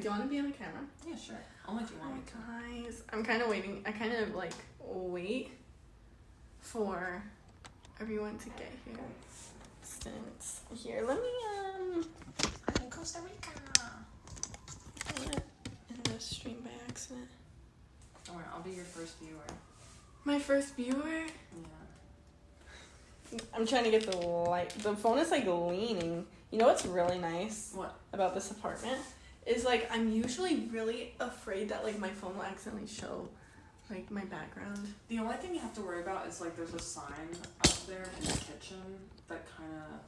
do you want to be on the camera? Yeah, sure. I'll let you want me to. Guys, I'm kind of waiting. I kind of like wait for everyone to get here. Since here, let me I'm in Costa Rica. I went in the stream by accident. Don't worry, I'll be your first viewer. My first viewer. Yeah. I'm trying to get the light. The phone is like leaning. You know what's really nice? What? About this apartment is like I'm usually really afraid that like my phone will accidentally show like my background. The only thing you have to worry about is like there's a sign up there in the kitchen that kind of,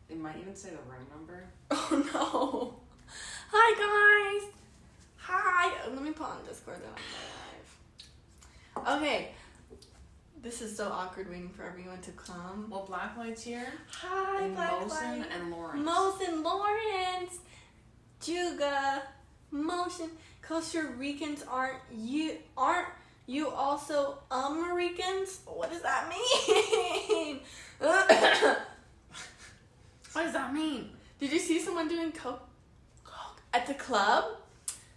it might even say the room number. Oh no. Hi guys. Hi. Let me put on Discord then I'm live. Okay. This is so awkward waiting for everyone to come. Well, Blacklight's here. Hi, and Blacklight. Mosin and Lawrence. Mosin, Lawrence. Juga. Motion. Costa Ricans aren't you also Americans? What does that mean? What does that mean? Did you see someone doing coke at the club?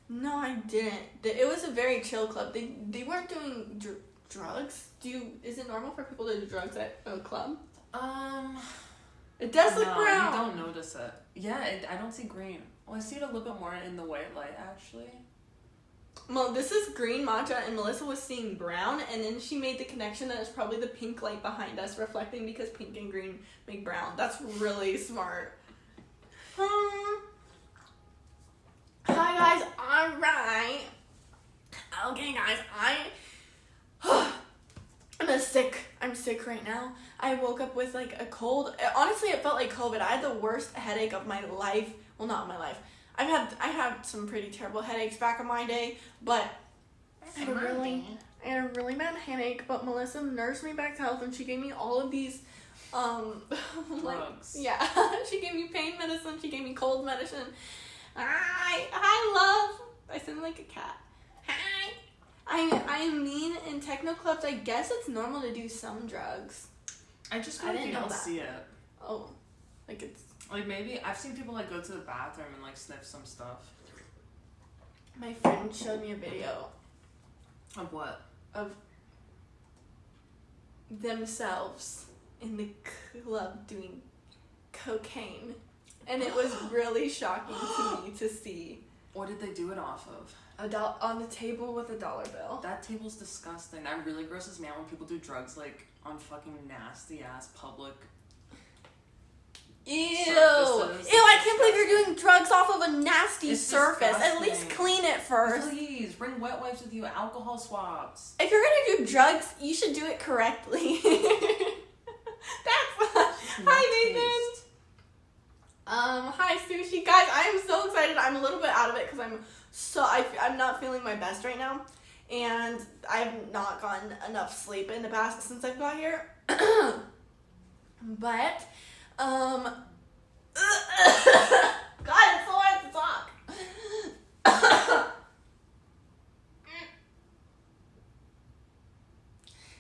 No, I didn't. It was a very chill club. They weren't doing drugs. Is it normal for people to do drugs at a club? It does look brown. You don't notice it. Yeah, I don't see green. Well, I see it a little bit more in the white light, actually. Well, this is green matcha, and Melissa was seeing brown, and then she made the connection that it's probably the pink light behind us reflecting because pink and green make brown. That's really smart. Hi, guys. All right. Okay, guys. I'm sick right now. I woke up with like a cold. Honestly, it felt like COVID. I had the worst headache of my life. Well, not my life. I had some pretty terrible headaches back in my day, but I had a really bad headache. But Melissa nursed me back to health, and she gave me all of these, drugs. Yeah, she gave me pain medicine. She gave me cold medicine. Hi, love. I sound like a cat. Hi. I mean, in techno clubs, I guess it's normal to do some drugs. I just feel like you don't see it. Oh, like it's... Like maybe, I've seen people like go to the bathroom and like sniff some stuff. My friend showed me a video. Of what? Of themselves in the club doing cocaine. And it was really shocking to me to see. What did they do it off of? On the table with $1 bill. That table's disgusting. That really grosses me out when people do drugs like on fucking nasty ass public. Ew! Surfaces. Ew! I can't believe you're doing drugs off of a nasty surface. Disgusting. At least clean it first. Please bring wet wipes with you. Alcohol swabs. If you're gonna do drugs, you should do it correctly. Hi, Nathan. Hi, Sushi. Guys, I am so excited. I'm a little bit out of it because I'm not feeling my best right now. And I have not gotten enough sleep in the past since I've got here. But, God, it's so hard to talk.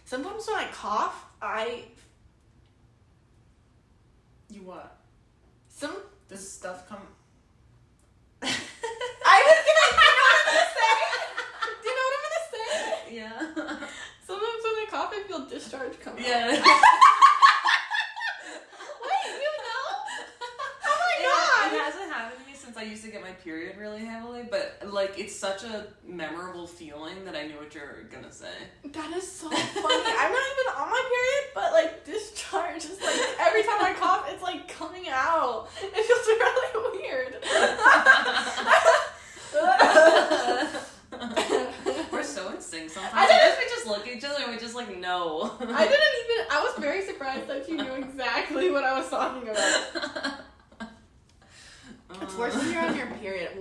Sometimes when I cough, You what? Does stuff come... I was gonna... Do you know what I'm gonna say? Yeah. Sometimes when I cough, I feel discharge coming out. Yeah. Wait, you know? Oh my god! It hasn't happened to me since I used to get my period really heavily, but like it's such a memorable feeling that I knew what you were gonna say. That is so funny. I'm not even on my period, but like discharge is like every time I cough, it's like coming out. It feels really weird. We're so in sync sometimes. I guess we just look at each other and we just like know. I was very surprised that you knew exactly what I was talking about. It's worse when you're on your period.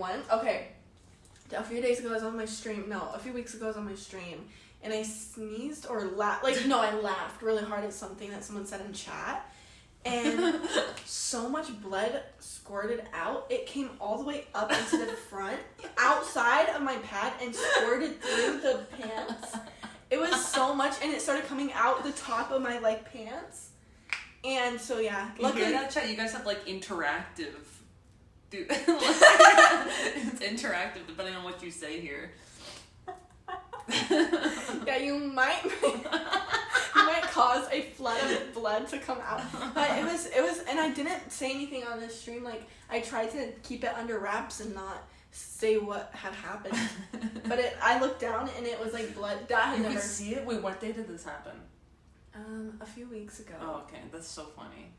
A few days ago I was on my stream. No, a few weeks ago I was on my stream. And I sneezed or laughed. I laughed really hard at something that someone said in chat. And so much blood squirted out. It came all the way up into the front, outside of my pad, and squirted through the pants. It was so much, and it started coming out the top of my, pants. And so, yeah. You hear that, chat? You guys have, interactive Dude, it's interactive depending on what you say here. Yeah, you might cause a flood of blood to come out. But it was, and I didn't say anything on this stream. Like, I tried to keep it under wraps and not say what had happened. But I looked down and it was like blood. That had You never. could see it? Wait, what day did this happen? A few weeks ago. Oh, okay. That's so funny.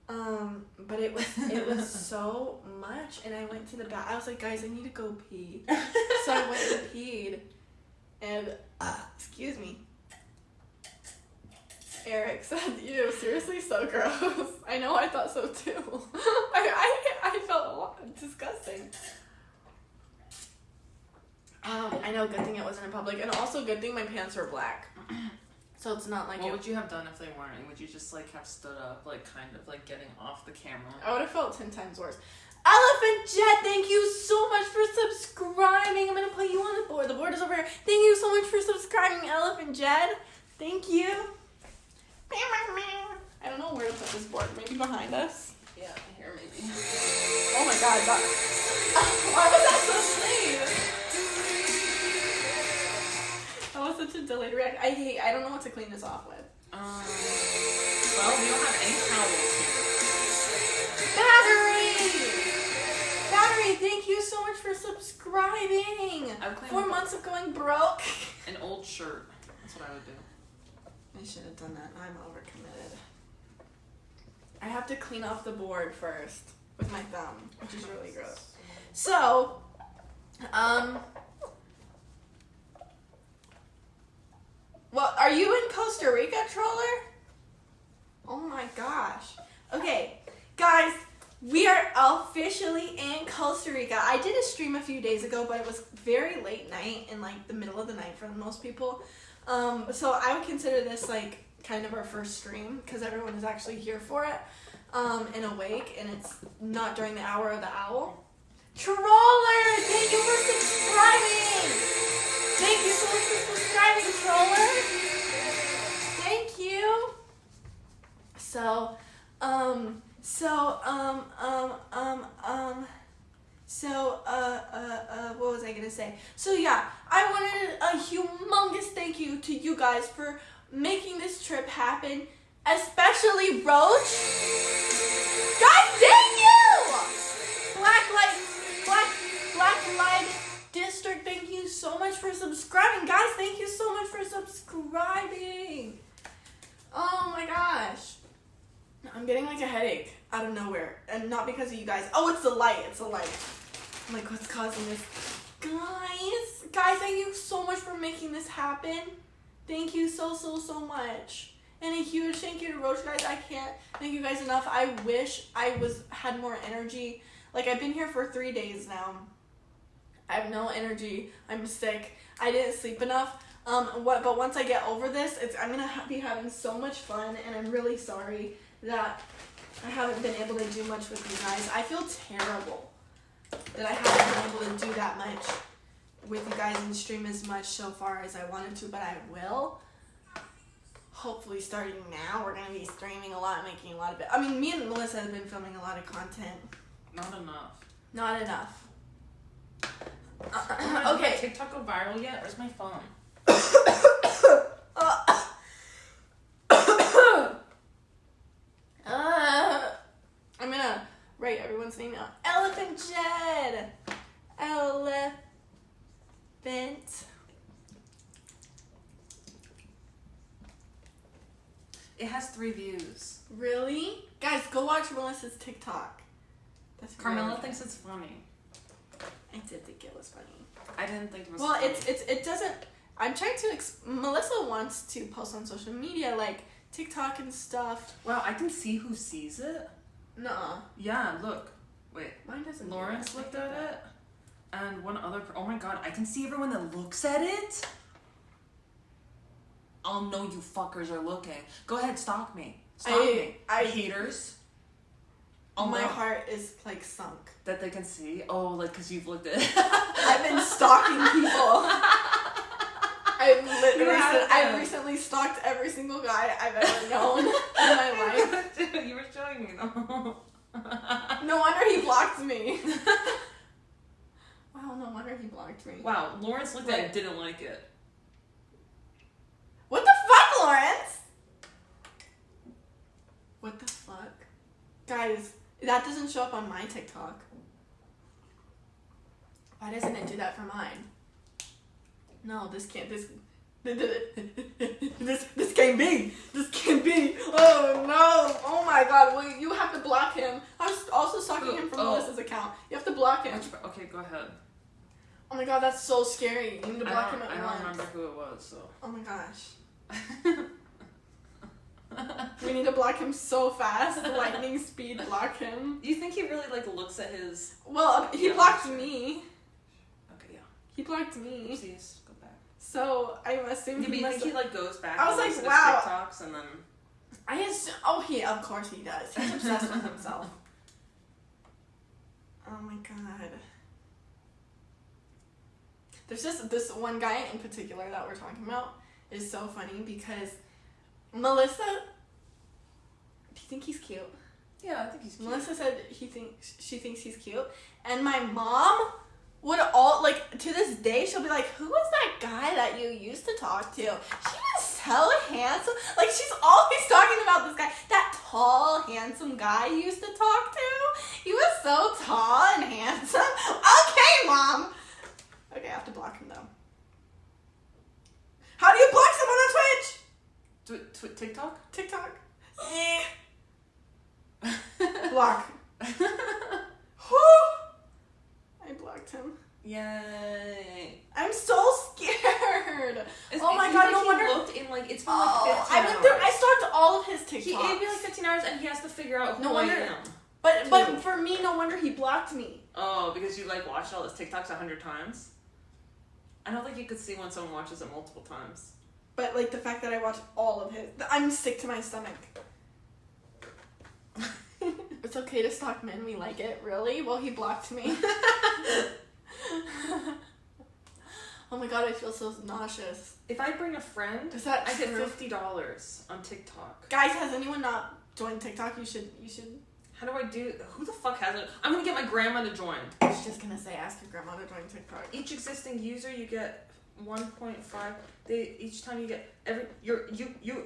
But it was so much, and I went to the bath. I was like, guys, I need to go pee. So I went and peed, and excuse me. Eric said, "Ew, seriously, so gross." I know, I thought so too. I felt disgusting. I know. Good thing it wasn't in public, and also good thing my pants were black. So it's not like. What would you have done if they weren't? Would you just like have stood up, like kind of like getting off the camera? I would have felt 10 times worse. Elephant Jet, thank you so much for subscribing. I'm gonna put you on the board. The board is over here. Thank you so much for subscribing, Elephant Jet. Thank you. I don't know where to put this board. Maybe behind us. Yeah, here maybe. Oh my god, that. Why was that so late? That was such a delayed react. I don't know what to clean this off with. Well, we don't have any towels here. Battery, thank you so much for subscribing. 4 months of going broke. An old shirt. That's what I would do. I should have done that. I'm overcommitted. I have to clean off the board first with my thumb, which is really gross. So, well, are you in Costa Rica, Troller? Oh my gosh. Okay, guys, we are officially in Costa Rica. I did a stream a few days ago, but it was very late night and like the middle of the night for most people. So I would consider this like kind of our first stream because everyone is actually here for it and awake, and it's not during the hour of the owl. Troller, thank you for subscribing. Thank you so much for subscribing, Troller. Thank you. What was I gonna say? So yeah, I wanted a humongous thank you to you guys for making this trip happen, especially Roach. Guys, thank you! Black Light District, thank you so much for subscribing. Guys, thank you so much for subscribing. Oh my gosh. I'm getting like a headache out of nowhere. And not because of you guys. Oh, it's the light. It's the light. I'm like, what's causing this? Guys, thank you so much for making this happen. Thank you so much. And a huge thank you to Roach, guys. I can't thank you guys enough. I wish I had more energy. Like, I've been here for 3 days now. I have no energy. I'm sick. I didn't sleep enough. But once I get over this, I'm gonna be having so much fun, and I'm really sorry that I haven't been able to do much with you guys. I feel terrible that I haven't been able to do that much with you guys and stream as much so far as I wanted to, but I will. Hopefully starting now, we're gonna be streaming a lot, making a lot of it. I mean, me and Melissa have been filming a lot of content. Not enough. Okay. Did TikTok go viral yet? Where's my phone? I'm gonna write everyone's name out. Elephant Jed. Elephant. It has 3 views. Really? Guys, go watch Melissa's TikTok. That's Carmela really thinks it's funny. I did think it was funny. I didn't think it was well, funny. it doesn't. I'm trying to. Melissa wants to post on social media like TikTok and stuff. Wow, I can see who sees it. Nuh-uh. Yeah, look. Wait. Mine doesn't. Lawrence looked at it. And one other. Oh my god, I can see everyone that looks at it. I'll know you fuckers are looking. Go ahead, stalk me. Stalk me. Haters. Oh, my heart is like sunk. That they can see? Oh, like, because you've looked at it. I've been stalking people. I've recently stalked every single guy I've ever known in my life. Dude, you were showing me though. No wonder he blocked me. Wow, no wonder he blocked me. Wow, Lawrence looked at it and didn't like it. What the fuck, Lawrence? What the fuck? Guys, that doesn't show up on my TikTok. Why doesn't it do that for mine? No, this can't be. This can't be. Oh no. Oh my god. Well, you have to block him. I was also stalking him from Melissa's account. You have to block him. Okay, go ahead. Oh my god, that's so scary. You need to block him at once. I don't remember who it was, so. Oh my gosh. We need to block him so fast. Lightning speed block him. You think he really looks at his? Well, he blocked me. Okay, yeah. He blocked me. Oopsies, go back. So I assume he must think he goes back. I was like, like, wow. TikToks and then. I assume. Oh, of course he does. He's obsessed with himself. Oh my god. There's just this one guy in particular that we're talking about is so funny because Melissa. Do you think he's cute? Yeah, I think he's cute. Melissa said she thinks he's cute, and my mom would to this day she'll be like, "Who was that guy that you used to talk to? He was so handsome." Like she's always talking about this guy, that tall, handsome guy you used to talk to. He was so tall and handsome. Okay, Mom. Okay, I have to block him though. How do you block someone on Twitch? TikTok? TikTok. Block. I blocked him. Yay! I'm so scared. Oh my god! No wonder. Looked in it's been 15 hours. I stalked all of his TikToks. It'd be 15 hours, and he has to figure out who I am. But for me, no wonder he blocked me. Oh, because you watched all his TikToks 100 times. I don't think you could see when someone watches it multiple times. But the fact that I watched all of his, I'm sick to my stomach. It's okay to stalk men. We like it. Really? Well, he blocked me. Oh my god, I feel so nauseous. If I bring a friend, I get $50 on TikTok. Guys, has anyone not joined TikTok? You should. How do I do? Who the fuck has it? I'm gonna get my grandma to join. I was just gonna say, ask your grandma to join TikTok. Each existing user, you get 1.5. Each time you get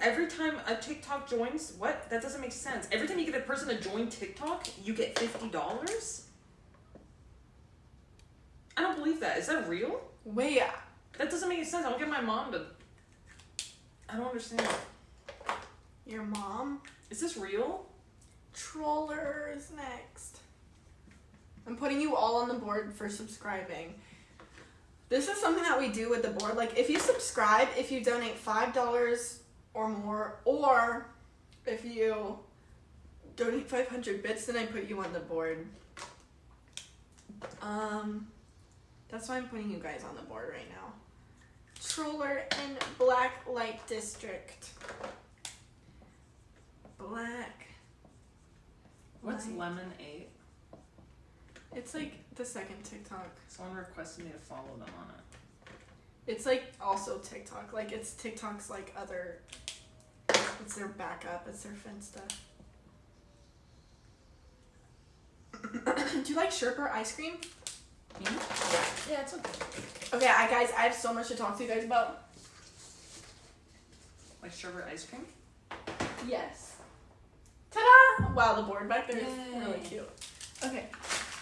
every time a TikTok joins. What? That doesn't make sense. Every time you get a person to join TikTok, you get $50. I don't believe that. Is that real? Wait. That doesn't make any sense. I'll get my mom to. I don't understand. Your mom? Is this real? Trollers next. I'm putting you all on the board for subscribing. This is something that we do with the board. If you subscribe, if you donate $5 or more, or if you donate 500 bits, then I put you on the board. That's why I'm putting you guys on the board right now. Troller in Black Light District. Black. What's Lemon 8? It's the second TikTok. Someone requested me to follow them on it. It's also TikTok. It's TikTok's other. It's their backup. It's their Finsta. Do you like Sherpa ice cream? Yeah, it's okay. Okay, guys, I have so much to talk to you guys about. Like sherbet ice cream? Yes. Ta-da! Wow, the board back there is really cute. Okay.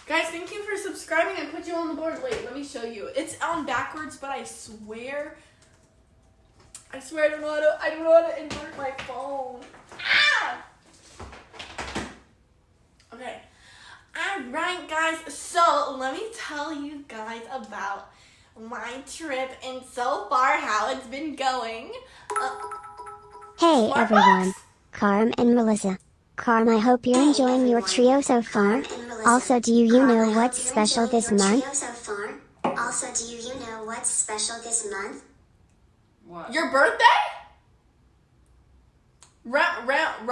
Guys, thank you for subscribing. I put you on the board. Wait, let me show you. It's on backwards, but I swear I don't know how to invert my phone. Ah! Okay. Alright, guys. So, let me tell you guys about my trip and so far how it's been going. Hey everyone, Carm and Melissa. Carm, I hope you're enjoying your trio so far. Also, do you know what's special this month? What? Your birthday? Ramadan?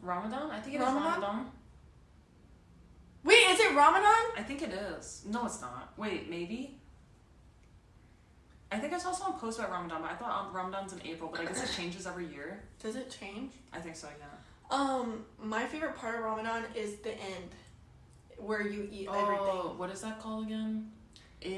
Ramadan? I think it is Ramadan. Wait, is it Ramadan? I think it is. No, it's not. Wait, maybe? I think I saw someone post about Ramadan, but I thought Ramadan's in April, but I guess it changes every year. Does it change? I think so, yeah. My favorite part of Ramadan is the end, where you eat Oh, everything. what is that called again? You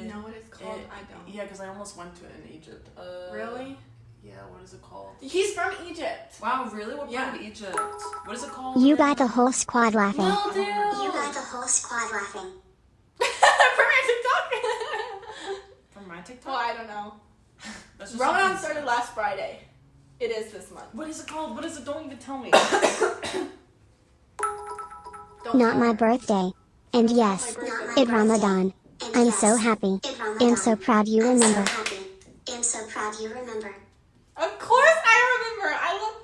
know what it's called? I don't. Yeah, because I almost went to it in Egypt. Really? Yeah, what is it called? He's from Egypt. Wow, really? What part of Egypt? What is it called? You got the whole squad laughing. No, dude. You got the whole squad laughing. From your TikTok. From my TikTok? Well, I don't know. That's just Ramadan something- started last Friday. It is this month. What is it called? What is it? Don't even tell me. Don't Not tell my her. birthday. And yes, birthday. it Ramadan. I'm so happy. I'm so proud you remember. I'm so proud you remember. Of course I remember. I love...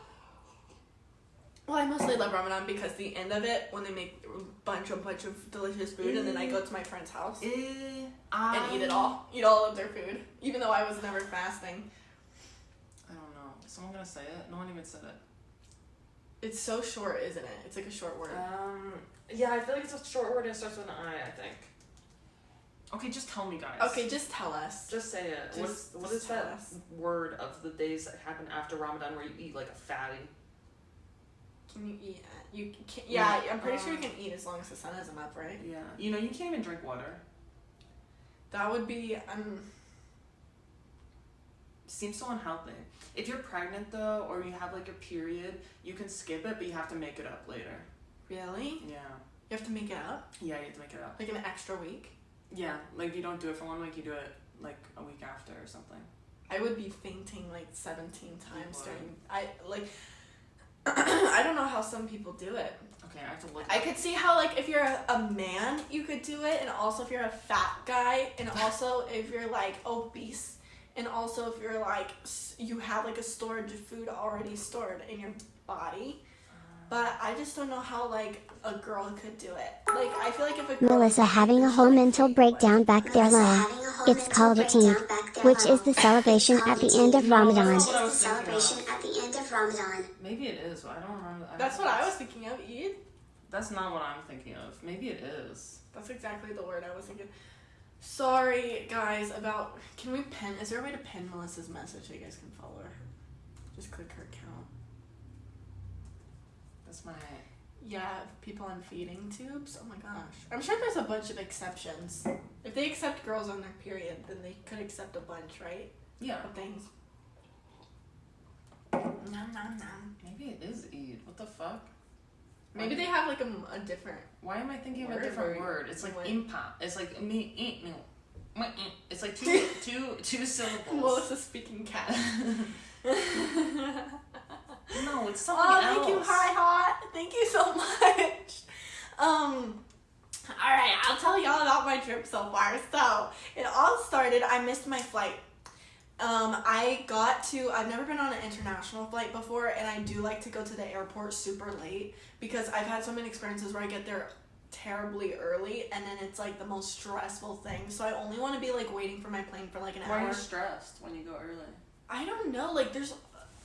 Well, I mostly love Ramadan because the end of it, when they make a bunch of delicious food, and then I go to my friend's house and eat it all. Eat all of their food. Even though I was never fasting. I don't know. Is someone gonna say it? No one even said it. It's so short, isn't it? It's like a short word. Yeah, I feel like it's a short word and it starts with an I think. Okay, just tell me, guys. Okay, just tell us. Just say it. What is tell that us. word of the days that happen after Ramadan where you eat like a fatty? Can you eat? You can, yeah, I'm pretty sure you can eat as long as the sun isn't up, right? Yeah. You know, you can't even drink water. That would be Seems so unhealthy. If you're pregnant though, or you have like a period, you can skip it, but you have to make it up later. really. Yeah. You have to make it up Yeah, you have to make it up. like an extra week. Yeah, like you don't do it for 1 week, you do it like a week after or something. I would be fainting like 17 times would. during. I don't know how some people do it. Okay, I have to look. I could see how like if you're a man you could do it, and also if you're a fat guy, and also if you're like obese, and also if you're like you have like a storage of food already stored in your body. But I just don't know how like a girl could do it. Like I feel like if a girl Melissa having a whole mental breakdown back there low. It's called a Eid, which is the celebration at the end of Ramadan. That's what I was thinking Celebration of. at the end of Ramadan. Maybe it is, but I don't remember. That's what I was thinking of. Eid. That's not what I'm thinking of. Maybe it is. That's exactly the word I was thinking. Sorry, guys, about... Can we pin... Is there a way to pin Melissa's message so you guys can follow her? Just click her account. That's my... Yeah, people on feeding tubes. Oh my gosh. I'm sure there's a bunch of exceptions. If they accept girls on their period, then they could accept a bunch, right? Yeah. Of things. Nom nom nom. Maybe it is Eid. What the fuck? Maybe they have like a different... Why am I thinking of a Word different or- word? It's like what? impa. It's like me no. It's like two syllables. Melissa speaking cat. No, it's something Oh, else. thank you, Hi Hot. Thank you so much. All right, I'll tell y'all about my trip so far. So it all started. I missed my flight. I've never been on an international flight before, and I do like to go to the airport super late because I've had so many experiences where I get there terribly early, and then it's like the most stressful thing. So I only want to be like waiting for my plane for like an Why hour. are you stressed when you go early? I don't know, like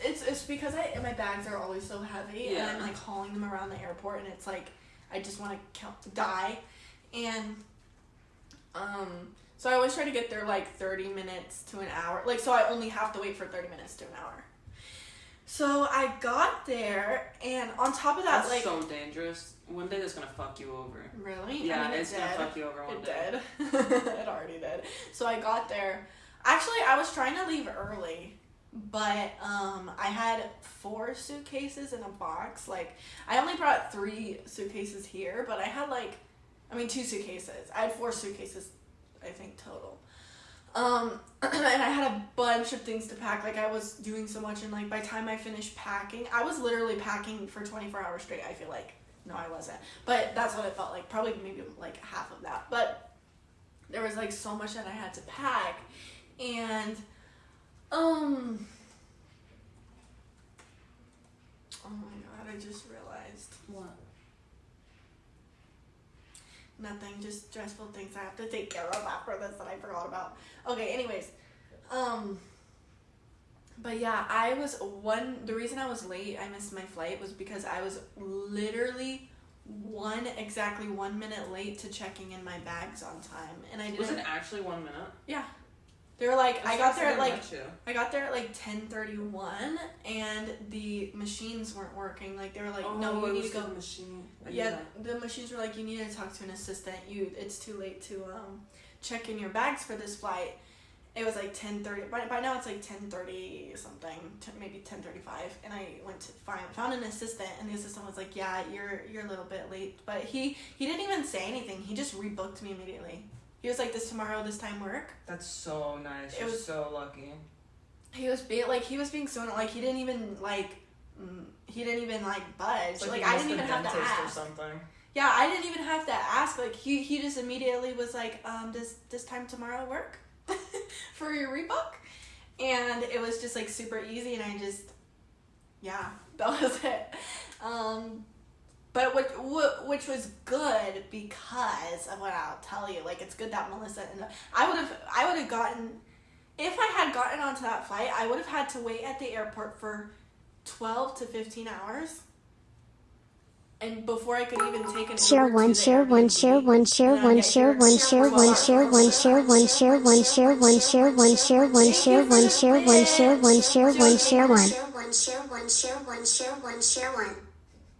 it's because my bags are always so heavy, and I'm like hauling them around the airport, and it's like I just want to die, and so I always try to get there like 30 minutes to an hour, like so I only have to wait for 30 minutes to an hour. So I got there, and on top of that, That's like so dangerous. One day that's gonna fuck you over. really, Yeah, I mean, it's gonna fuck you over one It day. did. It already did. So I got there. Actually, I was trying to leave early, but I had 4 suitcases in a box. Like, I only brought 3 suitcases here, but I had 2 suitcases. I had 4 suitcases, I think, total. And I had a bunch of things to pack. Like, I was doing so much, and like by the time I finished packing, I was literally packing for 24 hours straight, I feel like. No, I wasn't. But that's what it felt like. Probably maybe like half of that. But there was like so much that I had to pack. And oh my god, I just realized. What? Nothing, just stressful things I have to take care of after this that I forgot about. Okay, anyways. But yeah, the reason I was late, I missed my flight, was because I was literally exactly 1 minute late to checking in my bags on time. And I didn't... Was it actually 1 minute? Yeah. They were like, I got there at like, met you. I got there at like 10:31, and the machines weren't working. Like they were like, no, you need to go. The machine. Yeah, the machines were like, you need to talk to an assistant. It's too late to check in your bags for this flight. It was like 10:30. By now it's like 10:30 something, maybe 10:35. And I went to found an assistant, and the assistant was like, yeah, you're a little bit late. But he didn't even say anything. He just rebooked me immediately. He was like, this time work. That's so nice. You're so lucky. He was being so like he didn't even budge. Like I didn't even have to ask. Or something. Yeah, I didn't even have to ask. Like he just immediately was like, does this time tomorrow work for your rebook? And it was just like super easy, and I just, yeah, that was it. But which was good because of what I'll tell you. Like it's good that Melissa and I would have gotten, if I had gotten onto that flight, I would have had to wait at the airport for 12 to 15 hours. And before I could even take an Share Uber one, to the share one, Airbnb, share one, share one, share one, share one, share one, share one, share one, share one, share one, share one, share one, share one, share one, share one, share one.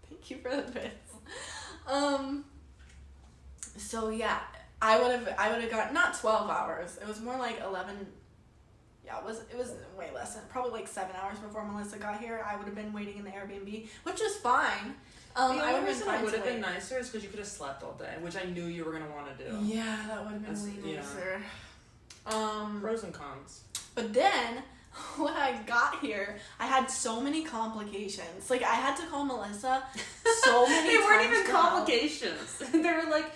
Thank you for the bits. So yeah, I would have got not 12 hours. It was more like 11. Yeah, it was way less than probably like 7 hours before Melissa got here. I would have been waiting in the Airbnb, which is fine. The only reason it would have been nicer is because you could have slept all day, which I knew you were gonna want to do. Yeah, that would have been way nicer. Pros and cons. But then when I got here, I had so many complications. Like I had to call Melissa so many They times. weren't even complications. They were like,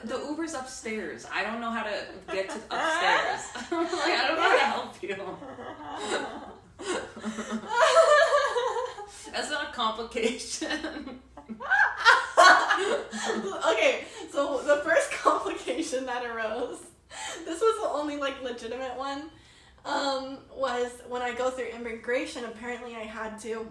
the Uber's upstairs. I don't know how to get to upstairs. I'm like, I don't know how to help you. That's not a complication. Okay, so the first complication that arose, this was the only like legitimate one, was when I go through immigration. Apparently I had to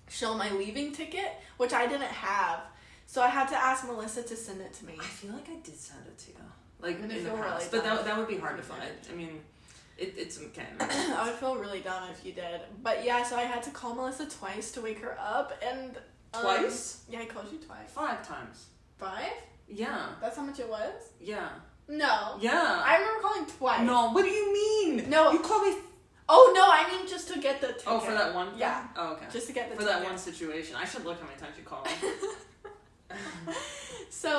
show my leaving ticket, which I didn't have. So I had to ask Melissa to send it to me. I feel like I did send it to you, like in the feel past, really but that would be hard to find. I mean, it's okay. I would feel really dumb if you did. But yeah, so I had to call Melissa twice to wake her up, and twice? Yeah, I called you twice. 5 times. 5? Yeah. That's how much it was? Yeah. No. Yeah. I remember calling twice. No, what do you mean? No. You called me. Oh no, I mean just to get the ticket. Oh, for that one thing? Yeah. Oh, okay. Just to get the for ticket. that one situation. I should look how many times you called me. So,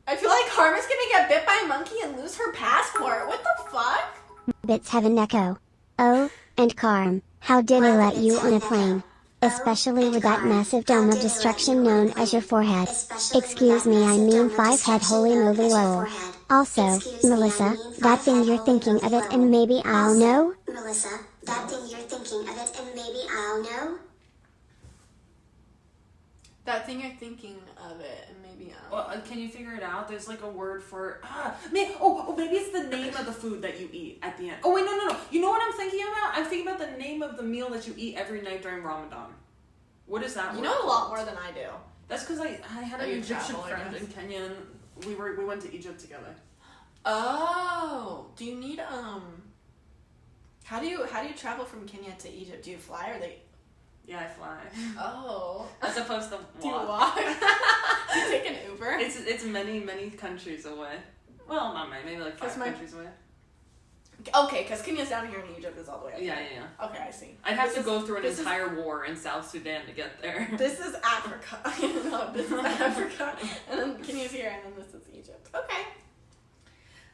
I feel like Karma's gonna get bit by a monkey and lose her passport. What the fuck? Bits have an echo. Oh, and Carm, how did I let you on a plane? Especially with that massive dome of destruction known as your forehead. Excuse me, I mean 5-head holy moly lol. Also, Melissa, that thing you're thinking of it and maybe I'll know? Melissa, that thing you're thinking of it and maybe I'll know? That thing you're thinking of it and maybe Well, can you figure it out? There's like a word for maybe it's the name of the food that you eat at the end. Oh wait, no. You know what I'm thinking about? I'm thinking about the name of the meal that you eat every night during Ramadan. What is that? You know a lot more than I do. That's because I had an you Egyptian travel, I friend guess. in Kenya, and we went to Egypt together. Oh, do you need How do you travel from Kenya to Egypt? Do you fly or they? Yeah, I fly. Oh. As opposed to walk. Do you walk? Do you take an Uber? It's many countries away. Well, not many, maybe like 5 countries away. Okay, because Kenya's down here and Egypt is all the way up. Yeah. Okay, I see. I'd have to go through an entire war in South Sudan to get there. This is Africa. No, this is Africa. And then Kenya's here, and then this is Egypt. Okay.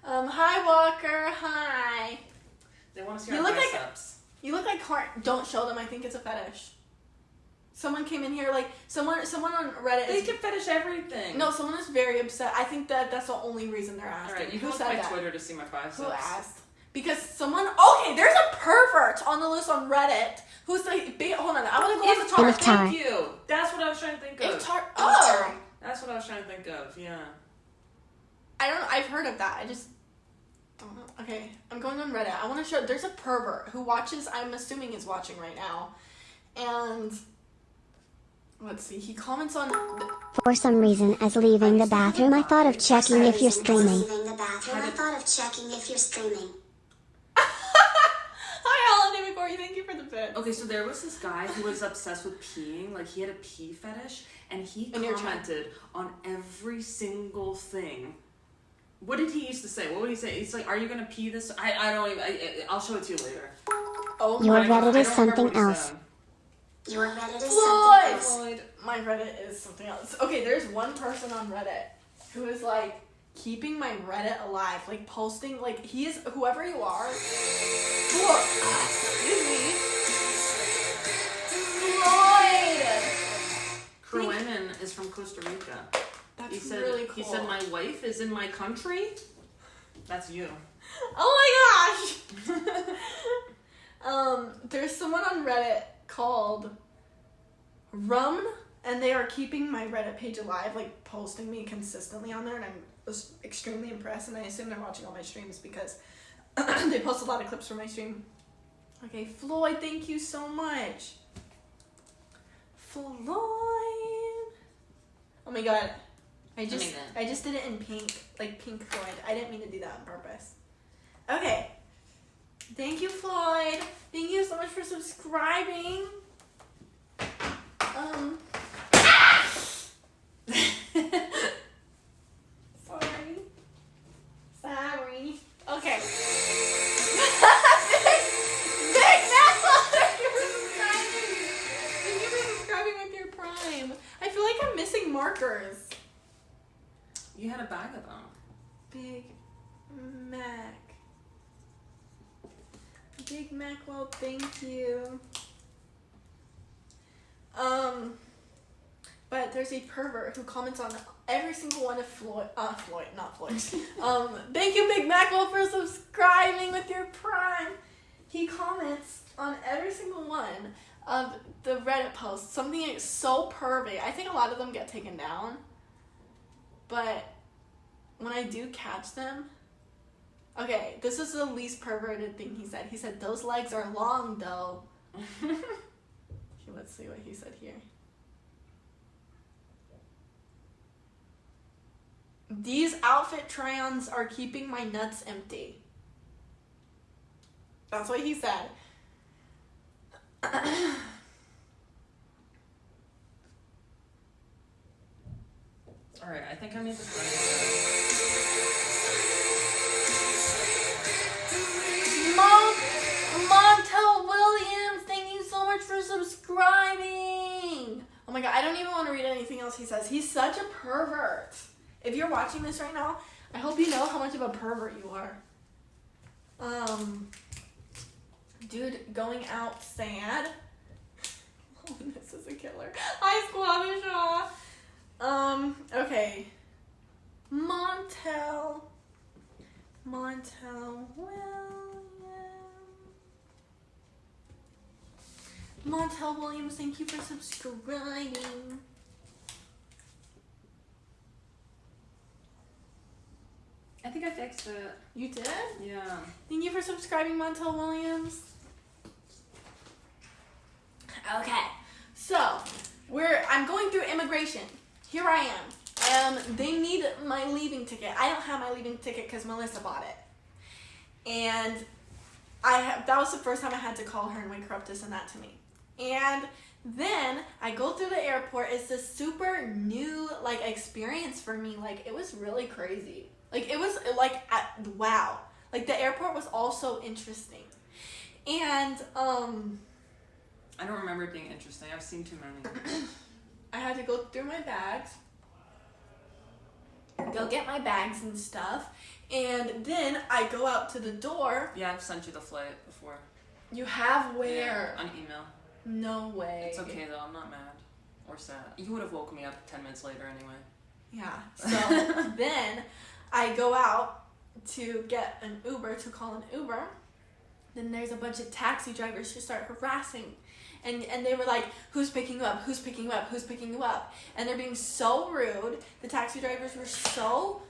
Hi, Walker. Hi. They want to see our biceps. You look like Don't show them. I think it's a fetish. Someone came in here, like, someone on Reddit. They can fetish everything. No, someone is very upset. I think that's the only reason they're asking. Alright, you can look at my Twitter to see my biceps. Who asked? Because okay, there's a pervert on the loose on Reddit who's like, hold on, I want to go on the chart. Thank you. That's what I was trying to think of. That's what I was trying to think of, yeah. I don't know, I've heard of that. I just don't know. Okay, I'm going on Reddit. I want to show, there's a pervert who watches, I'm assuming is watching right now. And let's see. He comments on. For some reason, as leaving the bathroom, I thought of checking if you're streaming. Leaving the bathroom, I thought of checking if you're streaming. Hi, Alan David Corey. Thank you for the bit. Okay, so there was this guy who was obsessed with peeing. Like, he had a pee fetish, and he In your commented on every single thing. What did he used to say? What would he say? He's like, "Are you gonna pee this?" I don't even. I'll show it to you later. Oh Your my God. Reddit I is don't something remember what he else. said. Your Reddit is Floyd! something else. My Reddit is something else. Okay, there's one person on Reddit who is like keeping my Reddit alive, like posting, like he is whoever you are. Excuse me. Floyd! Kerwin is from Costa Rica. That's He said, really cool. He said, "My wife is in my country." That's you. Oh my gosh! There's someone on Reddit called Rum, and they are keeping my Reddit page alive, like posting me consistently on there, and I'm extremely impressed, and I assume they're watching all my streams because they post a lot of clips from my stream. Okay, Floyd, thank you so much. Floyd! Oh my god. I just did it in pink, like Pink Floyd. I didn't mean to do that on purpose. Okay. Thank you, Floyd. Thank you so much for subscribing. Sorry. Okay. Big Maxwell, thank you for subscribing. Thank you for subscribing with your Prime. I feel like I'm missing markers. You had a bag of them. Big Mac. Big Mac, well, thank you. But there's a pervert who comments on every single one of Floyd, not Floyd. Thank you, Big Macwell, for subscribing with your Prime. He comments on every single one of the Reddit posts. Something that's so pervy. I think a lot of them get taken down. But when I do catch them, okay, this is the least perverted thing he said. He said, "Those legs are long, though." Okay, let's see what he said here. "These outfit try-ons are keeping my nuts empty." That's what he said. Alright, I think I made this Montel Williams, thank you so much for subscribing. Oh my god, I don't even want to read anything else he says. He's such a pervert. If you're watching this right now, I hope you know how much of a pervert you are. Dude, going out sad. Oh, this is a killer. Hi, Squabishaw. Okay. Montel Williams, thank you for subscribing. I think I fixed it. You did? Yeah. Thank you for subscribing, Montel Williams. Okay, so I'm going through immigration. Here I am. They need my leaving ticket. I don't have my leaving ticket because Melissa bought it, and that was the first time I had to call her and wake her up to send that to me. And then I go through the airport. It's this super new experience for me. It was really crazy. It was wow. The airport was also interesting. And I don't remember it being interesting. I've seen too many. I had to go through my bags, go get my bags and stuff, and then I go out to the door. Yeah, I've sent you the flight before. You have where? Yeah, on email. No way. It's okay though, I'm not mad or sad. You would have woken me up 10 minutes later anyway. Yeah, so then I go out to get an Uber, to call an Uber. Then there's a bunch of taxi drivers who start harassing. And they were like, "Who's picking you up? Who's picking you up? Who's picking you up?" And they're being so rude. The taxi drivers were so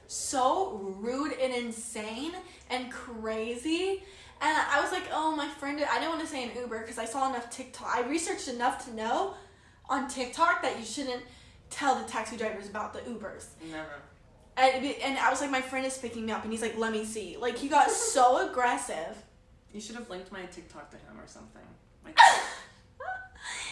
rude and insane and crazy. And I was like, "Oh, my friend," I didn't want to say an Uber because I saw enough TikTok. I researched enough to know on TikTok that you shouldn't tell the taxi drivers about the Ubers. Never. And I was like, my friend is picking me up, and he's like, let me see. Like, he got so aggressive. You should have linked my TikTok to him or something. Like,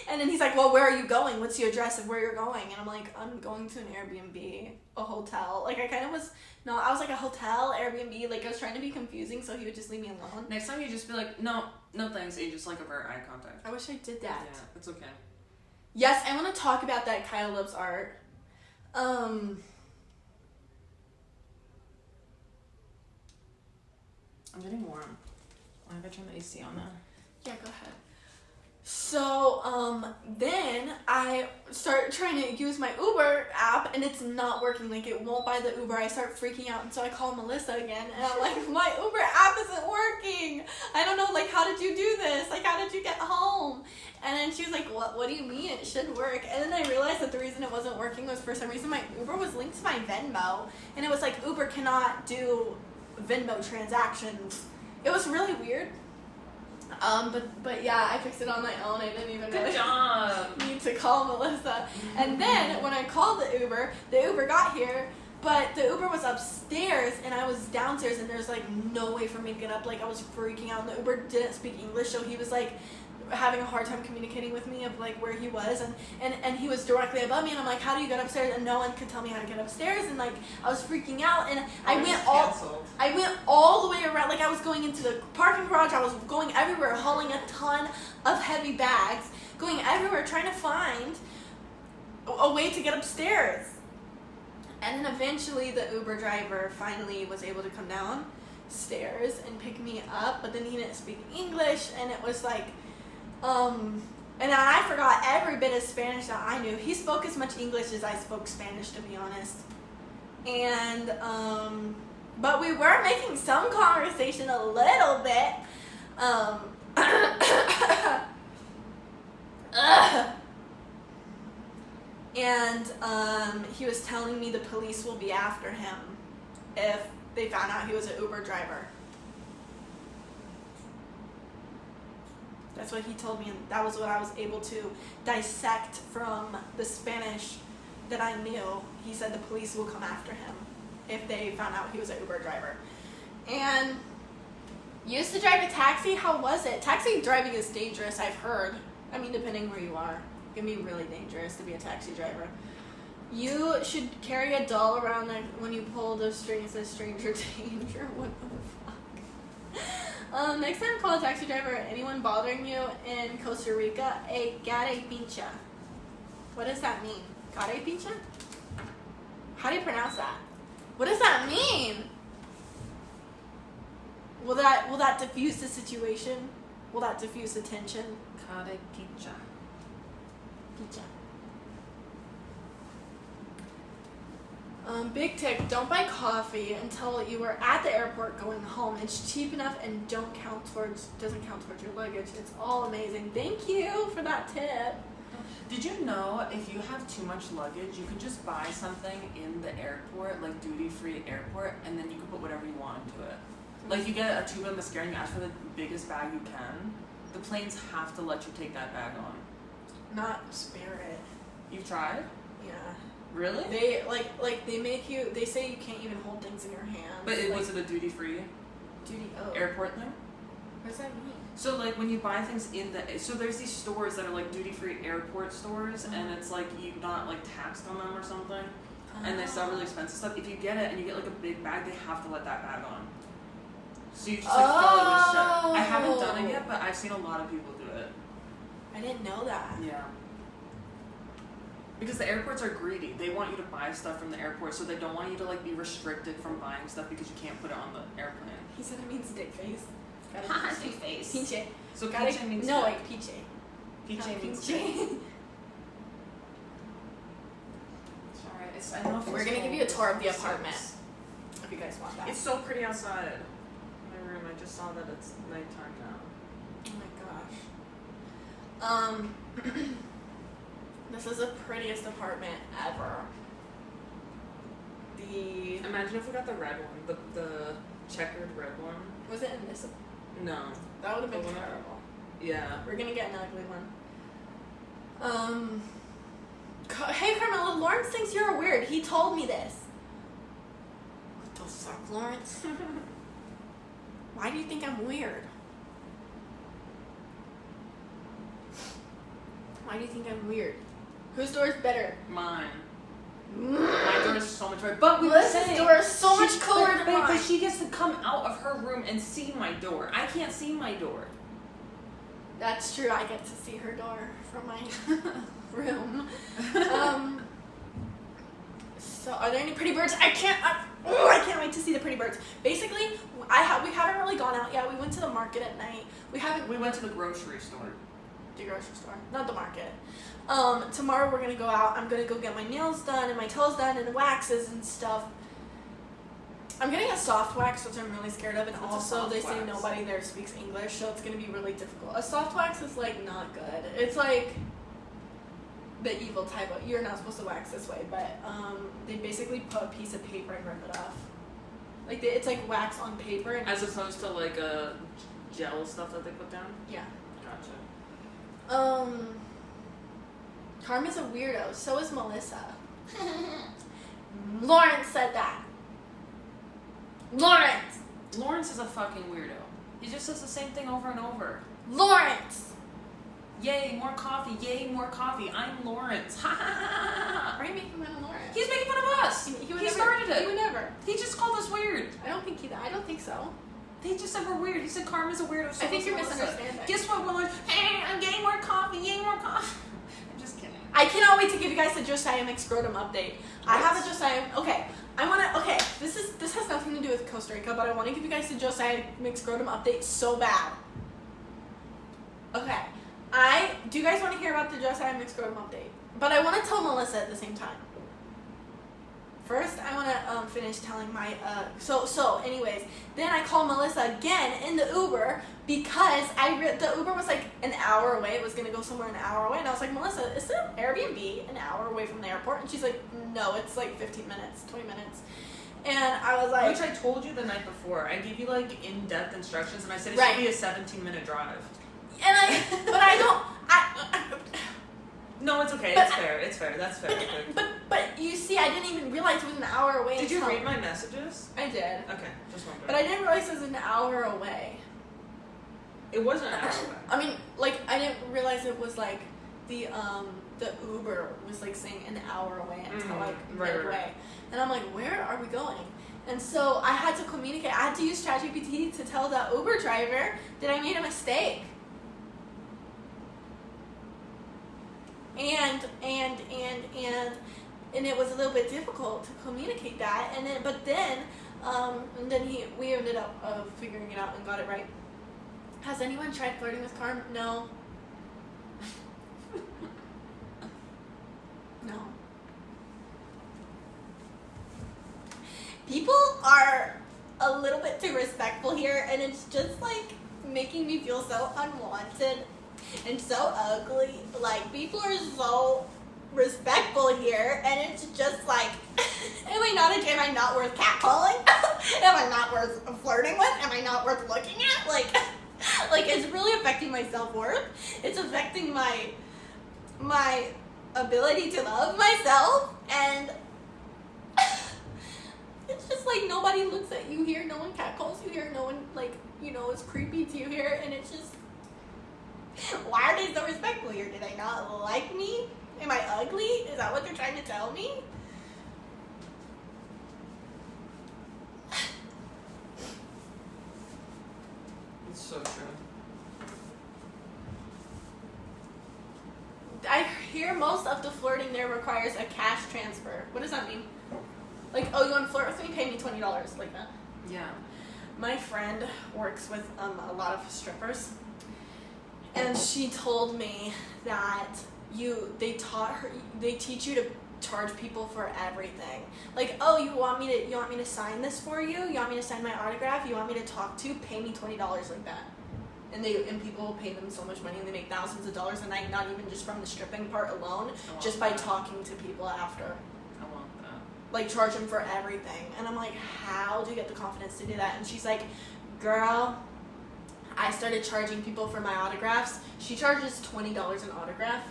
And then he's like, well, where are you going? What's your address of where you're going? And I'm like, I'm going to an Airbnb, a hotel. Like, I kind of was, no, I was like a hotel, Airbnb. Like, I was trying to be confusing so he would just leave me alone. next time you just be like, no thanks, and you just like avert eye contact. I wish I did that. Yeah, it's okay. Yes, I want to talk about that Kyle loves art. I'm getting warm. I gotta turn the AC on now. Yeah, go ahead. So, then I start trying to use my Uber app, and it's not working. Like, it won't buy the Uber. I start freaking out, and so I call Melissa again, and I'm like, my Uber app isn't working. I don't know, like, how did you do this? Like, how did you get home? And then she was like, what do you mean? It should work. And then I realized that the reason it wasn't working was for some reason my Uber was linked to my Venmo, and it was like, Uber cannot do Venmo transactions. It was really weird. But yeah, I fixed it on my own. I didn't even Good job. need to call Melissa. And then when I called the Uber got here, but the Uber was upstairs and I was downstairs, and there's like no way for me to get up. Like, I was freaking out, and the Uber didn't speak English, so he was like having a hard time communicating with me of like where he was, and he was directly above me, and I'm like, how do you get upstairs? And no one could tell me how to get upstairs, and like I was freaking out, and I went all the way around. Like, I was going into the parking garage, I was going everywhere, hauling a ton of heavy bags, going everywhere trying to find a way to get upstairs. And then eventually the Uber driver finally was able to come downstairs and pick me up, but then he didn't speak English, and it was like and I forgot every bit of Spanish that I knew. He spoke as much English as I spoke Spanish, to be honest. And, but we were making some conversation a little bit. And, he was telling me the police will be after him if they found out he was an Uber driver. That's what he told me, and that was what I was able to dissect from the Spanish that I knew. He said the police will come after him if they found out he was an Uber driver. And used to drive a taxi. How was it? Taxi driving is dangerous, I've heard. I mean, depending where you are. It can be really dangerous to be a taxi driver. You should carry a doll around when you pull the strings. Says stranger danger. What the fuck? Next time call a taxi driver or anyone bothering you in Costa Rica, a gare pincha. What does that mean? Gare pincha? How do you pronounce that? What does that mean? Will that diffuse the situation? Will that diffuse the tension? Kare picha. Pincha. Big tip, don't buy coffee until you are at the airport going home. It's cheap enough and doesn't count towards your luggage. It's all amazing. Thank you for that tip. Did you know if you have too much luggage, you can just buy something in the airport, like duty-free airport, and then you can put whatever you want into it? Like, you get a tube of mascara and you ask for the biggest bag you can. The planes have to let you take that bag on. Not Spirit. You've tried? Yeah. Really? They say you can't even hold things in your hands. But was it a duty-free airport thing? What does that mean? So, like, when you buy things so there's these stores that are, like, duty-free airport stores, and it's, like, you're not, like, taxed on them or something, and they sell really expensive stuff. If you get it and you get, like, a big bag, they have to let that bag on. So you just, like, fill it with shit. I haven't done it yet, but I've seen a lot of people do it. I didn't know that. Yeah. Because the airports are greedy. They want you to buy stuff from the airport, so they don't want you to, like, be restricted from buying stuff because you can't put it on the airplane. He said it means dick face. Haha, dick face. Piche. So piche means no, dick. like piche. Piche means piche. dick. Sorry, I don't know if We're gonna give you a tour of the apartment if you guys want that. It's so pretty outside. My room. I just saw that it's nighttime now. Oh my gosh. This is the prettiest apartment ever. Imagine if we got the red one, the checkered red one. Was it invisible? No. That would have been The one- terrible. Yeah. We're gonna get an ugly one. Lawrence thinks you're weird. He told me this. What the fuck, Lawrence? Why do you think I'm weird? Why do you think I'm weird? Whose door is better? Mine. My door is so much better. But we were Melissa's saying door is so much cooler than mine. But she gets to come out of her room and see my door. I can't see my door. That's true. I get to see her door from my room. So, are there any pretty birds? I can't wait to see the pretty birds. Basically, we haven't really gone out yet. We went to the market at night. We went to the grocery store. The grocery store, not the market. Tomorrow we're gonna go out. I'm gonna go get my nails done and my toes done and the waxes and stuff. I'm getting a soft wax, which I'm really scared of, and What's a also soft they say wax? nobody there speaks English, so it's gonna be really difficult. A soft wax is like not good. It's like the evil type of, you're not supposed to wax this way, but they basically put a piece of paper and rip it off. Like it's like wax on paper. And As opposed to like a gel stuff that they put down? yeah. Gotcha. Carmen's a weirdo. So is Melissa. Lawrence said that. Lawrence is a fucking weirdo. He just says the same thing over and over. Lawrence! Yay, more coffee. Yay, more coffee. I'm Lawrence. Ha ha ha. Are you making fun of Lawrence? He's making fun of us. He would He never, started it. He would never. He just called us weird. I don't think so. They just said we're weird. He said Carmen's a weirdo. So I think is you're Melissa. misunderstanding. Guess what, Willard? Hey, I'm getting more coffee. Yay, more coffee. I'm just kidding. I cannot wait to give you guys the Josiah McScrotum update. I have a Josiah. Okay, this has nothing to do with Costa Rica, but I want to give you guys the Josiah McScrotum update so bad. Okay, do you guys want to hear about the Josiah McScrotum update? But I want to tell Melissa at the same time. First, I want to finish telling my, so anyways, then I called Melissa again in the Uber because the Uber was like an hour away. It was going to go somewhere an hour away. And I was like, Melissa, is the Airbnb an hour away from the airport? And she's like, no, it's like 15 minutes, 20 minutes. And I was like... Which I told you the night before. I gave you like in-depth instructions and I said it Right. should be a 17-minute drive. But I don't... No, it's okay. But It's fair. It's fair. That's fair. But you see, I didn't even realize it was an hour away. Did you until- read my messages? I did. Okay, just wondering. But I didn't realize it was an hour away. It wasn't an hour away. I mean, like, I didn't realize it was like the Uber was like saying an hour away until like Right. midway. And I'm like, where are we going? And so I had to communicate. I had to use ChatGPT to tell the Uber driver that I made a mistake. And it was a little bit difficult to communicate that. And then we ended up figuring it out and got it right. Has anyone tried flirting with Carm? No. No. People are a little bit too respectful here, and it's just like making me feel so unwanted and so ugly. Like, people are so respectful here, and it's just like, am I not worth catcalling? Am I not worth flirting with? Am I not worth looking at? Like it's really affecting my self-worth. It's affecting my ability to love myself, and it's just like nobody looks at you here, no one catcalls you here, no one is creepy to you here, and it's just, why are they so respectful here? Do they not like me? Am I ugly? Is that what they're trying to tell me? It's so true. I hear most of the flirting there requires a cash transfer. What does that mean? Like, oh, you want to flirt with me? Pay me $20, like that. Yeah. My friend works with a lot of strippers, and she told me that they teach you to charge people for everything. Like, oh, you want me to sign this for you? You want me to sign my autograph? You want me to talk to? Pay me $20 like that. And people will pay them so much money, and they make thousands of dollars a night, not even just from the stripping part alone, just by talking to people after. I want that. Like, charge them for everything. And I'm like, how do you get the confidence to do that? And she's like, girl, I started charging people for my autographs. She charges $20 an autograph.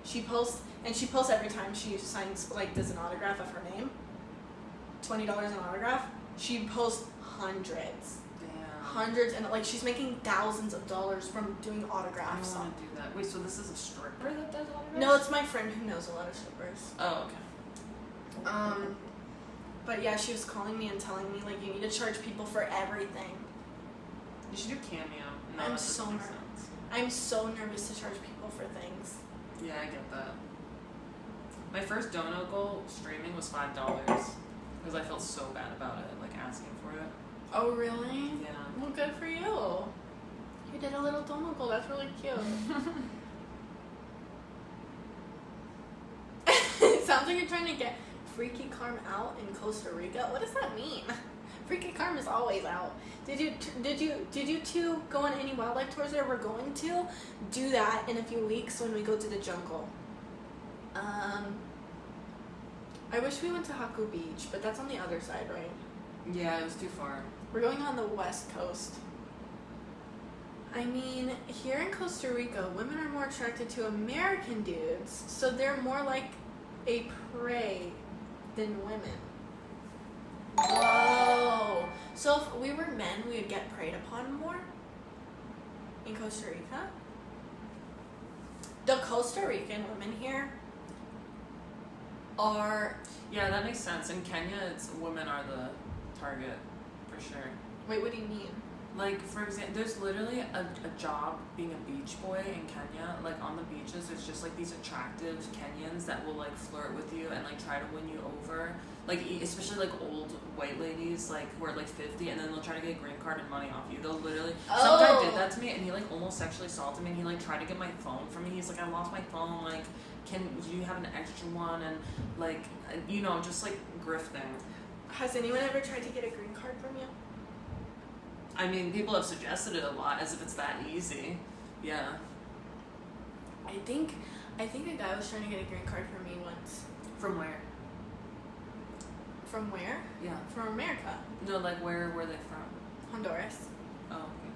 She posts And she posts every time she signs, like, does an autograph of her name. $20 an autograph. She posts hundreds. Damn. Hundreds, and, like, she's making thousands of dollars from doing I autographs. want to do that. Wait, so this is a stripper that does autographs? No, it's my friend who knows a lot of strippers. Oh, okay. But yeah, she was calling me and telling me, like, you need to charge people for everything. You should do Cameo. No, I'm that doesn't so make nervous. sense. I'm so nervous to charge people for things. Yeah, I get that. My first dono goal streaming was $5 because I felt so bad about it, like asking for it. Oh, really? Yeah. Well, good for you. You did a little domo goal. That's really cute. It sounds like you're trying to get Freaky Carm out in Costa Rica. What does that mean? Freaky Carm is always out. Did you two go on any wildlife tours that we're going to? Do that in a few weeks when we go to the jungle. I wish we went to Haku Beach, but that's on the other side, right? Yeah, it was too far. We're going on the west coast. I mean, here in Costa Rica, women are more attracted to American dudes, so they're more like a prey than women. Whoa. So if we were men, we would get preyed upon more in Costa Rica? The Costa Rican women here are... Yeah, that makes sense. In Kenya, it's women are the target for sure. Wait, what do you mean? Like, for example, there's literally a job being a beach boy in Kenya. Like, on the beaches, there's just, like, these attractive Kenyans that will, like, flirt with you and, like, try to win you over. Like, especially, like, old white ladies, like, who are, like, 50, and then they'll try to get a green card and money off you. They'll literally... Some guy did that to me, and he, like, almost sexually assaulted me, and he, like, tried to get my phone from me. He's like, I lost my phone, like, do you have an extra one? And, like, you know, just, like, grifting. Has anyone ever tried to get a green card from you? I mean, people have suggested it a lot, as if it's that easy. Yeah. I think a guy was trying to get a green card for me once. From where? From where? Yeah. From America. No, like, where were they from? Honduras. Oh, okay.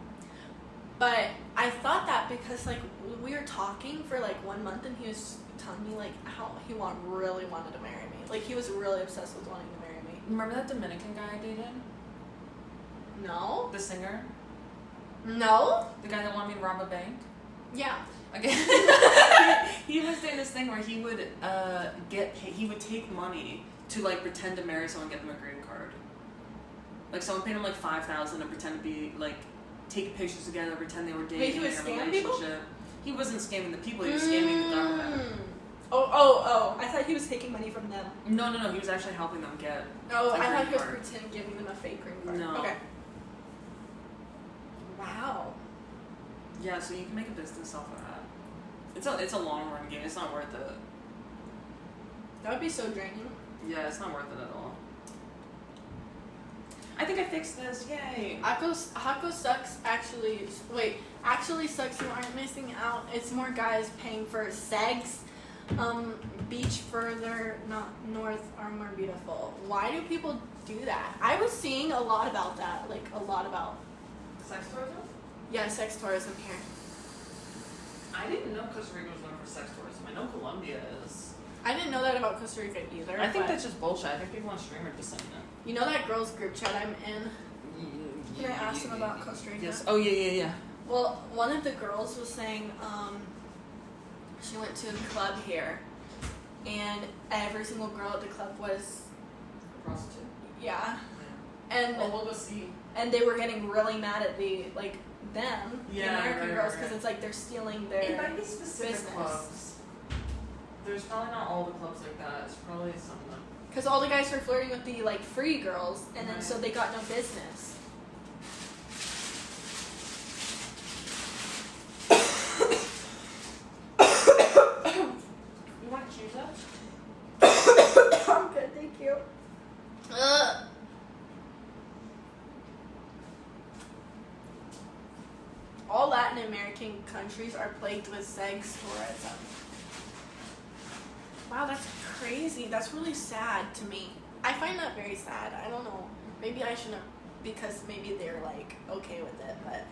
But I thought that because, like, we were talking for, like, 1 month and he was telling me, like, how he really wanted to marry me. Like, he was really obsessed with wanting to marry me. Remember that Dominican guy I dated? No? The singer? No? The guy that wanted me to rob a bank? Yeah. Okay. he was doing this thing where he would he would take money to, like, pretend to marry someone and get them a green card. Like, someone paid him, like, $5,000 to pretend to be, like, take pictures together, pretend they were dating. Wait, he was in a scamming relationship. people? He wasn't scamming the people, he was scamming the government. Oh, I thought he was taking money from them. No, he was actually helping them get Oh, a I thought green he was card. pretending giving them a fake green card. No. Okay. Wow. Yeah, so you can make a business off of that. It's a long run game. It's not worth it. That would be so draining. Yeah, it's not worth it at all. I think I fixed this. Yay! Hako sucks actually. Wait, actually sucks. You aren't missing out. It's more guys paying for sex. Beach further not north are more beautiful. Why do people do that? I was seeing a lot about that. Like a lot about. Sex tourism? Yeah, sex tourism here. I didn't know Costa Rica was known for sex tourism. I know Colombia is. I didn't know that about Costa Rica either. I think but that's just bullshit. I think people on stream are just saying that. you know that girls group chat I'm in. Can I ask them about Costa Rica? Yes. Oh yeah. Well, one of the girls was saying she went to a club here, and every single girl at the club was A prostitute. yeah, and Well, we'll go see. and they were getting really mad at the Yeah, American right, girls right. because it's like they're stealing their It might be specific business. clubs. There's probably not all the clubs like that. It's probably some of them. Because all the guys were flirting with the like free girls, and then so they got no business. You want to choose that? I'm good, thank you. All Latin American countries are plagued with sex tourism. Wow, that's crazy. That's really sad to me. I find that very sad. I don't know. Maybe I shouldn't, because maybe they're like okay with it, but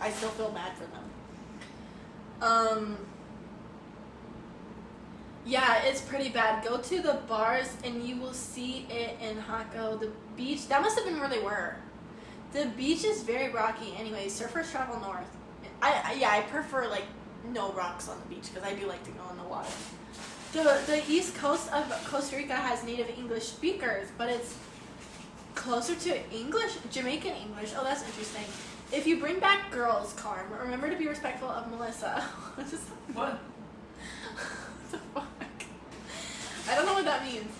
I still feel bad for them. Yeah, it's pretty bad. Go to the bars and you will see it in Hako. The beach, that must have been where they were. The beach is very rocky anyway. Surfers travel north. I prefer like no rocks on the beach because I do like to go in the water. The east coast of Costa Rica has native English speakers, but it's closer to Jamaican English. Oh, that's interesting. If you bring back girls, Carm, remember to be respectful of Melissa. What? What the fuck? I don't know what that means.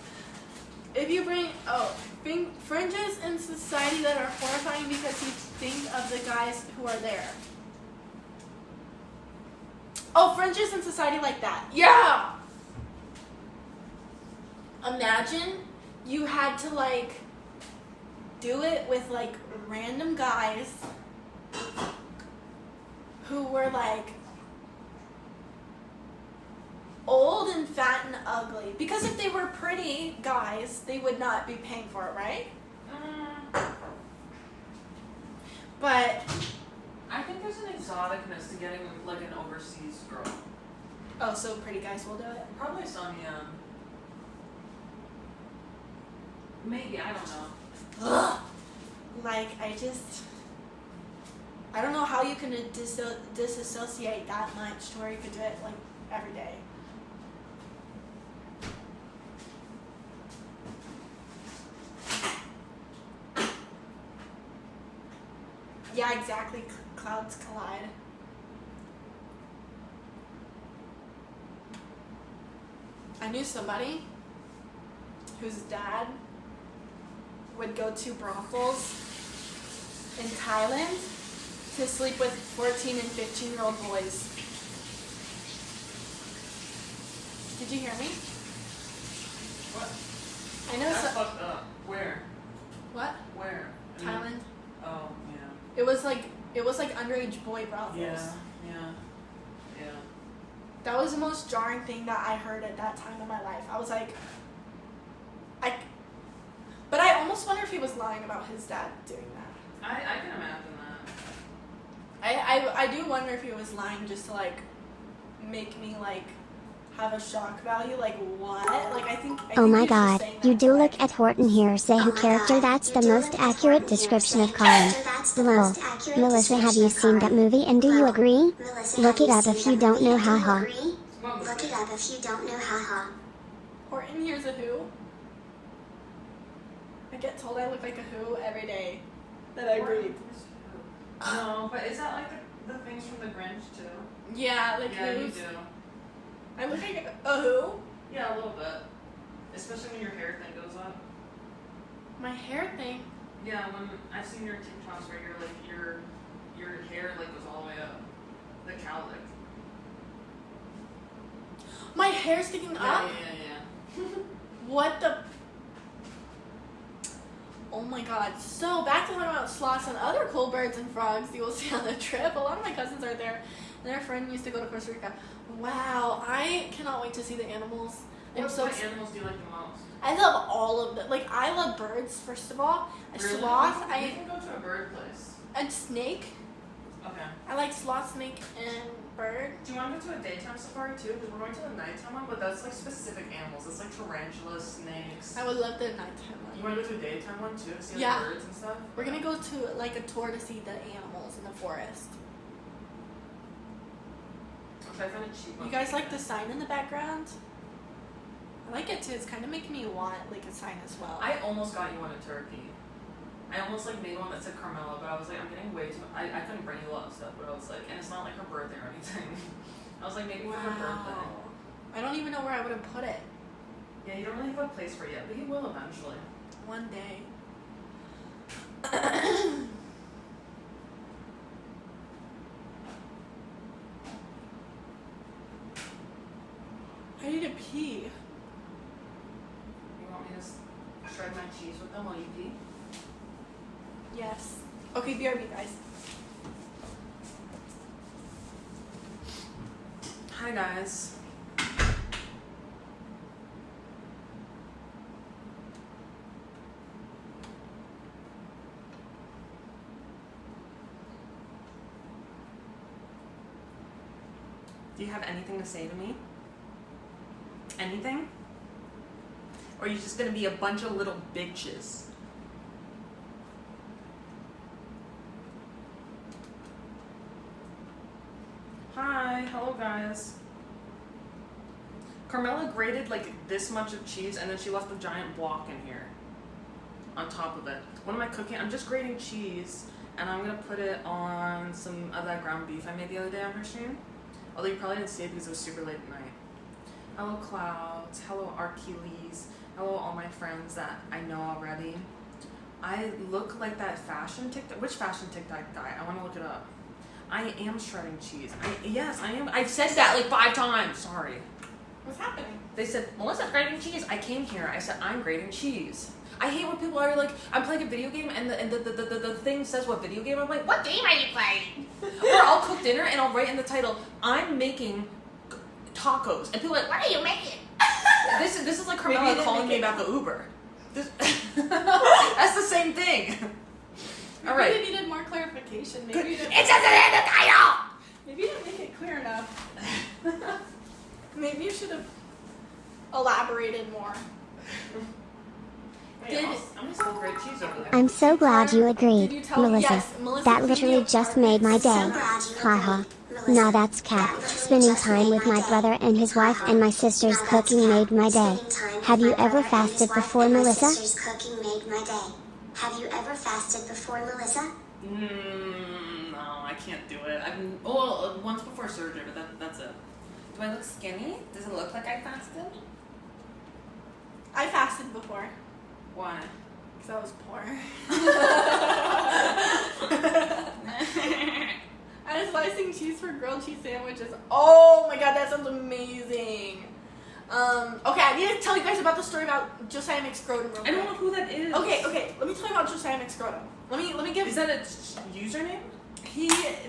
If you bring fringes in society that are horrifying because you think of the guys who are there. Oh, fringes in society like that. Yeah! Imagine you had to like do it with like random guys who were like old and fat and ugly. Because if they were pretty guys, they would not be paying for it, right? But I think there's an exoticness to getting like an overseas girl. oh, so pretty guys will do it? Probably some, yeah. Maybe, I don't know. Ugh. Like, I don't know how you can disassociate that much to where you could do it like every day. Yeah, exactly. Clouds collide. I knew somebody whose dad would go to brothels in Thailand to sleep with 14 and 15-year-old boys. Did you hear me? What? I know. That's fucked up. Where? What? Where? Thailand. Oh, yeah. It was like underage boy brothels. Yeah. That was the most jarring thing that I heard at that time in my life. I was like, but I almost wonder if he was lying about his dad doing that. I can imagine that. I do wonder if he was lying just to like make me like have a shock value. Like what? Like I think Oh my he was just god, saying you that do to, look like, at Horton here say who character that's the most accurate description of Colin. Lol. Melissa, have you seen that movie and do you agree? Look it up if you don't know, haha. Look it up if you don't know, haha. Horton here's a who. I get told I look like a who every day that I read. No, but is that like the things from the Grinch too? Yeah, like Yeah, you who's. do. I look like a who? Yeah, a little bit. Especially when your hair thing goes up. My hair thing. Yeah, when I've seen your TikToks where you're like your hair like goes all the way up. The cowlick. My hair's sticking up? Yeah. What the? Oh my god. So, back to talking about sloths and other cool birds and frogs you will see on the trip. A lot of my cousins are there, and their friend used to go to Costa Rica. Wow, I cannot wait to see the animals. What animals do you like the most? I love all of them. Like, I love birds, first of all. A Really? sloth, You can go to a bird place. and snake. Okay. I like sloth, snake, and bird. Do you want to go to a daytime safari too? Because we're going to the nighttime one, but that's like specific animals. It's like tarantulas, snakes. I would love the nighttime You one. want to go to a daytime one too? See like Yeah. birds and stuff? We're gonna go to like a tour to see the animals in the forest. I'll try to find a cheap one. You guys like the sign in the background? I like it too. It's kind of making me want like a sign as well. I almost got you one in Turkey. I almost like made one that said Carmaxlla, but I was like, I'm getting way too much. I couldn't bring you a lot of stuff, but I was like, and it's not like her birthday or anything. I was like, maybe for her birthday. I don't even know where I would have put it. Yeah, you don't really have a place for it yet, but you will eventually. One day. I need to pee. You want me to shred my cheese with them while you pee? Yes. Okay, BRB, guys. Hi, guys. Do you have anything to say to me? anything? Or are you just gonna be a bunch of little bitches? Hi, hello guys. Carmaxlla grated like this much of cheese and then she left a giant block in here on top of it. What am I cooking? I'm just grating cheese and I'm gonna put it on some of that ground beef I made the other day on her stream. Although you probably didn't see it because it was super late at night. Hello Clouds, hello Archiles, hello all my friends that I know already. I look like that fashion TikTok. Which fashion TikTok guy? I want to look it up. I am shredding cheese. Yes, I am. I've said that like 5 times. Sorry. What's happening? They said, Melissa's grating cheese. I came here. I said, I'm grating cheese. I hate when people are like, I'm playing a video game and the thing says what video game. I'm like, what game are you playing? Or I'll cook dinner and I'll write in the title, I'm making tacos. And people are like, what are you making? This is like Carmaxlla calling me about the Uber. That's the same thing. All right. Maybe you needed more clarification. Maybe you didn't. It says it in the title. Maybe you didn't make it clear enough. Maybe you should have elaborated more. I'm gonna still grate cheese over there. I'm so glad you agreed, Did you tell Melissa. Yes, Melissa. That literally just made my day. So glad you Haha. agreed, Melissa. Nah, that's cap. Spending time with my brother and his wife and my sister's cooking made my day. Have you ever fasted before, Melissa? Sister's cooking made my day. Have you ever fasted before, Melissa? No, I can't do it. Once before surgery, but that's it. Do I look skinny? Does it look like I fasted? I fasted before Why? because I was poor. I was slicing cheese for grilled cheese sandwiches. Oh my god, that sounds amazing. Okay, I need to tell you guys about the story about Josiah McScrotum real I don't quick. know who that is. Okay, let me tell you about Josiah McScrotum. Let me give. Is that a username?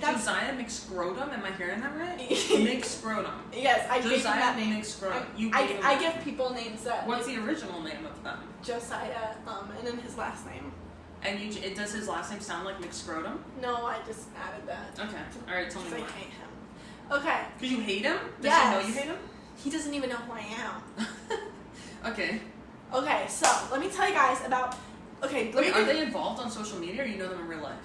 That's Josiah McScrotum? Am I hearing that right? McScrotum. yes, I gave him Josiah that name. McScrotum. You I gave him I that. give people names that. What's the original name of them? Josiah, and then his last name. And it does his last name sound like McScrotum? No, I just added that. Okay. All right. Tell me Because more. I hate him. Okay. Because you hate him? Does Yes. he know you hate him? He doesn't even know who I am. Okay. Okay, so let me tell you guys about. Okay, let Wait, me. are they involved on social media or you know them in real life?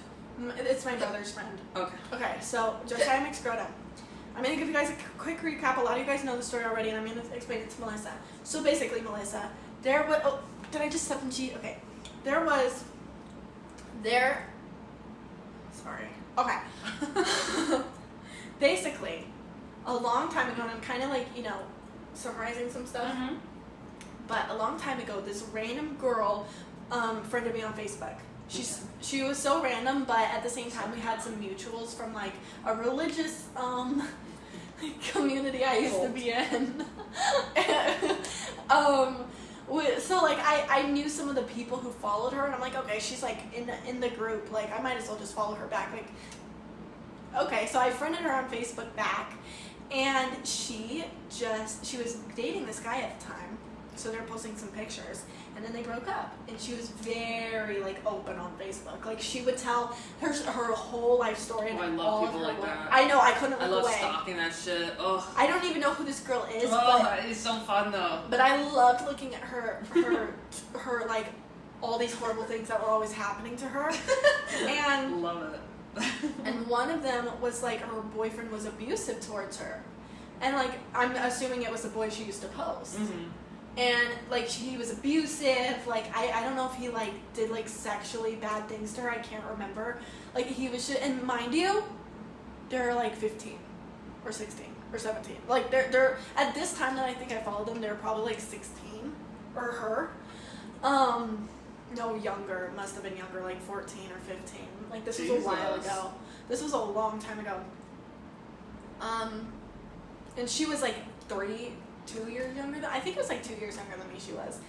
It's my brother's friend. Okay. Okay, so Josiah McScrotum. I'm gonna give you guys a quick recap. A lot of you guys know the story already, and I'm gonna explain it to Melissa. So basically, Melissa, there was. Oh, did I just step in cheese? Okay, there was. There. Sorry. Okay. Basically, a long time ago, and I'm kind of like summarizing some stuff. Mm-hmm. But a long time ago, this random girl friended me on Facebook. She was so random, but at the same time, we had some mutuals from like a religious community I used to be in. So like I knew some of the people who followed her, and I'm like, okay, she's like in the group. Like I might as well just follow her back. Like, okay, so I friended her on Facebook back, and she was dating this guy at the time. So they were posting some pictures, and then they broke up. And she was very like open on Facebook. Like she would tell her whole life story and Oh, I love all people of her like work. that. I know, I couldn't I look love away. stalking that shit. Oh. I don't even know who this girl is, It's so fun though. but I loved looking at her like all these horrible things that were always happening to her. And love it. and one of them was like her boyfriend was abusive towards her, and like I'm assuming it was the boy she used to post. Mm-hmm. And like he was abusive. Like I don't know if he like did like sexually bad things to her. I can't remember. Like he was and mind you, they're like 15 or 16 or 17. Like they're at this time that I think I followed them, they're probably like 16 or her. No, younger. Must have been younger, like 14 or 15. Like this was a while Jesus. ago. This was a long time ago. And she was like 2 years younger than I think it was like 2 years younger than me. She was.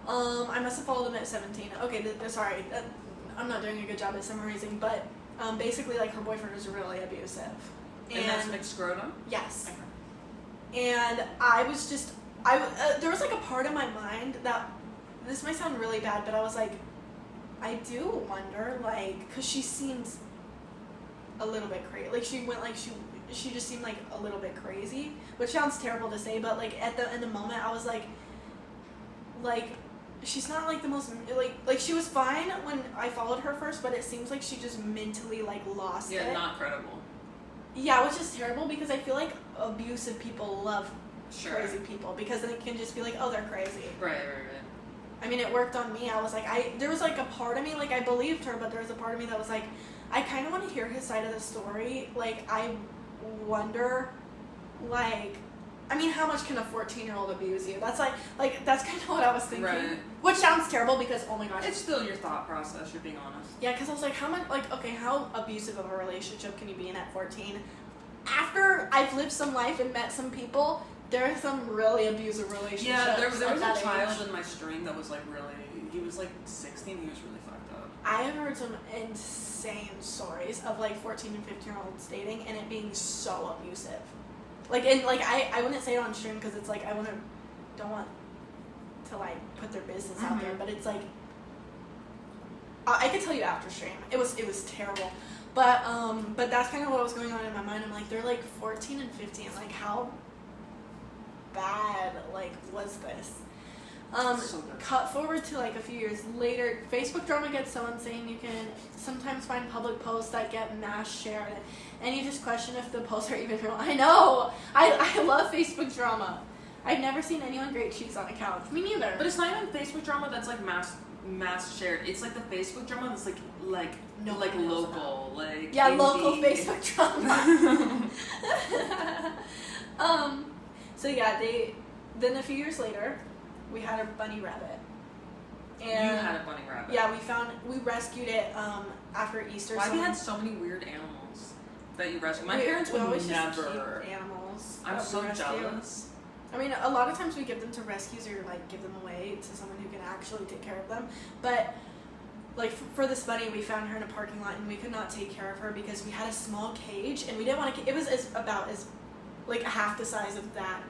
I must have followed him at 17. Okay, sorry, I'm not doing a good job at summarizing, but basically, like her boyfriend was really abusive. And that's McScrotum? Yes. Okay. And I was just, there was like a part of my mind that this might sound really bad, but I was like, I do wonder, like, because she seemed a little bit crazy. Like she went like she just seemed like a little bit crazy, which sounds terrible to say, but like in the moment I was like she's not like the most like she was fine when I followed her first, but it seems like she just mentally like lost it. Yeah, not credible. Yeah, which is terrible because I feel like abusive people love Sure. crazy people because then it can just be like, oh, they're crazy. Right. I mean, it worked on me. I was like, there was like a part of me, like I believed her, but there was a part of me that was like, I kind of want to hear his side of the story. Like, I wonder, like, I mean, how much can a 14-year-old abuse you? That's like that's kind of what I was thinking. Right. Which sounds terrible because, oh my gosh. It's still your thought process, you're being honest. Yeah, because I was like, how much, like, okay, how abusive of a relationship can you be in at 14? After I've lived some life and met some people, there are some really abusive relationships. Yeah, there was at a that child age. in my stream that was like really, he was like 16, he was really fucked up. I have heard some insane stories of like 14 and 15-year-olds dating and it being so abusive. Like, and like I wouldn't say it on stream because it's like don't want to like put their business out there, but it's like I could tell you after stream. It was terrible. But that's kind of what was going on in my mind. I'm like, they're like 14 and 15. Like, how bad like was this? So good. Cut forward to like a few years later, Facebook drama gets so insane you can sometimes find public posts that get mass shared, and you just question if the posts are even real. I know. I love Facebook drama. I've never seen anyone grate cheese on a couch. Me neither. But it's not even Facebook drama that's like mass shared. It's like the Facebook drama that's like No like one knows local, like yeah, indie. local Facebook drama. So yeah, then a few years later, we had a bunny rabbit. And You had a bunny rabbit. Yeah, we rescued it after Easter. Why have you had so many weird animals that you rescued? My parents we would always never. Just keep animals. I'm that we so rescue. jealous. I mean, a lot of times we give them to rescues or like give them away to someone who can actually take care of them. But like for this bunny, we found her in a parking lot and we could not take care of her because we had a small cage and we didn't want to. It was about like half the size of that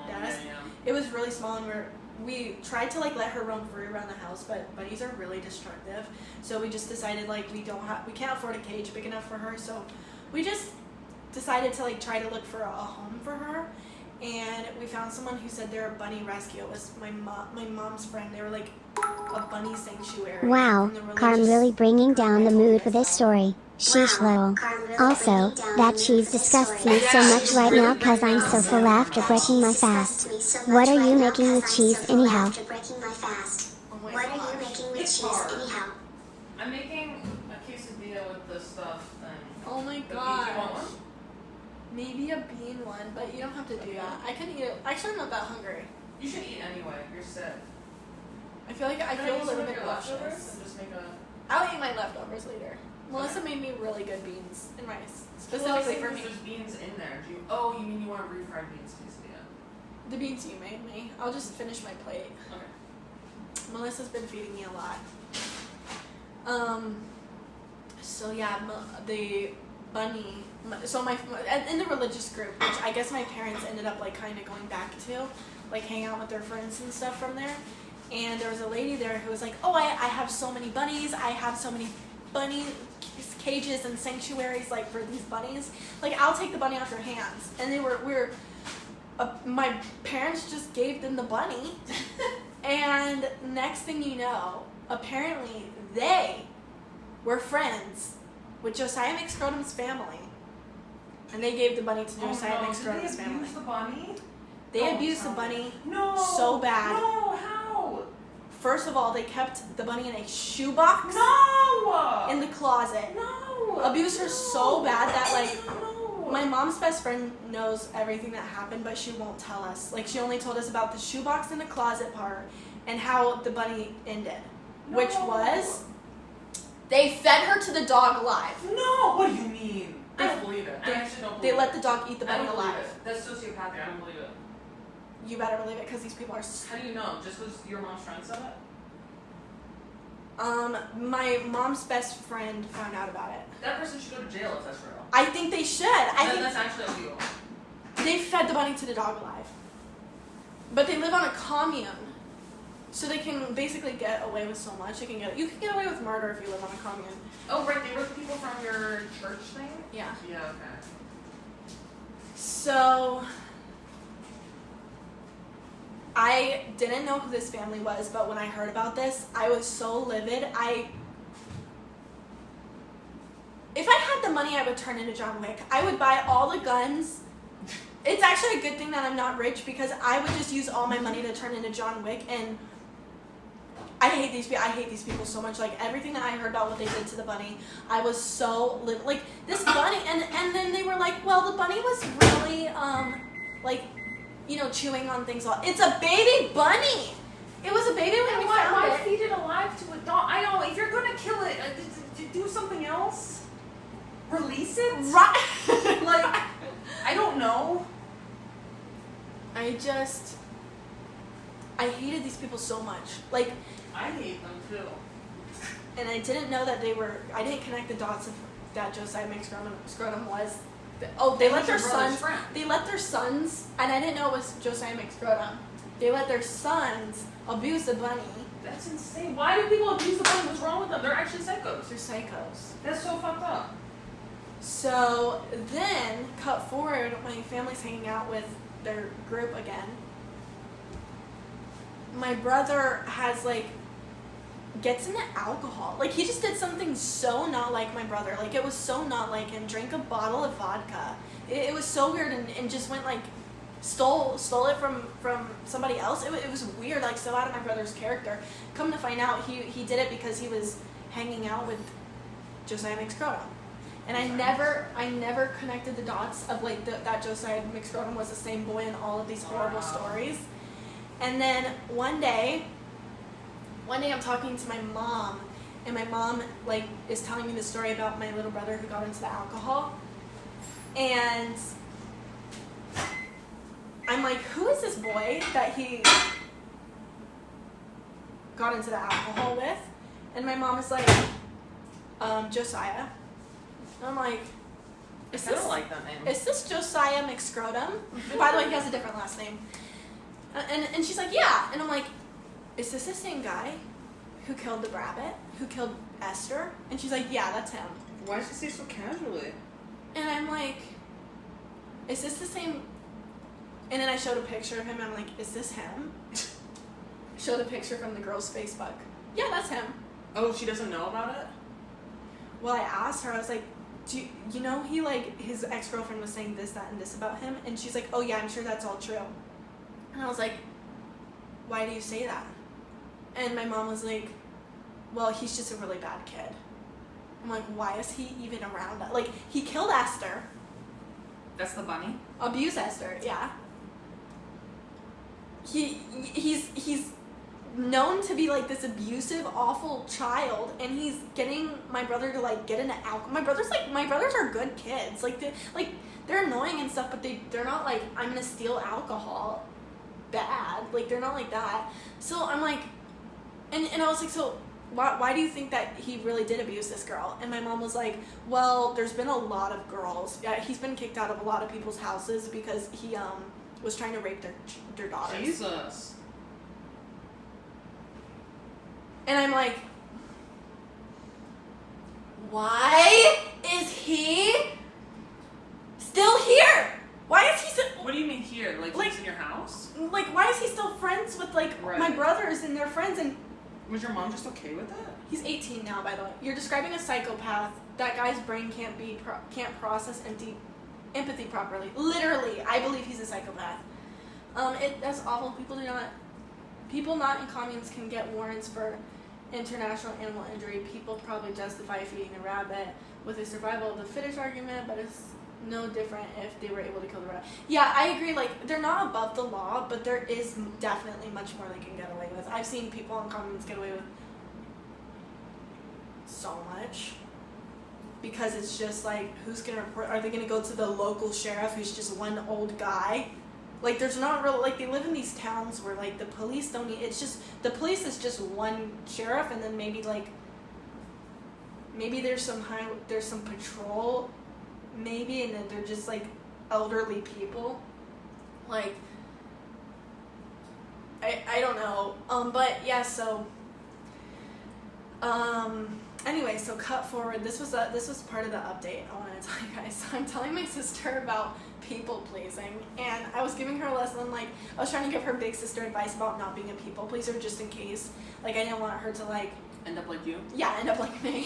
desk. Yeah. It was really small and we tried to like let her roam free around the house, but bunnies are really destructive. So we just decided like we can't afford a cage big enough for her. So we just decided to like try to look for a home for her. And we found someone who said they're a bunny rescue. It was my mom's friend. They were like a bunny sanctuary. Wow, from the Carm religious- really bringing down the mood for this story. Sheesh lol. Also, that cheese disgusts me so much right now cause I'm so full after breaking my fast. What are you making with cheese anyhow? Oh my What are gosh. you making with It's cheese hard. anyhow? I'm making a quesadilla with this stuff thing. Oh my Do you gosh. want one? Maybe a bean one, but you don't have to do that. I can eat it. Actually, I'm not that hungry. You should eat anyway. You're sick. I feel like I Can feel use a some little of bit your leftovers nauseous. and just make a. I'll eat my leftovers later. Melissa made me really good beans and rice, specifically for me. There's beans in there. You mean you want refried beans quesadilla? The beans you made me. I'll just finish my plate. Okay. Melissa's been feeding me a lot. So yeah, the bunny. So in the religious group, which I guess my parents ended up like kind of going back to, like hang out with their friends and stuff from there. And there was a lady there who was like, "Oh, I have so many bunnies. I have so many bunny cages and sanctuaries like for these bunnies. Like I'll take the bunny off your hands." And my parents just gave them the bunny. And next thing you know, apparently they were friends with Josiah McScrotum's family. And they gave the bunny to Josiah McScrotum's family. Did they abuse the bunny? They abused the bunny No. so bad. No, how? First of all, they kept the bunny in a shoebox No. in the closet. No. Abused her so bad that like No. my mom's best friend knows everything that happened, but she won't tell us. Like she only told us about the shoebox in the closet part and how the bunny ended, which was they fed her to the dog alive. No. What do you mean? I don't believe it. I actually don't believe They let it. the dog eat the I bunny don't believe alive. it. That's sociopathic. I don't believe it. You better believe it because these people are. How do you know? Just because your mom's friend said it? My mom's best friend found out about it. That person should go to jail if that's real. I think they should. I Then think that's actually illegal. they fed the bunny to the dog alive. But they live on a commune. So they can basically get away with so much. You can get away with murder if you live on a commune. Oh, right. They were the people from your church thing? Yeah. Yeah, okay. So I didn't know who this family was, but when I heard about this, I was so livid. If I had the money, I would turn into John Wick. I would buy all the guns. It's actually a good thing that I'm not rich because I would just use all my money to turn into John Wick. And I hate these people. I hate these people so much. Like everything that I heard about what they did to the bunny, I was so like this bunny. And then they were like, well, the bunny was really like, you know, chewing on things. It's a baby bunny. It was a baby when we found why it. feed it alive to a dog? I know if you're gonna kill it, do something else. Release it. Right. Like I don't know. I hated these people so much. Like, I hate them too. and I didn't know that I didn't connect the dots of that Josiah McScrotum was. They let their sons. They let their sons, and I didn't know it was Josiah McScrotum. They let their sons abuse the bunny. That's insane. Why do people abuse the bunny? What's wrong with them? They're actually psychos. They're psychos. That's so fucked up. So then, cut forward, my family's hanging out with their group again. My brother gets into alcohol. Like, he just did something so not like my brother. Like, it was so not like him. Drank a bottle of vodka. It was so weird and just went, like, stole it from somebody else. It was weird, like, so out of my brother's character. Come to find out, he did it because he was hanging out with Josiah McScrotum. And I never connected the dots of, like, that Josiah McScrotum was the same boy in all of these horrible stories. And then one day I'm talking to my mom, and my mom, like, is telling me the story about my little brother who got into the alcohol. And I'm like, who is this boy that he got into the alcohol with? And my mom is like, Josiah. And I'm like, I don't like that name. Is this Josiah McScrotum? And by the way, he has a different last name. And she's like, yeah. And I'm like, is this the same guy who killed the rabbit? Who killed Esther? And she's like, yeah, that's him. Why does she say so casually? And I'm like, is this the same? And then I showed a picture of him, and I'm like, is this him? Showed a picture from the girl's Facebook. Yeah, that's him. Oh, she doesn't know about it? Well, I asked her, I was like, do you know he, like, his ex-girlfriend was saying this, that, and this about him? And she's like, oh yeah, I'm sure that's all true. And I was like, why do you say that? And my mom was like, well, he's just a really bad kid. I'm like, why is he even around? Like, he killed Esther. That's the bunny? Abused Esther, yeah. He's known to be, like, this abusive, awful child, and he's getting my brother to, like, get into alcohol. My brothers are good kids. They're annoying and stuff, but they're not like, I'm gonna steal alcohol bad. Like, they're not like that. So I'm like, and I was like, so why do you think that he really did abuse this girl? And my mom was like, well, there's been a lot of girls. Yeah, he's been kicked out of a lot of people's houses because he was trying to rape their daughters. Jesus. And I'm like, why is he still here? Why is he still... What do you mean here? Like he's in your house? Like, why is he still friends with, like, my brothers and their friends? And was your mom just okay with that? he's 18 now, by the way. You're describing a psychopath. That guy's brain can't process empathy properly. Literally, I believe he's a psychopath. That's awful. People not in communes can get warrants for international animal injury. People probably justify feeding a rabbit with a survival of the fittest argument, but it's no different if they were able to kill the rabbit. Yeah, I agree. Like, they're not above the law, but there is definitely much more they can get away with. I've seen people in communes get away with so much. Because it's just like, who's going to report? Are they going to go to the local sheriff who's just one old guy? Like, there's not real, like, they live in these towns where, like, the police don't need, it's just, the police is just one sheriff, and then maybe, like, maybe there's some patrol, maybe, and then they're just, like, elderly people. Like, I don't know. But, yeah, so, Anyway, so cut forward. This was part of the update I wanted to tell you guys. So I'm telling my sister about people pleasing, and I was giving her a lesson. Like, I was trying to give her big sister advice about not being a people pleaser, just in case. Like, I didn't want her to like end up like you. Yeah, end up like me.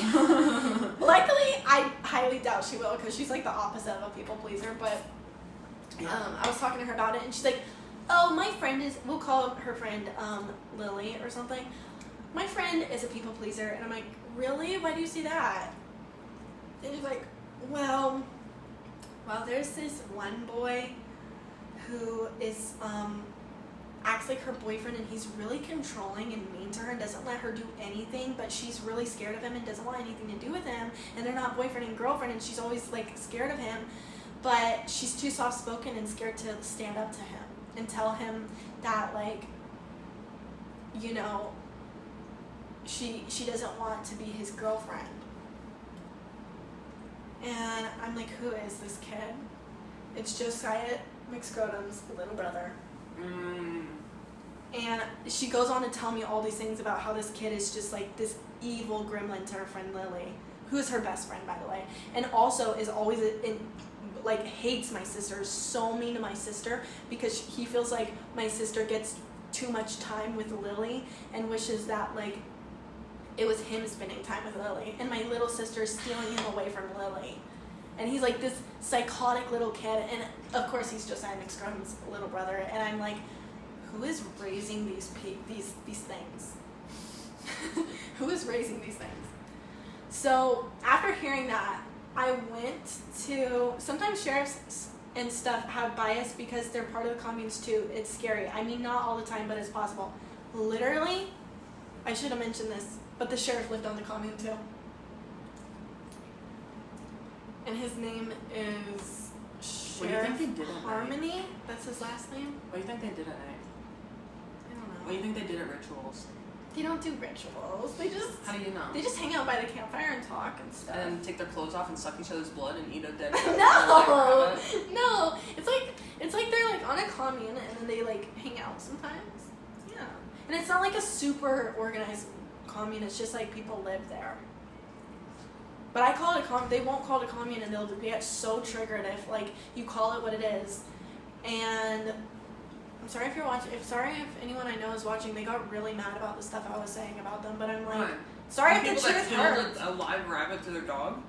Luckily, I highly doubt she will, because she's like the opposite of a people pleaser. But I was talking to her about it, and she's like, "Oh, my friend is." We'll call her friend Lily or something. My friend is a people pleaser, and I'm like, "Really? Why do you see that?" And she's like, well, there's this one boy who is acts like her boyfriend, and he's really controlling and mean to her and doesn't let her do anything, but she's really scared of him and doesn't want anything to do with him, and they're not boyfriend and girlfriend, and she's always like scared of him, but she's too soft-spoken and scared to stand up to him and tell him that, like, you know, she doesn't want to be his girlfriend. And I'm like, who is this kid? It's Josiah McScrotum's little brother. And she goes on to tell me all these things about how this kid is just like this evil gremlin to her friend Lily, who's her best friend, by the way, and also is always like hates my sister, is so mean to my sister, because he feels like my sister gets too much time with Lily and wishes that like it was him spending time with Lily, and my little sister is stealing him away from Lily. And he's like this psychotic little kid, and of course he's Josiah McScrotum's little brother, and I'm like, who is raising these things? Who is raising these things? So after hearing that, I went to, sometimes sheriffs and stuff have bias because they're part of the communes too. It's scary. I mean, not all the time, but it's possible. Literally, I should have mentioned this, but the sheriff lived on the commune too. And his name is Sheriff Harmony. That's his last name. What do you think they did at night? I don't know. What do you think they did at rituals? They don't do rituals. They just. How do you know? They just hang out by the campfire and talk and stuff. And take their clothes off and suck each other's blood and eat a dead. No, no. It's like they're like on a commune and then they like hang out sometimes. Yeah, and it's not like a super organized commune. It's just like people live there. But I call it a commune. They won't call it a commune, and they'll get so triggered if like you call it what it is. And I'm sorry if you're watching. Sorry if anyone I know is watching. They got really mad about the stuff I was saying about them. But I'm like, sorry if the truth hurts. A live rabbit to their dog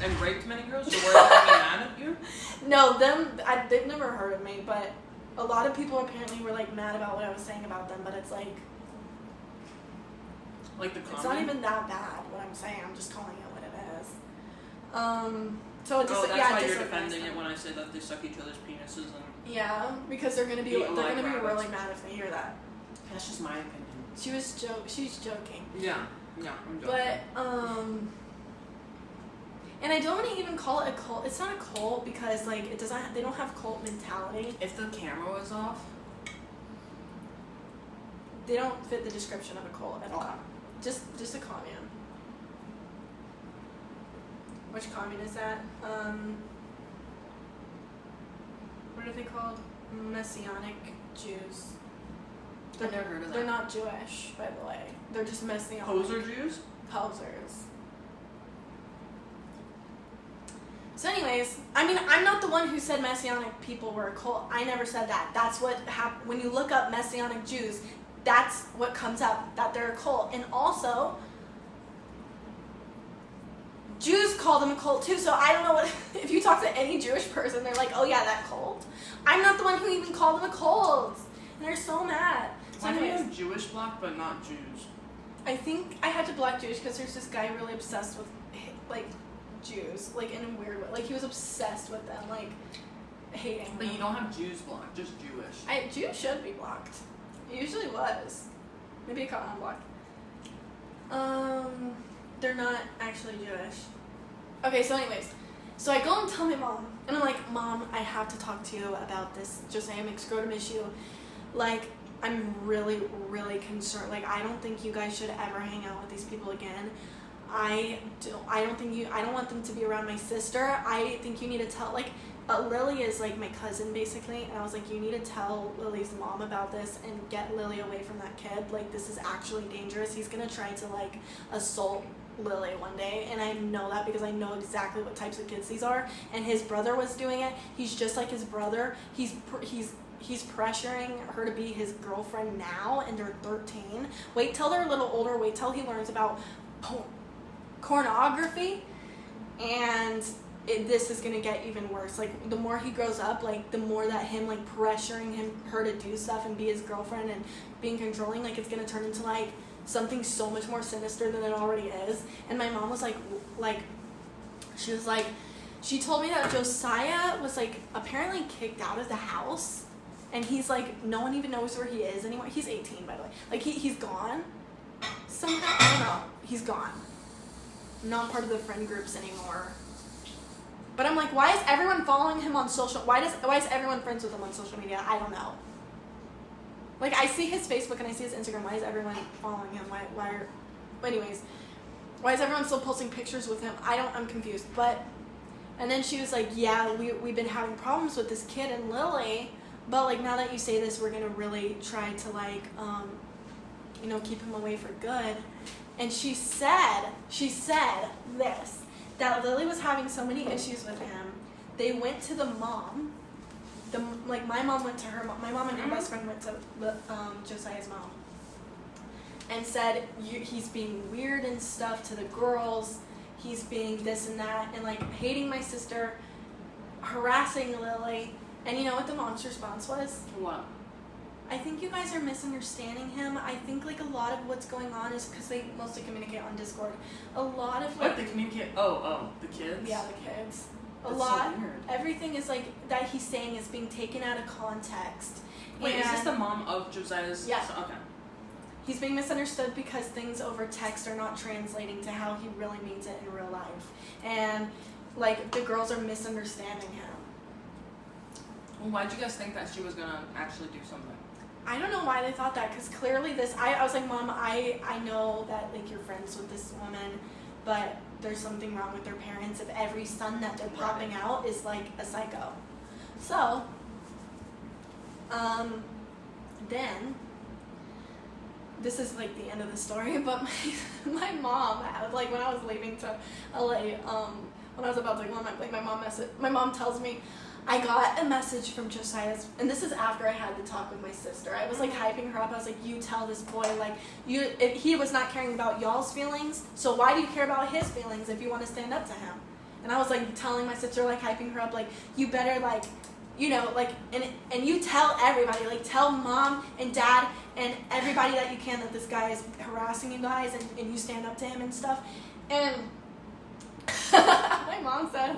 and raped many girls. So were they mad at you? No, they've never heard of me. But a lot of people apparently were like mad about what I was saying about them. But it's like the commune? It's not even that bad what I'm saying. I'm just calling it what it is. So it's that's why you're defending it when I say that they suck each other's penises and. Yeah, because they're gonna be really mad if they hear that. That's just my opinion. She's joking. Yeah, I'm joking. But and I don't want to even call it a cult. It's not a cult because like it doesn't. They don't have cult mentality. If the camera was off, they don't fit the description of a cult at all. Just a commune. Which commune is that? What are they called? Messianic Jews. I've never heard of that. They're not Jewish, by the way. They're just Messianic. Poser Jews? Posers. So anyways, I mean, I'm not the one who said Messianic people were a cult. I never said that. That's what happened. When you look up Messianic Jews, that's what comes up, that they're a cult. And also, Jews call them a cult too, so I don't know what, if you talk to any Jewish person, they're like, oh yeah, that cult. I'm not the one who even called them a cult. And they're so mad. So why do you have Jewish block but not Jews? I think I had to block Jewish because there's this guy really obsessed with, like, Jews, like, in a weird way. Like, he was obsessed with them, like, hating them. But you don't have Jews blocked, just Jewish. Jews should be blocked. It usually was. Maybe it got unblocked. They're not actually Jewish. Okay, so anyways. So I go and tell my mom, and I'm like, Mom, I have to talk to you about this Josiah McScrotum issue. Like, I'm really, really concerned. Like, I don't think you guys should ever hang out with these people again. I don't want them to be around my sister. I think you need to tell, like, Lily is like my cousin basically, and I was like, you need to tell Lily's mom about this and get Lily away from that kid. Like, this is actually dangerous. He's gonna try to like assault Lily one day, and I know that because I know exactly what types of kids these are, and his brother was doing it. He's just like his brother. He's pressuring her to be his girlfriend now, and they're 13. Wait till they're a little older. Wait till he learns about pornography, and this is gonna get even worse. Like, the more he grows up, like, the more that him, like, pressuring her to do stuff and be his girlfriend and being controlling, like, it's gonna turn into, like, something so much more sinister than it already is. And my mom was like, she was like, she told me that Josiah was, like, apparently kicked out of the house, and he's, like, no one even knows where he is anymore. He's 18, by the way. Like, he's gone somehow. I don't know. He's gone. Not part of the friend groups anymore. But I'm like, why is everyone following him on social? Why is everyone friends with him on social media? I don't know. Like, I see his Facebook and I see his Instagram. Why is everyone following him? Anyways, why is everyone still posting pictures with him? I'm confused. And then she was like, yeah, we've been having problems with this kid and Lily, but, like, now that you say this, we're gonna really try to, like, keep him away for good. And she said this, that Lily was having so many issues with him. They went to the mom. My mom went to her mom. My mom and her best friend went to Josiah's mom and said, he's being weird and stuff to the girls. He's being this and that, and, like, hating my sister, harassing Lily. And you know what the mom's response was? What? I think you guys are misunderstanding him. I think, like, a lot of what's going on is because they mostly communicate on Discord. A lot of, like... What, they communicate? Oh, the kids? Yeah, the kids. That's lot. So weird. Everything is, like, that he's saying is being taken out of context. Wait, is this the mom of Josiah's? Yeah. Okay. He's being misunderstood because things over text are not translating to how he really means it in real life. And, like, the girls are misunderstanding him. Well, why'd you guys think that she was gonna actually do something? I don't know why they thought that, because clearly I was like, Mom, I know that, like, you're friends with this woman, but there's something wrong with their parents if every son that they're popping out is, like, a psycho. So, then, this is, like, the end of the story, but my mom, like, when I was leaving to LA, when I was about to go on my mom tells me, I got a message from Josiah's, and this is after I had the talk with my sister. I was, like, hyping her up. I was like, you tell this boy, like, he was not caring about y'all's feelings, so why do you care about his feelings if you want to stand up to him? And I was, like, telling my sister, like, hyping her up, like, you better, like, like, and you tell everybody, like, tell Mom and Dad and everybody that you can that this guy is harassing you guys, and you stand up to him and stuff. And my mom says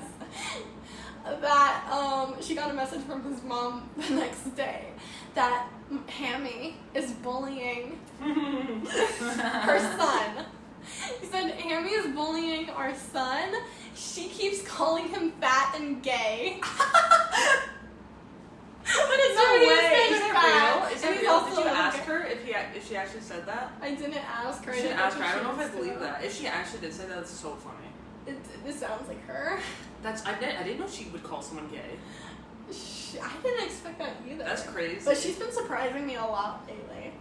that she got a message from his mom the next day that Hammy is bullying her son. He said, Hammy is bullying our son. She keeps calling him fat and gay. But it's no not way. Is it fat. real? Is it real? Did you ask her if she actually said that? I didn't ask her. You should ask her. I don't know if I believe that. If she actually did say that, it's so funny. This sounds like her. I didn't know she would call someone gay. I didn't expect that either. That's crazy. But she's been surprising me a lot lately.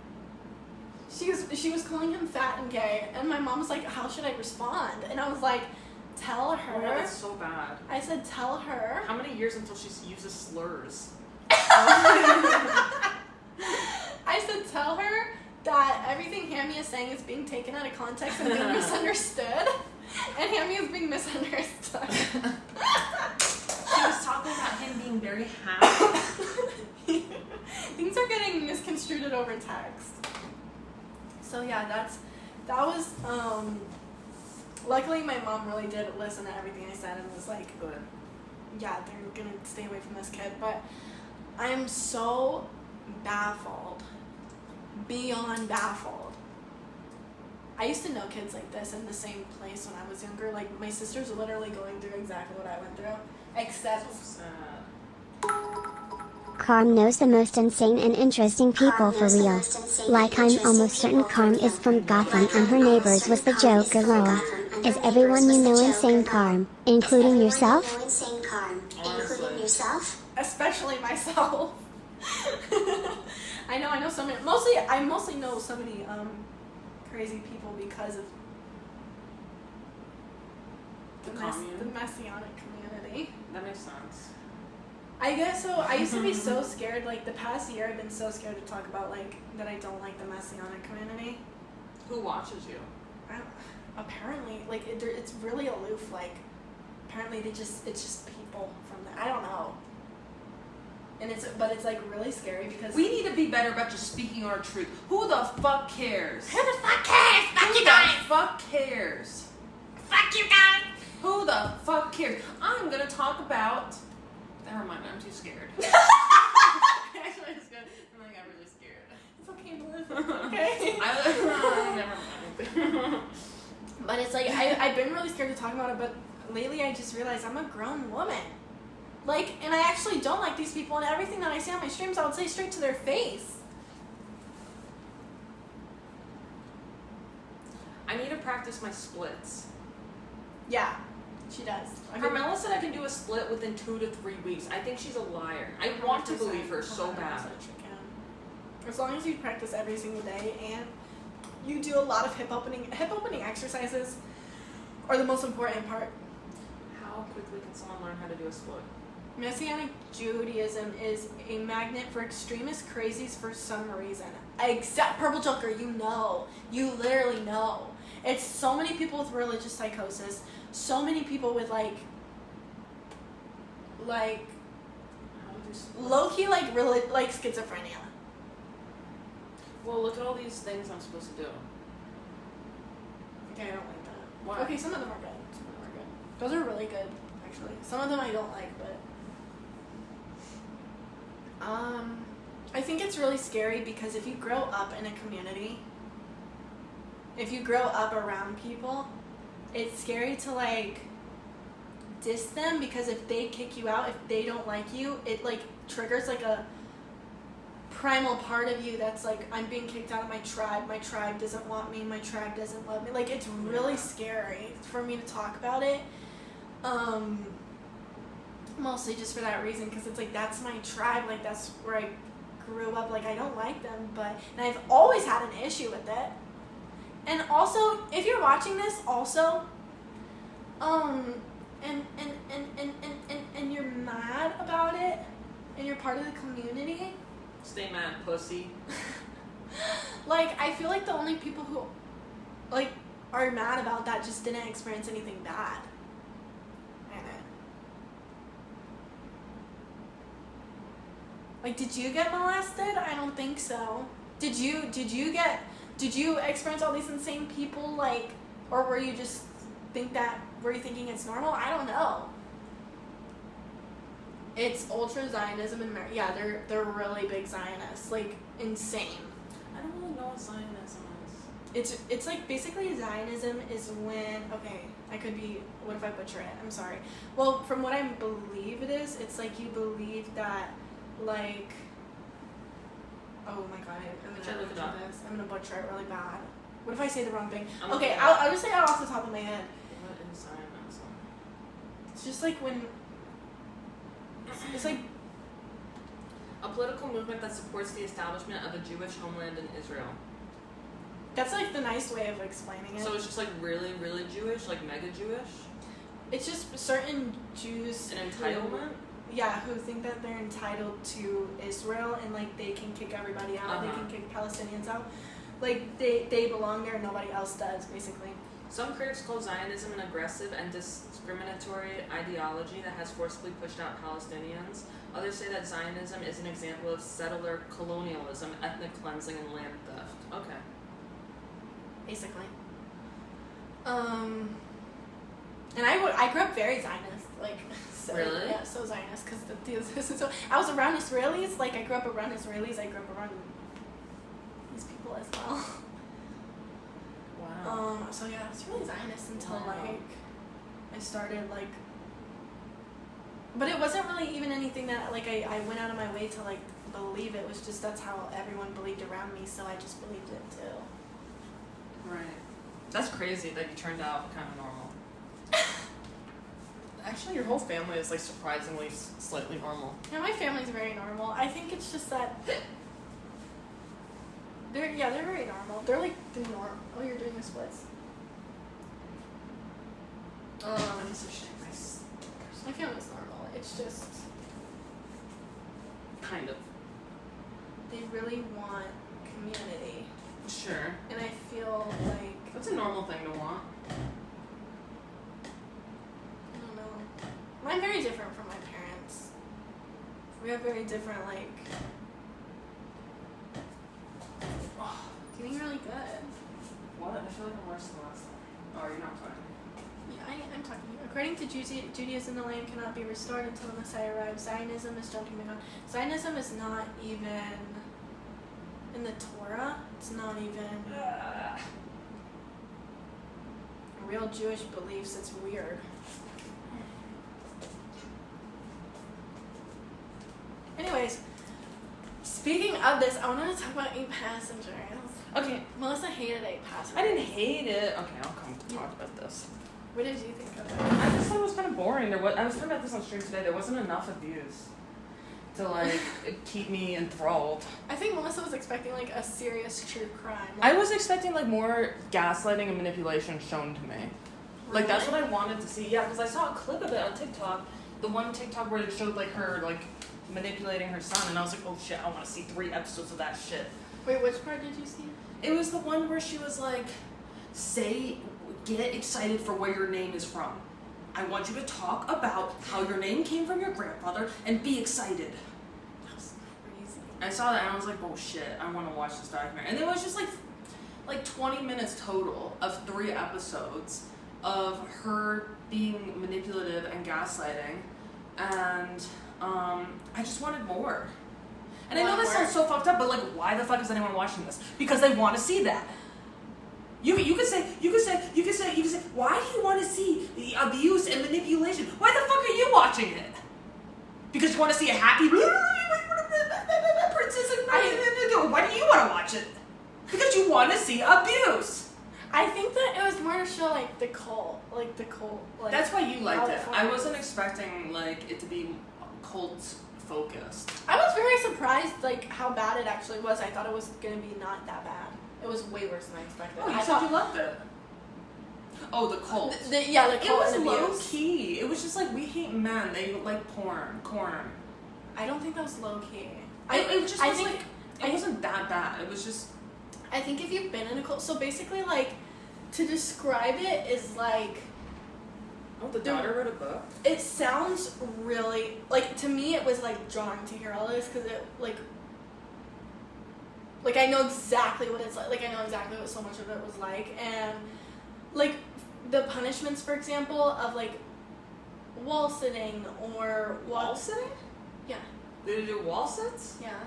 She was calling him fat and gay, and my mom was like, how should I respond? And I was like, tell her. Oh, that's so bad. I said, tell her. How many years until she uses slurs? I said, tell her that everything Hammy is saying is being taken out of context and being misunderstood. And Hammy is being misunderstood. She was talking about him being very happy. Things are getting misconstrued over text. So yeah, that was luckily my mom really did listen to everything I said and was like, good. Yeah, they're gonna stay away from this kid. But I am so baffled, beyond baffled. I used to know kids like this in the same place when I was younger. Like, my sister's literally going through exactly what I went through, except... So sad. Carm knows the most insane and interesting people for real. Like, I'm almost certain Carm is from Gotham and her neighbors was the Joker lol. Is everyone you know insane, Carm, including yourself? Especially myself. I know so many. I mostly know so many crazy people because of The commune? The Messianic community. That makes sense. I guess so. I used to be so scared. Like the past year, I've been so scared to talk about like that I don't like the Messianic community. Who watches you? Apparently, like it's really aloof. Like apparently it's just people from there. I don't know. And it's like really scary because We need to be better about just speaking our truth. Who the fuck cares? who the fuck cares? Fuck you guys. Who the fuck cares? Fuck you guys. Who the fuck cares? I'm gonna talk about. Never mind, I'm too scared. Actually, I'm just gonna. I'm like, I'm really scared. It's okay, Melissa. Okay. Never mind. But it's like I've been really scared to talk about it, but lately I just realized I'm a grown woman. Like, and I actually don't like these people, and everything that I say on my streams, I would say straight to their face. I need to practice my splits. Yeah, she does. Carmaxlla said I can do a split within 2 to 3 weeks. I think she's a liar. I want to believe her so bad. As long as you practice every single day and you do a lot of hip opening exercises are the most important part. How quickly can someone learn how to do a split? Messianic Judaism is a magnet for extremist crazies for some reason. Except Purple Joker, you literally know. It's so many people with religious psychosis, so many people with like How to do splits? low-key like schizophrenia. Well, look at all these things I'm supposed to do. Okay, I don't like that. Why? Okay, some of them are good. Some of them are good. Those are really good, actually. Some of them I don't like, but I think it's really scary because if you grow up in a community, if you grow up around people, it's scary to like diss them because if they kick you out, if they don't like you, it like triggers like a primal part of you that's like, I'm being kicked out of my tribe doesn't want me, my tribe doesn't love me. Like, it's really scary for me to talk about it. Mostly just for that reason, because it's like, that's my tribe, like that's where I grew up, like I don't like them, and I've always had an issue with it. And also, if you're watching this also, and you're mad about it, and you're part of the community, Stay mad, pussy. like, I feel like the only people who, like, are mad about that just didn't experience anything bad in it. Like, did you get molested? I don't think so. Did you experience all these insane people, like, or were you thinking it's normal? I don't know. It's ultra Zionism in America. Yeah, they're really big Zionists, like insane. I don't really know what Zionism is. It's like basically Zionism is when, okay, I could be, what if I butcher it? I'm sorry. Well, from what I believe it is, it's like you believe that, like, oh my god, I'm gonna butcher this. I'm gonna butcher it really bad. What if I say the wrong thing? Okay, I'll just say it off the top of my head. What is Zionism? It's just like when, it's like a political movement that supports the establishment of a Jewish homeland in Israel. That's like the nice way of explaining it. So it's just like really, really Jewish, like mega Jewish? It's just certain Jews. An entitlement? Who think that they're entitled to Israel and like they can kick everybody out, they can kick Palestinians out. Like they belong there and nobody else does, basically. Some critics call Zionism an aggressive and discriminatory ideology that has forcibly pushed out Palestinians. Others say that Zionism is an example of settler colonialism, ethnic cleansing, and land theft. Okay. Basically. And I grew up very Zionist, like, so, really? Yeah, so Zionist, because so I was around Israelis, like I grew up around Israelis, I grew up around these people as well. Wow. So yeah, I was really Zionist until like I started like, but it wasn't really even anything that like I went out of my way to like believe. It was just that's how everyone believed around me, so I just believed it too. Right. That's crazy that you turned out kind of normal. Actually, your whole family is like surprisingly slightly normal. Yeah, my family's very normal. I think it's just that they're very normal. They're like the norm. Oh, you're doing the splits. That's a shame. My family's normal. It's just Kind of. they really want community, Sure. and I feel like That's a normal thing to want. I don't know. I'm very different from my parents. We have very different like. Getting really good. What? I feel like I'm worse than last time. Oh, you're not fine. Yeah, I'm talking to you. According to Judaism, the land cannot be restored until the Messiah arrives. Zionism is jumping the gun. Zionism is not even in the Torah. It's not even real Jewish beliefs. It's weird. Anyways, speaking of this, I wanted to talk about 8 Passengers. Okay. Melissa hated 8 Passengers. I didn't hate it. Okay, I'll come to talk about this. What did you think of it? I just thought it was kind of boring. I was talking about this on stream today. There wasn't enough abuse to like keep me enthralled. I think Melissa was expecting like a serious true crime. I was expecting like more gaslighting and manipulation shown to me. Like that's what I wanted to see. Yeah, because I saw a clip of it on TikTok. The one TikTok where it showed like her like manipulating her son, and I was like, oh shit, I want to see 3 episodes of that shit. Wait, which part did you see? It was the one where she was like, get excited for where your name is from. I want you to talk about how your name came from your grandfather and be excited. That was crazy. I saw that and I was like, oh shit, I want to watch this documentary. And it was just like 20 minutes total of 3 episodes of her being manipulative and gaslighting, and I just wanted more. And I know this sounds so fucked up, but like, why the fuck is anyone watching this? Because they want to see that. You could say, why do you want to see the abuse and manipulation? Why the fuck are you watching it? Because you want to see a happy princess and why do you want to watch it? Because you want to see abuse. I think that it was more to show like the cult. Like, that's why you liked it. I forms. wasn't expecting like it to be cult focused. I was very surprised like how bad it actually was. I thought it was gonna be not that bad. It was way worse than I expected. Oh, you I said thought, you loved it. Oh, the cult. the It cult was and low abuse. key. It was just like, we hate men. They like porn. I don't think that was low key. It just I was think, like, it wasn't that bad. It was just. I think if you've been in a cult, so basically like, to describe it is like. Oh, the daughter wrote a book? It sounds really, like, to me it was like jarring to hear all this because it like I know exactly what it's like I know exactly what so much of it was like, and like the punishments, for example, of like wall sitting or Wall sitting? Yeah. Did you do wall sits? Yeah.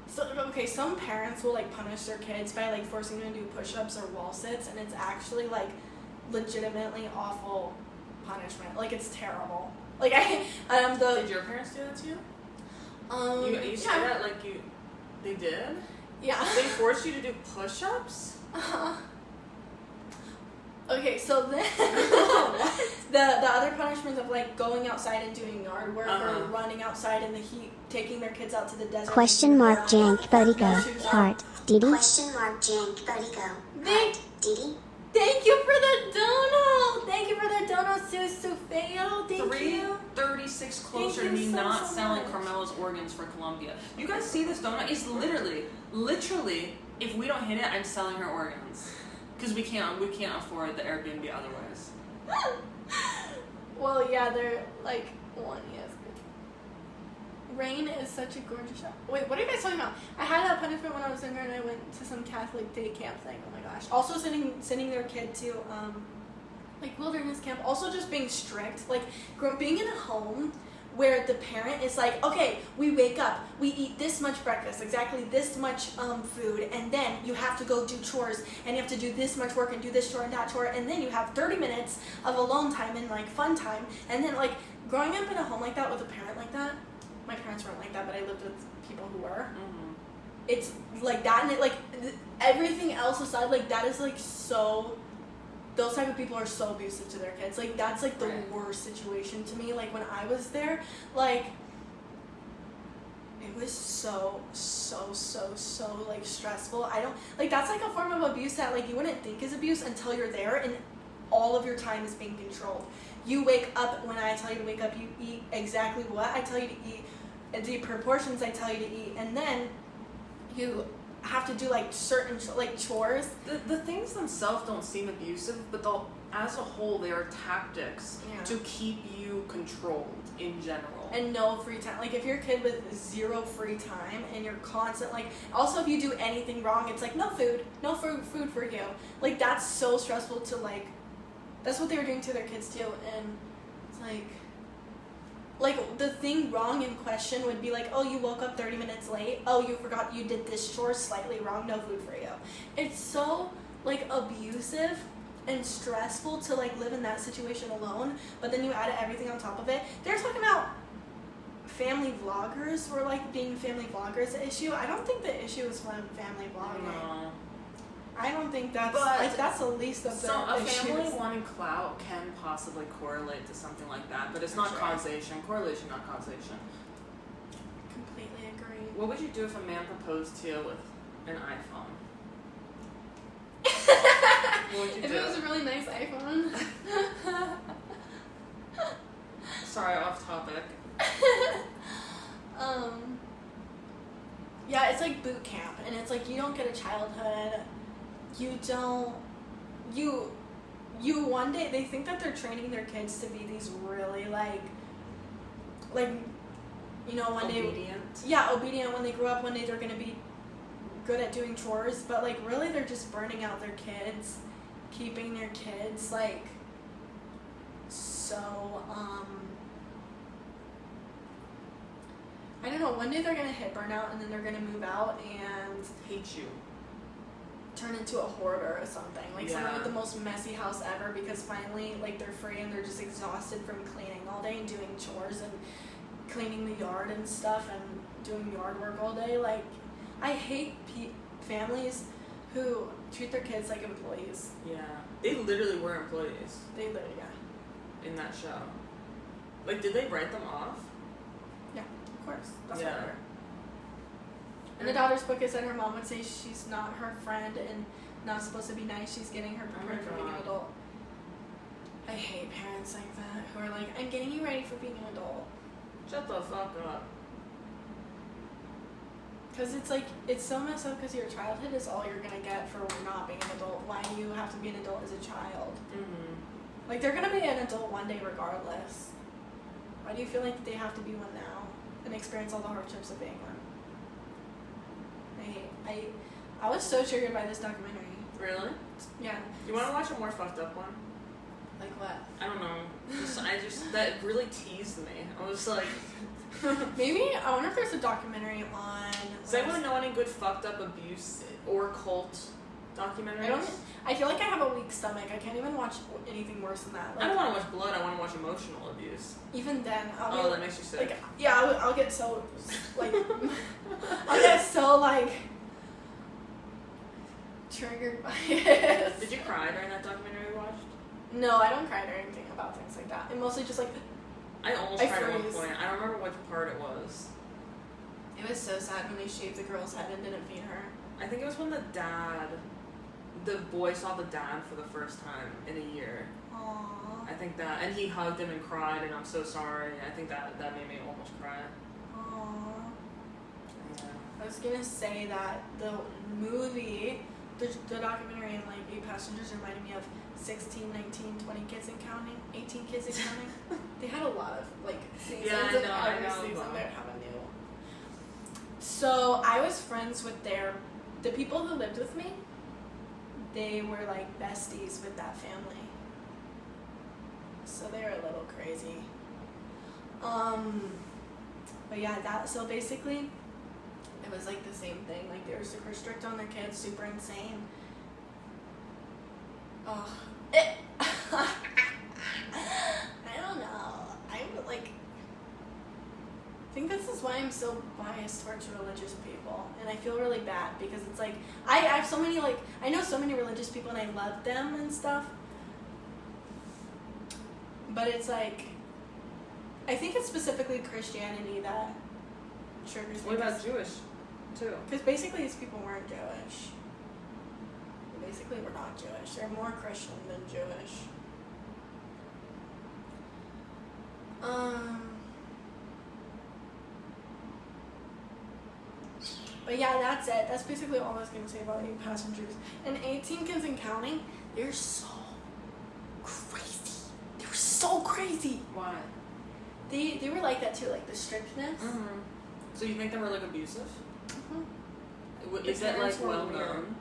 So, okay, some parents will like punish their kids by like forcing them to do push-ups or wall sits, and it's actually like legitimately awful punishment. Like, it's terrible. Like, Did your parents do that to you? You say yeah. that like they did? Yeah. They forced you to do push-ups? Okay, so then the other punishments of like going outside and doing yard work or running outside in the heat, taking their kids out to the desert. Question mark jank buddy go. Heart. Didi. Question mark jank buddy go. Heart. Didi. Thank you for the dono. Thank you for the dono, Sufeo. Thank you. 336 closer Thank to you me so, not so selling much. Carmella's organs for Colombia. You guys see this donut? It's literally, if we don't hit it, I'm selling her organs. Because we can't afford the Airbnb otherwise. Well, yeah, they're like one, yes. Rain is such a gorgeous shot. Wait, what are you guys talking about? I had that punishment when I was younger and I went to some Catholic day camp thing. Oh my gosh. Also sending their kid to like wilderness camp. Also just being strict. Like being in a home where the parent is like, okay, we wake up, we eat this much breakfast, exactly this much food, and then you have to go do chores, and you have to do this much work and do this chore and that chore, and then you have 30 minutes of alone time and like fun time, and then like growing up in a home like that with a parent like that, my parents weren't like that, but I lived with people who were. Mm-hmm. It's like that, and it like everything else aside, like that is like so. Those type of people are so abusive to their kids. Like, that's, like, the worst situation to me. Like, when I was there, like, it was so, like, stressful. I don't, like, that's, like, a form of abuse that, like, you wouldn't think is abuse until you're there. And all of your time is being controlled. You wake up when I tell you to wake up. You eat exactly what I tell you to eat, the proportions I tell you to eat, and then you have to do like certain like chores. The things themselves don't seem abusive, but as a whole, they are tactics to keep you controlled in general. And no free time. Like if you're a kid with zero free time and you're constant like, also if you do anything wrong, it's like no food for you. Like that's so stressful to like. That's what they were doing to their kids too, and it's like the thing wrong in question would be like, oh, you woke up 30 minutes late. Oh, you forgot you did this chore slightly wrong. No food for you. It's so like abusive and stressful to like live in that situation alone. But then you add everything on top of it. They're talking about family vloggers were like being family vloggers the issue. I don't think the issue is from family vlogging. No. I don't think that's that's the least of the issues. A family wanting clout can possibly correlate to something like that, but it's not causation. Correlation, not causation. Completely agree. What would you do if a man proposed to you with an iPhone? What would you If do? it was a really nice iPhone. Sorry, off topic. Yeah, it's like boot camp, and it's like you don't get a childhood. You one day, they think that they're training their kids to be these really like, you know, one day. Obedient. Yeah, obedient. When they grow up, one day they're gonna be good at doing chores, but like really they're just burning out their kids, keeping their kids like so I don't know, one day they're gonna hit burnout and then they're gonna move out and Hate you. turn into a hoarder or something. Like someone with the most messy house ever because finally like they're free and they're just exhausted from cleaning all day and doing chores and cleaning the yard and stuff and doing yard work all day. Like I hate families who treat their kids like employees. Yeah. They literally were employees. They literally, yeah. In that show. Like, did they write them off? Yeah, of course. That's Yeah. what they were. In the daughter's book, it said her mom would say she's not her friend and not supposed to be nice. She's getting her prepared for being an adult. I hate parents like that who are like, I'm getting you ready for being an adult. Shut the fuck up. Because it's like, it's so messed up because your childhood is all you're going to get for not being an adult. Why do you have to be an adult as a child? Mm-hmm. Like, they're going to be an adult one day regardless. Why do you feel like they have to be one now and experience all the hardships of being one? I was so triggered by this documentary. Really? Yeah. You want to watch a more fucked up one? Like what? I don't know. That really teased me. I was like... Maybe, I wonder if there's a documentary on... Does anyone know any good fucked up abuse or cult documentaries? I feel like I have a weak stomach. I can't even watch anything worse than that. Like, I don't want to watch blood. I want to watch emotional abuse. Even then, that makes you sick. Like, yeah, I'll get so like I'll get so like triggered by it. Did you cry during that documentary you watched? No, I don't cry during anything about things like that. And mostly just like I almost cried at one freeze. point. I don't remember which part it was. It was so sad when they shaved the girl's head and didn't feed her. I think it was when the boy saw the dad for the first time in a year. Aww. I think that, and he hugged him and cried, and I'm so sorry. I think that made me almost cry. Aww. Yeah. I was gonna say that the movie, the documentary and like 8 Passengers reminded me of 16, 19, 20 kids and counting, 18 kids and counting. They had a lot of like seasons Yeah, and every season they'd have a new. So I was friends with the people who lived with me. They were like besties with that family. So they were a little crazy. But yeah, so basically it was like the same thing. Like they were super strict on their kids, super insane. I don't know. I think this is why I'm so biased towards religious people, and I feel really bad because it's like I have so many I know so many religious people and I love them and stuff, but it's like I think it's specifically Christianity that triggers me. What about Jewish, too? Because basically these people weren't Jewish. They basically were not Jewish. They're more Christian than Jewish. But yeah, that's it. That's basically all I was gonna say about 8 Passengers. And 18 Kids and Counting, they're so crazy. They were so crazy. Why? They were like that too, like the strictness. Mm-hmm. So you think they were like abusive? Mm-hmm. Is that like parents were well weird. known?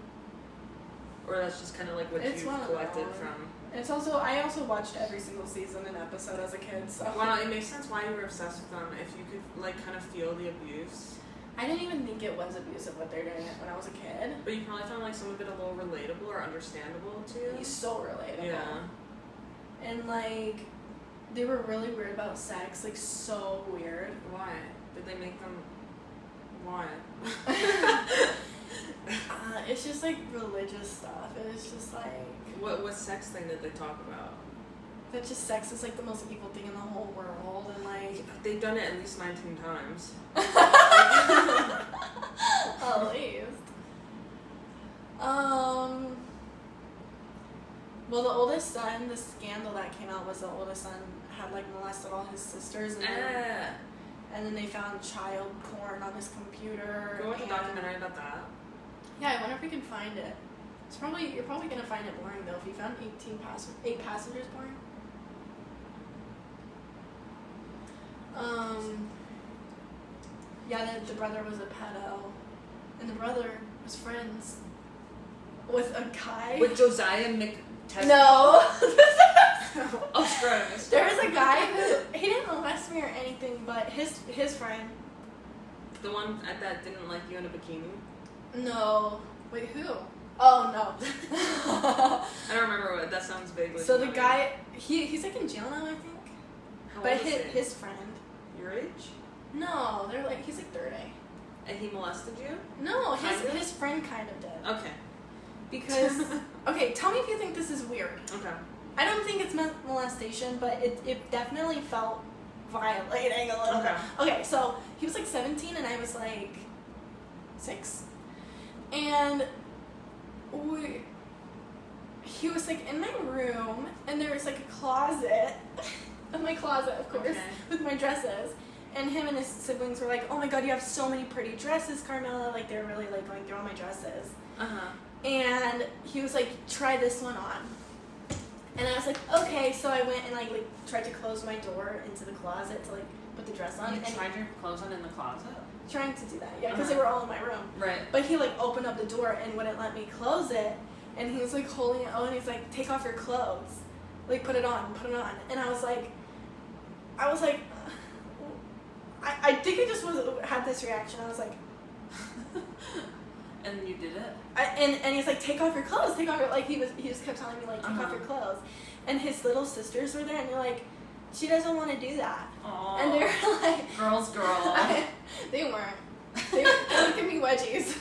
Or that's just kind of like what It's you've well collected known. from? It's also, I also watched every single season and episode as a kid, so. Wow, it makes sense why you were obsessed with them if you could like kind of feel the abuse. I didn't even think it was abusive what they're doing when I was a kid. But you probably found like some of it a little relatable or understandable to you. He's so relatable. Yeah. And like, they were really weird about sex, like so weird. Why? Did they make them? Why? It's just like religious stuff. It was just like What sex thing did they talk about? that just sex is like the most evil thing in the whole world, and like They've done it at least 19 times. at least. Well, the oldest son, the scandal that came out was the oldest son had like molested all his sisters, and then they found child porn on his computer. Go watch a and- documentary about that. Yeah, I wonder if we can find it. You're probably gonna find it boring though if you found 8 Passengers boring. Yeah, the brother was a pedo, and the brother was friends with a guy. With Josiah McTessie. No. Oh, screw. There was a guy who he didn't molest me or anything, but his friend. The one that didn't like you in a bikini. No. Wait, who? Oh no. I don't remember what that sounds vaguely. So the familiar. guy, he's like in jail now, I think. How But old is he? his friend. Your age? No, they're like he's like 30. And he molested you? No, Kinda? his friend kind of did. Okay. Because okay, tell me if you think this is weird. Okay. I don't think it's molestation, but it definitely felt violating a little bit. Okay, so he was like 17 and I was like 6. And he was like in my room and there was like a closet in my closet, of course, Okay. with my dresses. And him and his siblings were like, "Oh my god, you have so many pretty dresses, Carmaxlla." Like they were really like going through all my dresses. Uh-huh. And he was like, "Try this one on." And I was like, "Okay." So I went and like tried to close my door into the closet to like put the dress on. You and tried your clothes on in the closet? trying to do that, yeah, because Uh-huh. they were all in my room. Right. But he like opened up the door and wouldn't let me close it. And he was like holding it on and he's like, "Take off your clothes, like put it on." And I was like, I think I just had this reaction. I was like, And you did it? and he's like, "Take off your clothes, take off your," like he just kept telling me like, "Take off Uh-huh. your clothes." And his little sisters were there and they're like, "She doesn't want to do that." Aww. And they're like, Girls. they weren't. They were giving me wedgies.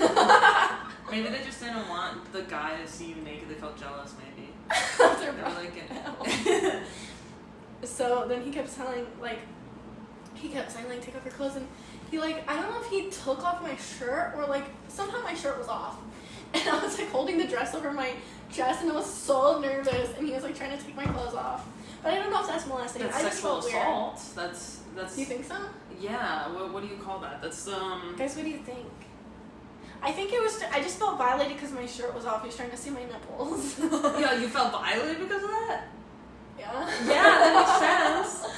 Maybe they just didn't want the guy to see you naked. They felt jealous, maybe. They're They were like, So then he kept saying like, "Take off your clothes," and he like, I don't know if he took off my shirt or like somehow my shirt was off, and I was like holding the dress over my chest and I was so nervous, and he was like trying to take my clothes off, but I don't know if that's molesting. that's I just sexual felt weird. assault. That's. Do you think so? Yeah. What do you call that? That's Guys, what do you think? I think it was. I just felt violated because my shirt was off. He was trying to see my nipples. Yeah, you felt violated because of that? Yeah. Yeah, that makes sense.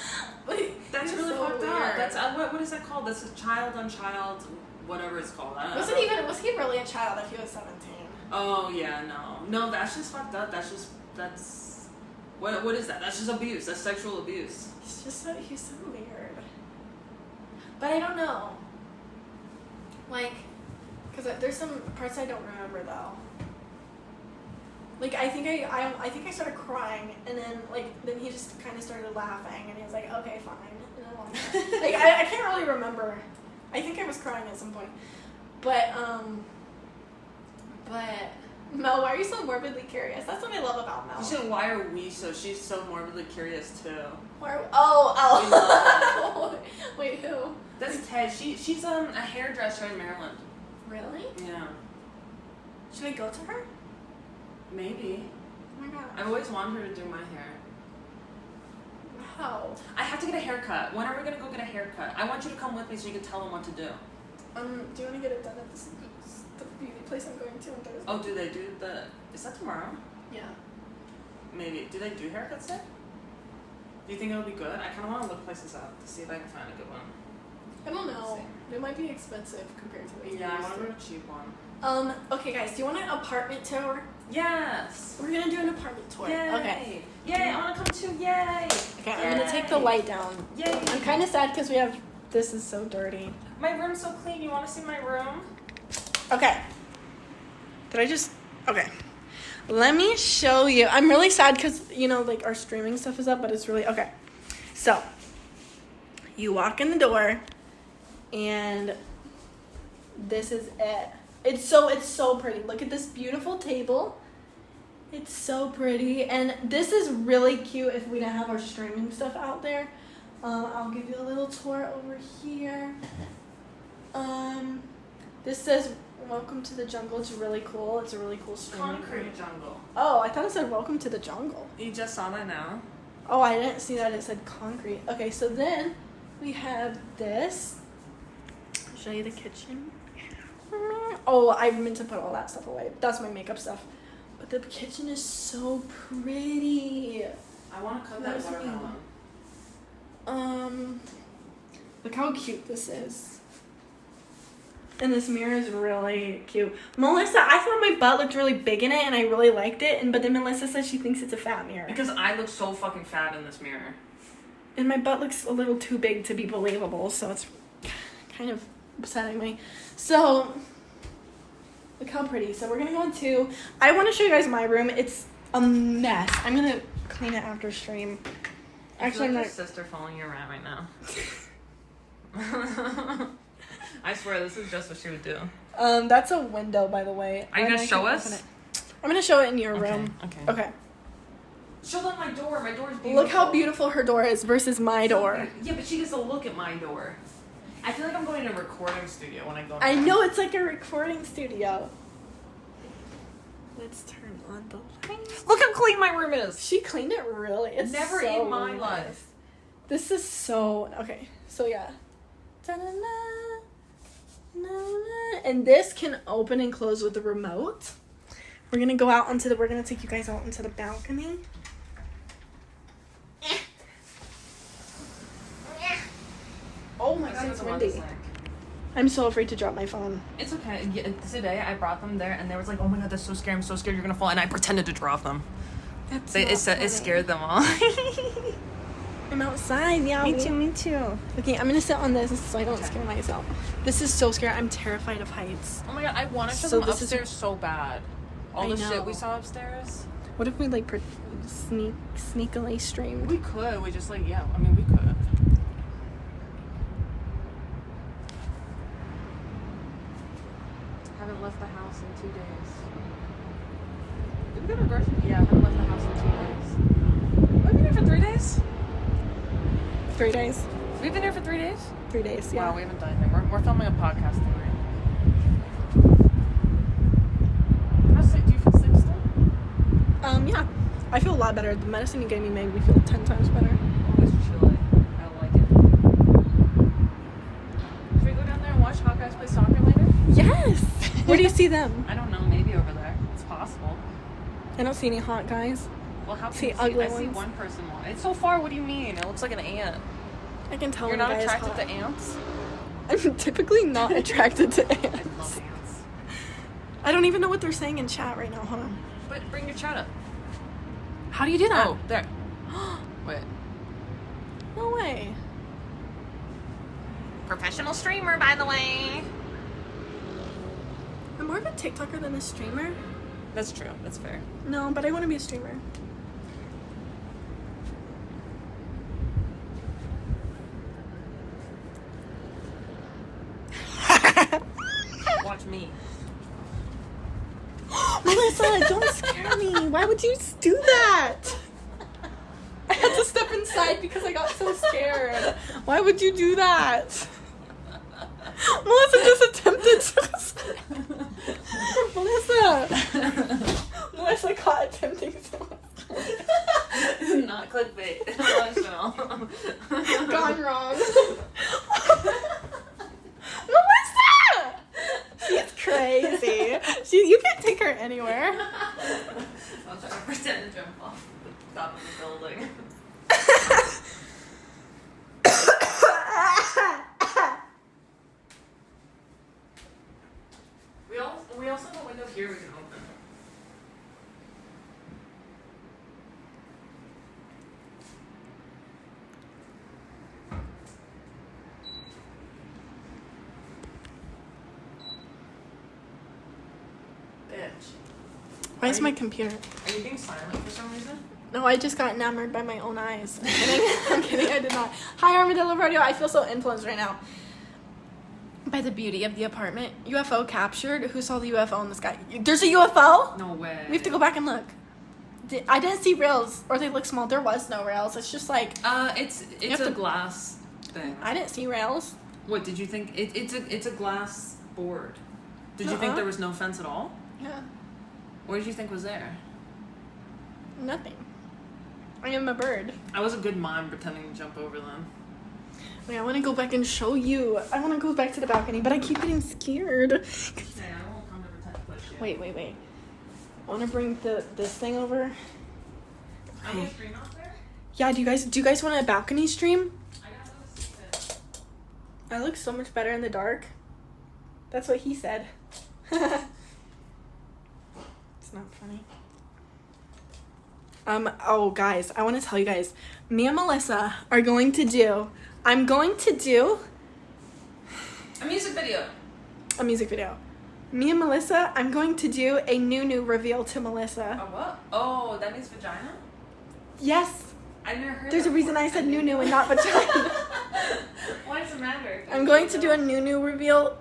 Like, That's it was really so fucked weird. up. That's what is that called? That's a child on child, whatever it's called. I don't know. Was he really a child if he was 17? Oh yeah, no, that's just fucked up. That's what is that? That's just abuse. That's sexual abuse. He's so weird. But I don't know. Like, because there's some parts I don't remember though. Like I think I started crying and then he just kind of started laughing and he was like, "Okay, fine." And I walked out. Like I can't really remember. I think I was crying at some point. But Mel, why are you so morbidly curious? That's what I love about Mel. You said, why are we so? She's so morbidly curious too. Why are Wait, who? That's Ted. She's a hairdresser in Maryland. Really? Yeah, Should I go to her? maybe. Oh my god. I've always wanted her to do my hair. How? I have to get a haircut. When are we gonna go get a haircut? I want you to come with me so you can tell them what to do. Do you want to get it done at the beauty place I'm going to on Thursday? Oh, do they do the... Is that tomorrow? Yeah. Maybe. Do they do haircuts there? Do you think it'll be good? I kind of want to look places up to see if I can find a good one. I don't know. They might be expensive compared to what you're Yeah, I used want to to. go to a cheap one. Okay, guys, do you want an apartment tour? Yes! We're gonna do an apartment tour. Yay! Okay. Yay, I want to come too. Yay! Okay, I'm gonna take the light down. Yay! I'm kind of sad because this is so dirty. My room's so clean. You want to see my room? Okay. Okay. Let me show you. I'm really sad because, like our streaming stuff is up, but it's really, okay. So, you walk in the door, and this is it. It's so pretty. Look at this beautiful table. It's so pretty. And this is really cute if we didn't have our streaming stuff out there. I'll give you a little tour over here. This says, welcome to the jungle. It's really cool. It's a really cool streaming. Concrete jungle. Oh, I thought it said welcome to the jungle. You just saw that now? Oh, I didn't see that. It said concrete. Okay, so then we have this. I'll show you the kitchen. Oh, I meant to put all that stuff away. That's my makeup stuff. But the kitchen is so pretty. I want to cut that watermelon. Look how cute this is. And this mirror is really cute. Melissa, I thought my butt looked really big in it, and I really liked it. But then Melissa says she thinks it's a fat mirror. Because I look so fucking fat in this mirror. And my butt looks a little too big to be believable, so it's kind of upsetting me. So, look how pretty. So we're going to go into... I want to show you guys my room. It's a mess. I'm going to clean it after stream. Actually, I'm not... your sister following you around right now. I swear, this is just what she would do. That's a window, by the way. Are you going to show us? I'm going to show it in your room. Okay. Show them my door. My door's beautiful. Look how beautiful her door is versus my door. Yeah, but she gets to look at my door. I feel like I'm going to a recording studio when I go. I know, it's like a recording studio. Let's turn on the lights. Look how clean my room is. She cleaned it really. It's never so in my nice. life. This is so... Okay, so yeah. Ta-da-da, na-na. And this can open and close with the remote. We're gonna go out onto the... We're gonna take you guys out into the balcony. Oh my god, it's windy. I'm so afraid to drop my phone. It's okay. Yeah, today I brought them there and they was like, oh my god, that's so scary. I'm so scared you're gonna fall. And I pretended to drop them. It scared them all. I'm outside, yeah. Me too. Okay, I'm gonna sit on this so I don't scare myself. This is so scary. I'm terrified of heights. Oh my god, I want to show them upstairs so bad. All the shit we saw upstairs. What if we sneakily streamed? We could. We just we could. Haven't left the house in 2 days. Did we go to the grocery? Yeah, haven't left the house in 2 days. We've been here for 3 days? 3 days. We've been here for 3 days? 3 days, yeah. Wow, we haven't done anything. We're filming a podcast tonight. How's it? Do you feel sick still? Yeah. I feel a lot better. The medicine you gave me made me feel 10 times better. Always chilly. I don't like it. Should we go down there and watch Hawkeyes play soccer later? Yes! Where do you see them? I don't know. Maybe over there. It's possible. I don't see any hot guys. Well, how can See you see? ugly I see ones? one person. It's so far. What do you mean? It looks like an ant. I can tell You're when a not guy is attracted hot. to ants? I'm typically not attracted to I ants. love ants. I don't even know what they're saying in chat right now. Hold on. But bring your chat up. How do you do that? Oh, there. Wait. No way. Professional streamer, by the way. I'm more of a TikToker than a streamer. That's true. That's fair. No, but I want to be a streamer. Watch me. Melissa, don't scare me. Why would you do that? I had to step inside because I got so scared. Why would you do that? Melissa just attempted to... Melissa caught attempting to... Not clickbait. Emotional. Gone wrong. Melissa! She's crazy. You can't take her anywhere. I'll try to pretend to jump off the top of the building. We also have a window here we can open. Bitch. Why is my computer? Are you being silent for some reason? No, I just got enamored by my own eyes. I'm kidding, I did not. Hi, Armadillo Radio. I feel so influenced right now by the beauty of the apartment. UFO captured. Who saw the UFO in the sky? There's a UFO? No way. We have to go back and look. I didn't see rails, or they look small. There was no rails. It's just like... It's a glass thing. I didn't see rails. What, did you think? It's a glass board. Did you think there was no fence at all? Yeah. What did you think was there? Nothing. I am a bird. I was a good mom pretending to jump over them. Wait, I want to go back and show you. I want to go back to the balcony, but I keep getting scared. Hey, I won't come to pretend to push you. Wait. I want to bring this thing over. Are we a stream out there? Yeah, do you guys want a balcony stream? I got those. I look so much better in the dark. That's what he said. It's not funny. Oh guys, I want to tell you guys, me and Melissa are going to do, I'm going to do A music video. a music video. Me and Melissa, I'm going to do a new reveal to Melissa. A what? Oh, that means vagina? Yes, I never heard there's a that reason before. I said new and not vagina. Why does it matter? I'm going to do a new reveal.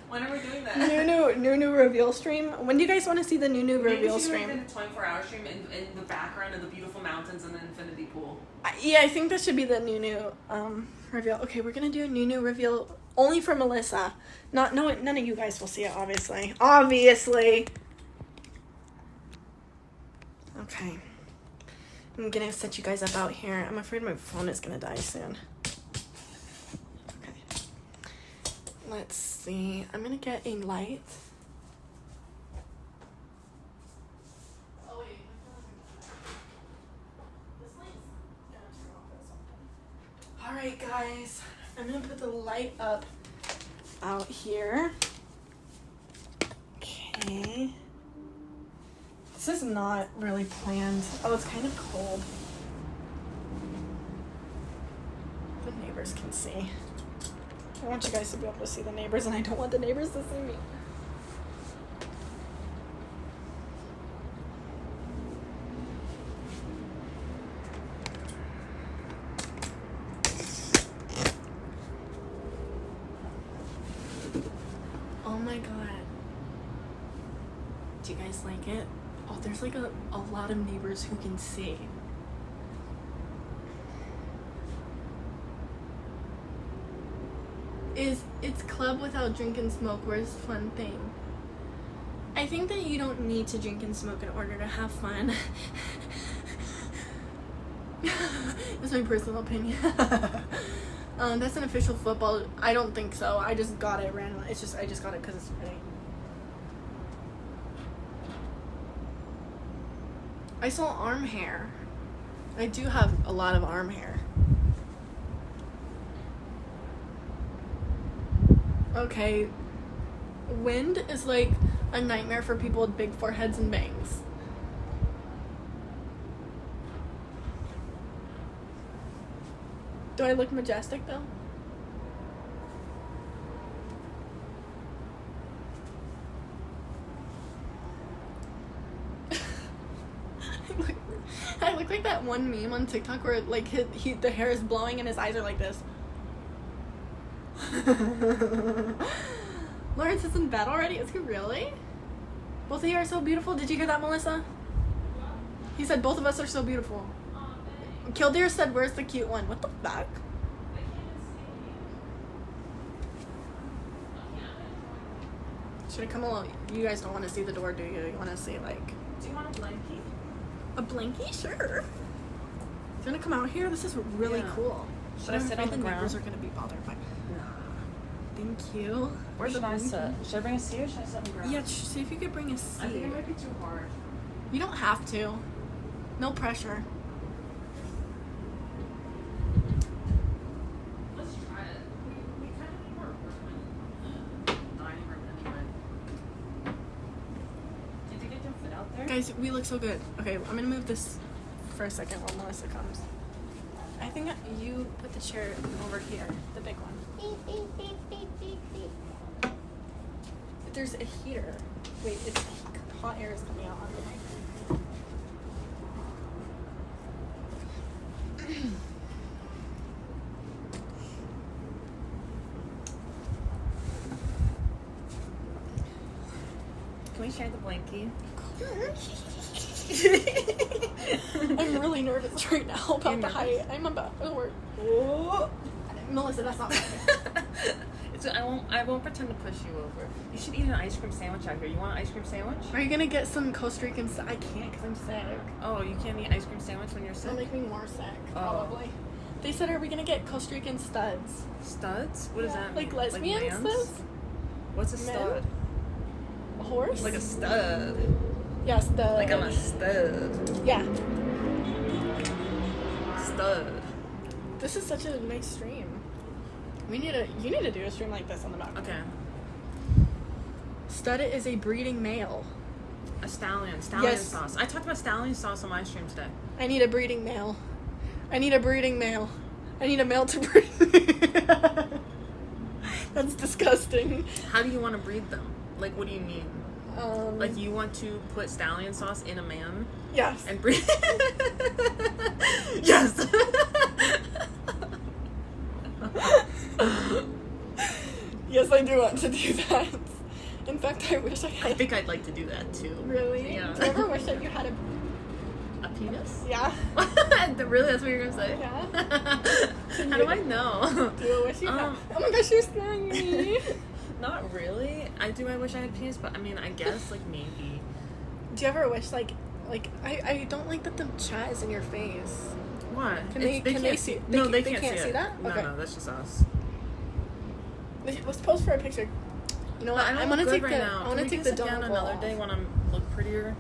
When are we doing that? New reveal stream. When do you guys want to see the new reveal stream? Maybe we should do a 24-hour stream in the background of the beautiful mountains and the infinity pool. Yeah, I think this should be the new reveal. Okay, we're gonna do a new reveal only for Melissa. None of you guys will see it, obviously. Obviously. Okay. I'm gonna set you guys up out here. I'm afraid my phone is gonna die soon. Okay. Let's see. I'm gonna get a light. Oh wait. Alright guys, I'm gonna put the light up out here. Okay. This is not really planned. Oh, it's kind of cold. The neighbors can see. I want you guys to be able to see the neighbors, and I don't want the neighbors to see me. Oh my god. Do you guys like it? Oh, there's like a lot of neighbors who can see. It's club without drink and smoke. Where's fun thing? I think that you don't need to drink and smoke in order to have fun. That's my personal opinion. That's an official football. I don't think so. I just got it randomly. I just got it because it's pretty. I saw arm hair. I do have a lot of arm hair. Okay. Wind is like a nightmare for people with big foreheads and bangs. Do I look majestic though? I look like that one meme on TikTok where like the hair is blowing and his eyes are like this. Lawrence is in bed already? Is he really? Both of you are so beautiful. Did you hear that, Melissa? He said both of us are so beautiful. Killdeer said, where's the cute one? What the fuck? Should I come along? You guys don't want to see the door, do you? You want to see, like... Do you want a blankie? A blankie? Sure. You wanna come out here? This is really Yeah. cool. Should I sit on the neighbors ground? are gonna be bothered by. Thank you. Where should I sit? Should I bring a seat or should I sit on the ground? Yeah, see if you could bring a seat. I think it might be too hard. You don't have to. No pressure. Let's try it. We kind of need more equipment. Dining room anyway. Do you think it can fit out there? Guys, we look so good. Okay, I'm gonna move this for a second while Melissa comes. I think that you put the chair over here, the big one. There's a heater. Wait, it's hot air is coming out on the mic. Can we share the blankie? I'm really nervous right now about the height. I'm about to work. Oh. Melissa, that's not funny. I won't pretend to push you over. You should eat an ice cream sandwich out here. You want an ice cream sandwich? Are you gonna get some Costa Rican I can't because I'm sick. Oh, you can't eat ice cream sandwich when you're sick? It'll make me more sick, Oh. probably. They said, are we gonna get Costa Rican studs? Studs? What does that mean? Like lesbian mans? studs? What's a Men? stud? A horse? Like a stud. Yeah, stud. Like I'm a stud. Yeah. Stud. This is such a nice stream. You need to do a stream like this on the back. Okay. Stud is a breeding male. A stallion. Yes. Sauce. I talked about stallion sauce on my stream today. I need a breeding male. I need a breeding male. I need a male to breed. That's disgusting. How do you want to breed them? Like, what do you mean? Like, you want to put stallion sauce in a man Yes. and breed? Yes. Yes, I do want to do that. In fact, I wish I I had. think I'd like to do that too. Really? Yeah. Do you ever wish that you had a? A penis? Yeah. Really? That's what you're gonna say? Yeah. How do I know? Do you wish you had? Oh my gosh, you're scaring me. Not really. I wish I had penis, but I mean, I guess like maybe. Do you ever wish like I don't like that the chat is in your face. What? Can they can't see? No, they can't can't see that? No, Okay. no, that's just us. Let's pose for a picture. You know what? I don't I'm gonna look take good the. right now. I want to Can take we the do this again dongle another off. day when I'm look prettier.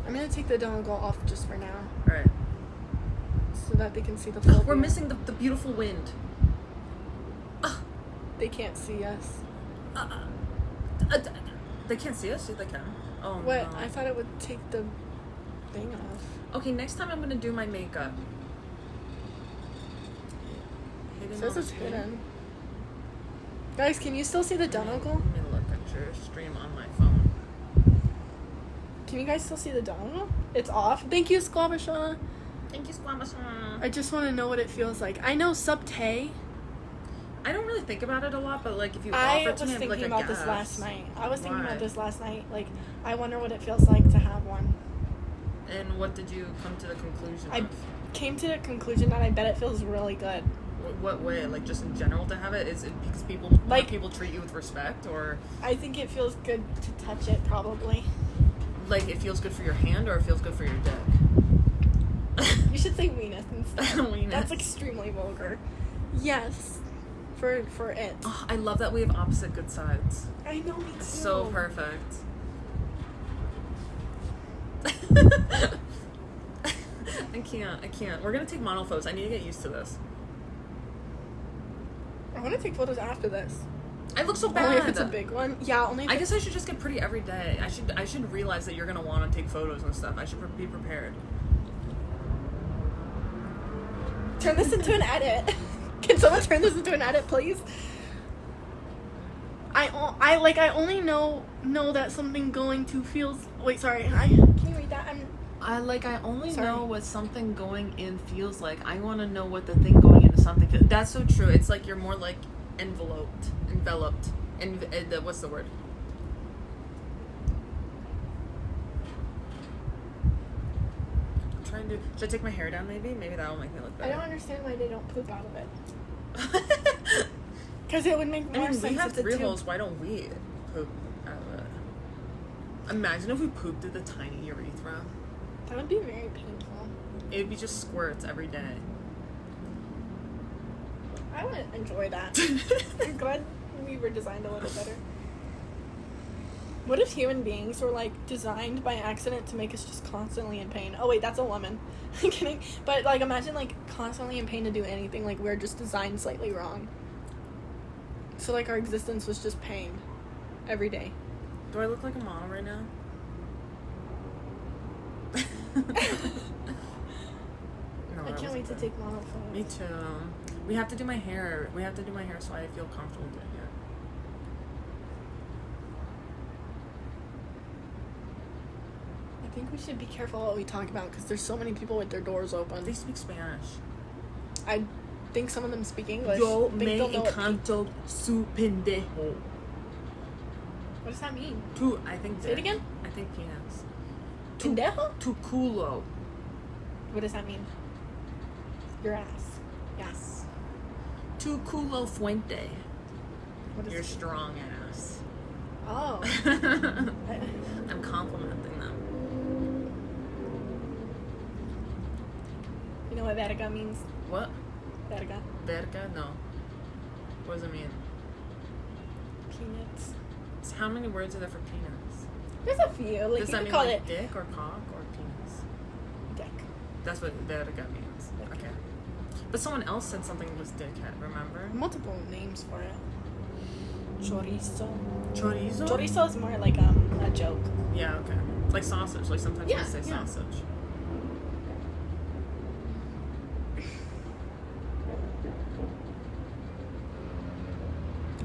I'm gonna take the dongle off just for now, All right. so that they can see the full. We're view. missing the beautiful wind. They can't see us. They can't see us. They can. Oh What? no. I thought it would take the thing off. Okay, next time I'm gonna do my makeup. Hidden It says on it's screen. hidden. Guys, can you still see the dongle? Let me look at your stream on my phone. Can you guys still see the dongle? It's off. Thank you, Squabasha. Thank you, Squamasa. I just want to know what it feels like. I know subte. I don't really think about it a lot, but like if you I offer it was to me, I'd be thinking like, I about this guess. last night. I was thinking Why? about this last night. Like, I wonder what it feels like to have one. And what did you come to the conclusion I of? came to the conclusion that I bet it feels really good. What way? Like just in general to have it? Is it because Like- people treat you with respect, or I think it feels good to touch it, probably. like it feels good for your hand, or it feels good for your dick? You should say weenus instead. Weenus. That's extremely vulgar. Yes. For it. Oh, I love that we have opposite good sides. I know, me too. It's so perfect. I can't. We're gonna take monophotos. I need to get used to this. I want to take photos after this. I look so bad. Only if it's a big one. Yeah, only if I guess I should just get pretty every day. I should realize that you're gonna want to take photos and stuff. I should be prepared. Turn this into an edit. Can someone turn this into an edit, please? I only know that something going to feels. Wait, sorry. Can you read that? I only Sorry. know what something going in feels like. I want to know what the thing going into something feels. That's so true. It's like you're more like enveloped, and what's the word? I'm trying to. Should I take my hair down? Maybe that will make me look I better. don't understand why they don't poop out of it. Because it would make I more mean, sense we have if the 3 tube. holes. Why don't we poop out of it? Imagine if we pooped through the tiny urethra. That would be very painful. It would be just squirts every day. I would enjoy that. I'm glad we were designed a little better. What if human beings were, like, designed by accident to make us just constantly in pain? Oh, wait, that's a woman. I'm kidding. But, like, imagine, like, constantly in pain to do anything. Like, we're just designed slightly wrong. So, like, our existence was just pain. Every day. Do I look like a model right now? No, I can't wait to take model photos. Me too. We have to do my hair. We have to do my hair so I feel comfortable doing it. I think we should be careful what we talk about because there's so many people with their doors open. They speak Spanish. I think some of them speak English. Yo I think me they'll know what encanto su pendejo. What does that mean? Tu, I think. Say it again? I think penis. Pendejo? Tu culo. What does that mean? Your ass. Yes. Tu culo fuente. What is Your it? strong ass. Oh. I'm complimenting them. You know what verga means? What? Verga. Verga? No. What does it mean? Peanuts. So how many words are there for penis? There's a few. Like, Does you that could mean call like it dick or cock or penis? dick. That's what verga means. Dick. Okay. But someone else said something was dickhead, remember? Multiple names for it. Chorizo. Chorizo? Chorizo is more like a joke. Yeah, okay. Like sausage. Like sometimes Yeah, they say yeah. sausage.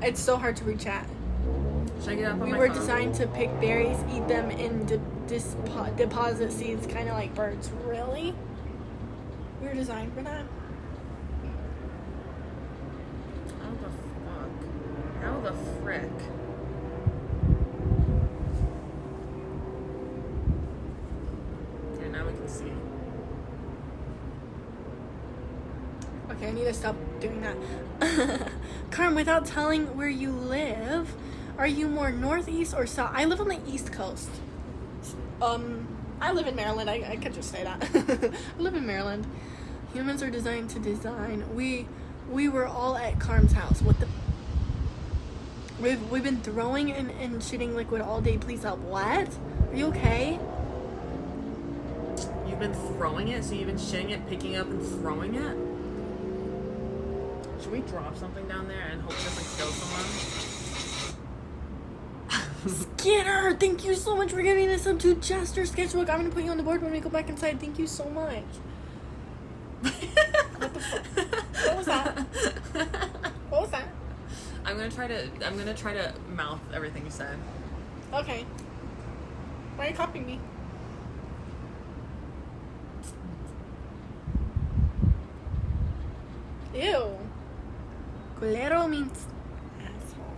It's so hard to reach at. Should I get up on We my were phone? designed to pick berries, eat them, and deposit seeds, kind of like birds. Really? We were designed for that? How the fuck? How the frick? Okay, now we can see. Okay, I need to stop doing that. Carm, without telling where you live, are you more northeast or south? I live on the east coast. I live in Maryland. I could just say that. I live in Maryland. Humans are designed to design. We were all at Carm's house. What the? We've been throwing and shooting liquid all day. Please help. What? Are you okay? You've been throwing it, so you've been shitting it, picking up, and throwing it? Should we drop something down there and hope it doesn't kill someone? Skinner, thank you so much for giving us up to Chester Sketchbook. I'm gonna put you on the board when we go back inside. Thank you so much. What the fuck? What was that? What was that? I'm gonna try to mouth everything you said. Okay. Why are you copying me? Ew. Culero means asshole.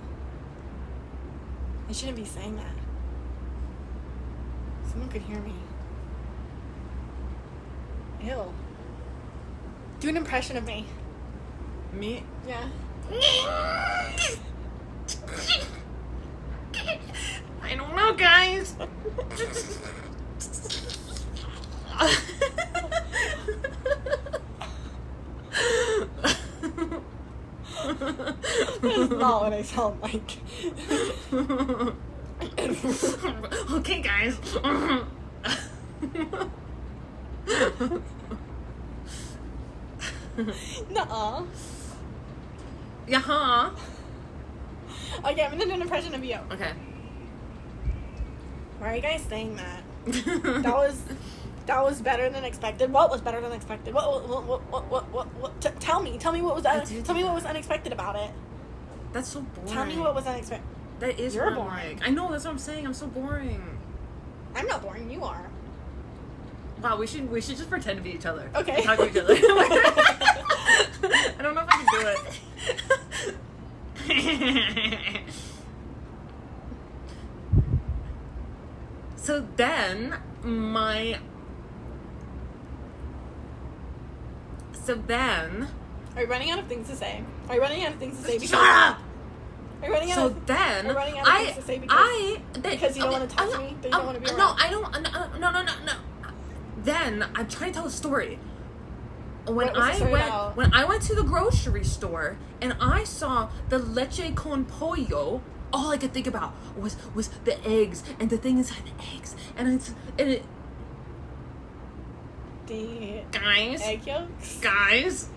I shouldn't be saying that. Someone could hear me. Ew. Do an impression of me. Me? Yeah. I don't know, guys. That's not what I sound like. Okay, guys. Nuh-uh. Yeah. Okay, I'm gonna do an impression of you. Okay. Why are you guys saying that? That was better than expected. What was better than expected? What? Tell me what was that? Tell me what was unexpected about it. That's so boring. Tell me what was unexpected. That is You're what I'm boring. like. I know, that's what I'm saying. I'm so boring. I'm not boring. You are. Wow, we should just pretend to be each other. Okay. And talk to each other. I don't know if I can do it. So then Are you running out of things to say? Are you running out of things to say? Shut up! Are you running out So of then Are you running out of things to say because you don't want to touch me? You don't want to be around? No, I don't. No. then I'm trying to tell a story. When What was the story about? when I went to the grocery store and I saw the leche con pollo, all I could think about was the eggs and the thing inside the eggs, and it The guys egg yolks. guys.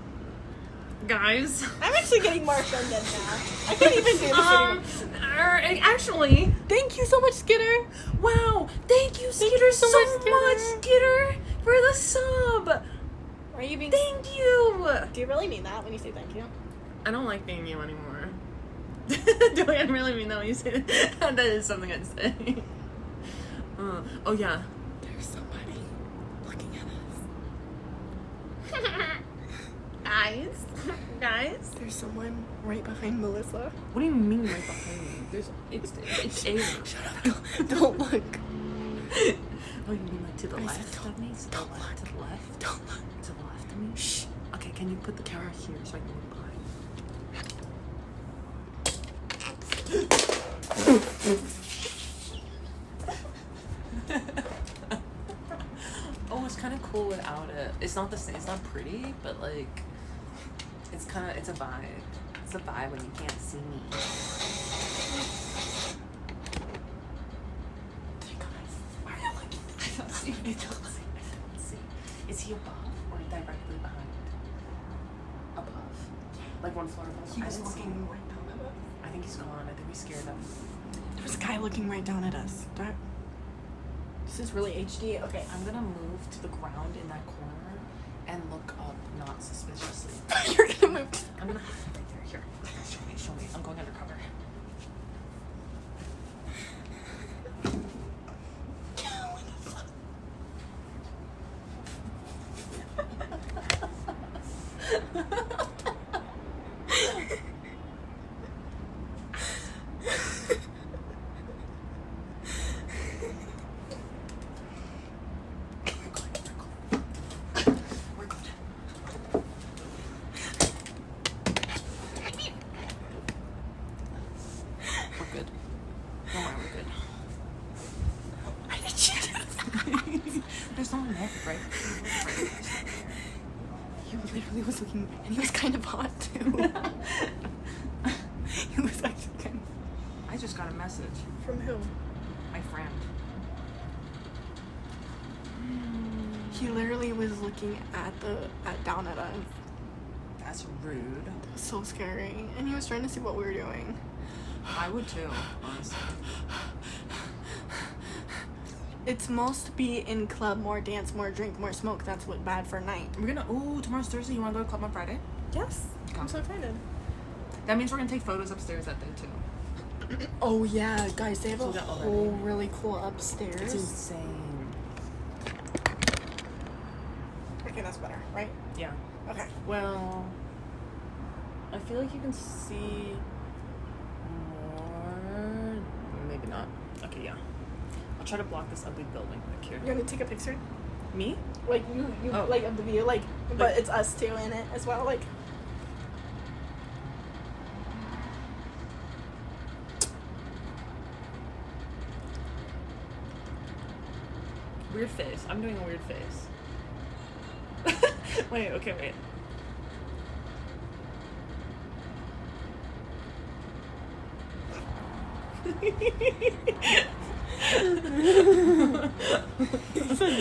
I'm actually getting more offended now. I can't even do this anymore. Actually, Thank you so much, Skitter. wow, thank you, Skitter, you so so much, much, Skitter, for the sub. Are you being? Thank you. Do you really mean that when you say thank you? I don't like being you anymore. Do I really mean that when you say that? That is something I'd say. Oh yeah. There's somebody looking at us. Guys. There's someone right behind Melissa. What do you mean right behind me? It's air. Shut up. Don't look. Oh, you mean like to the I left said of me? To the don't left? To the left? Don't look. To the left of me? Shh. Okay, can you put the camera here so I can look behind? Oh, it's kind of cool without it. It's not the same. It's not pretty, but like, it's a vibe. It's a vibe when you can't see me. Why are you looking? I don't see. I don't see. Is he above or directly behind? Above. Like one floor above. He I was didn't see him. looking right down at us. I think he's gone. I think we scared him. There's a guy looking right down at us. This is really HD. Okay. I'm gonna move to the ground in that corner and look up, not suspiciously. You're gonna move. I'm gonna hide right there. Here. Show me. I'm going undercover. There's no left, right? He literally was looking, and he was kind of hot too. He was actually kind of. I just got a message. From who? My friend. He literally was looking down at us. That's rude. So scary. And he was trying to see what we were doing. I would too, honestly. It's supposed to be in club, more dance, more drink, more smoke. That's what bad for night. Tomorrow's Thursday. You wanna go to club on Friday? Yes. I'm so excited. That means we're gonna take photos upstairs that day too. Oh yeah, guys, they have So a that already- whole really cool upstairs. It's insane. Okay, that's better, right? Yeah. Okay. Well, I feel like you can see more. Maybe not. Okay, yeah. I'll try to block this ugly building back here. You're gonna take a picture? Me? Like you Oh. like of the view, like, but it's us two in it as well, like. Weird face. I'm doing a weird face. Wait, okay, wait.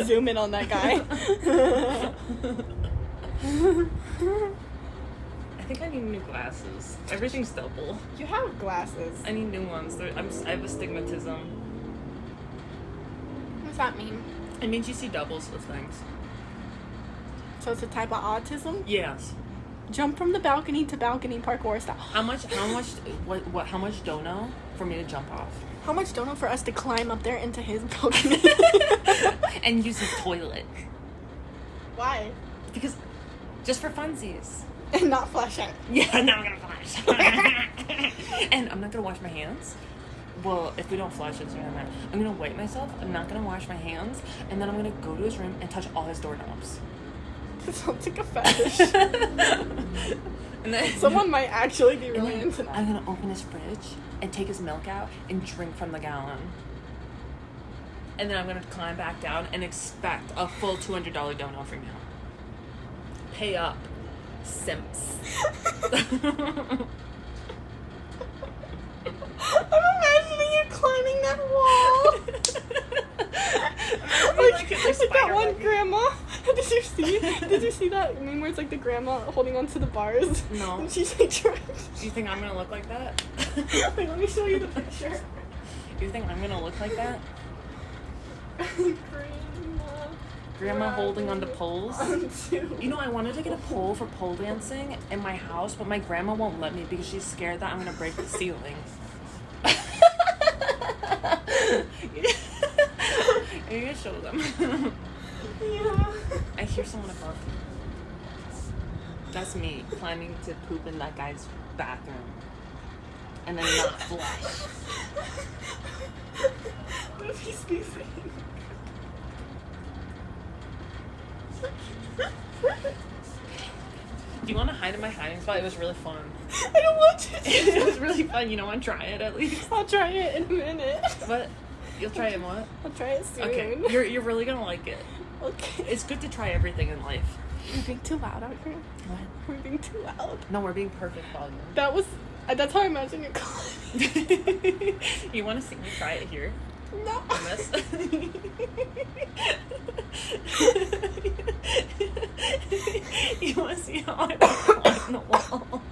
Zoom in on that guy. I think I need new glasses. Everything's double. You have glasses. I need new ones. I have astigmatism. What does that mean? It means you see doubles of things. So it's a type of autism? Yes. Jump from the balcony to balcony parkour style. How much dono for me to jump off? How much dono for us to climb up there into his balcony? And use his toilet. Why? Because, just for funsies. And not flash out. Yeah, now I'm gonna flash. And I'm not gonna wash my hands. Well, if we don't flash it, I'm gonna wipe myself. I'm not gonna wash my hands. And then I'm gonna go to his room and touch all his doorknobs. That sounds like a fetish. And then Someone might actually be really and into then that. I'm gonna open his fridge and take his milk out and drink from the gallon. and then I'm gonna climb back down and expect a full $200 dono from you. Pay up, simps. I'm imagining you climbing that wall. like that one grandma. Did you see that meme where it's like the grandma holding onto the bars? No. And she's like trying. Do you think I'm gonna look like that? Wait, let me show you the picture. You think I'm gonna look like that? Grandma holding onto poles. You know, I wanted to get a pole for pole dancing in my house, but my grandma won't let me because she's scared that I'm gonna break the ceiling. You're gonna show them. Yeah. I hear someone above me. That's me planning to poop in that guy's bathroom. And then not flush. What if he's sneezing? Do you want to hide in my hiding spot? It was really fun. I don't want to. It was really fun. You don't want to try it at least? I'll try it in a minute. What? You'll try it in what? I'll try it soon. Okay. You're really gonna like it. Okay. It's good to try everything in life. We're being too loud out here. What? We're being too loud. No, we're being perfect volume. That's how I imagine you're calling. You want to see me try it here? No. On this? You want to see how I climb the wall?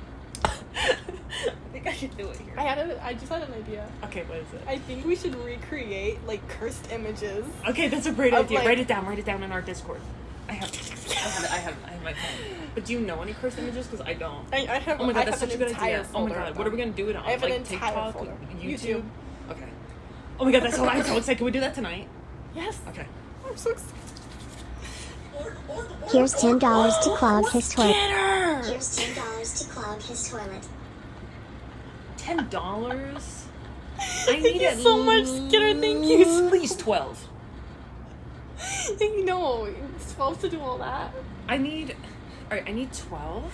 I think I should do it here. I just had an idea. Okay, what is it? I think we should recreate like cursed images. Okay, that's a great Of, idea. like- Write it down in our Discord. I have my phone. But do you know any cursed images? Because I don't. I have. Oh my I god, that's have such a an good entire idea. Oh my folder god, of what are them. we gonna do it on? I have an like entire TikTok, folder. YouTube. Okay. Oh my god, I'm so excited. Can we do that tonight? Yes. Okay. I'm so excited. Here's $10 to clog his toilet. Get her. Here's $10 to clog his toilet. $10? I Thank need you at so much, Skinner. Thank you. at least 12. No, it's supposed to do all that. I need 12,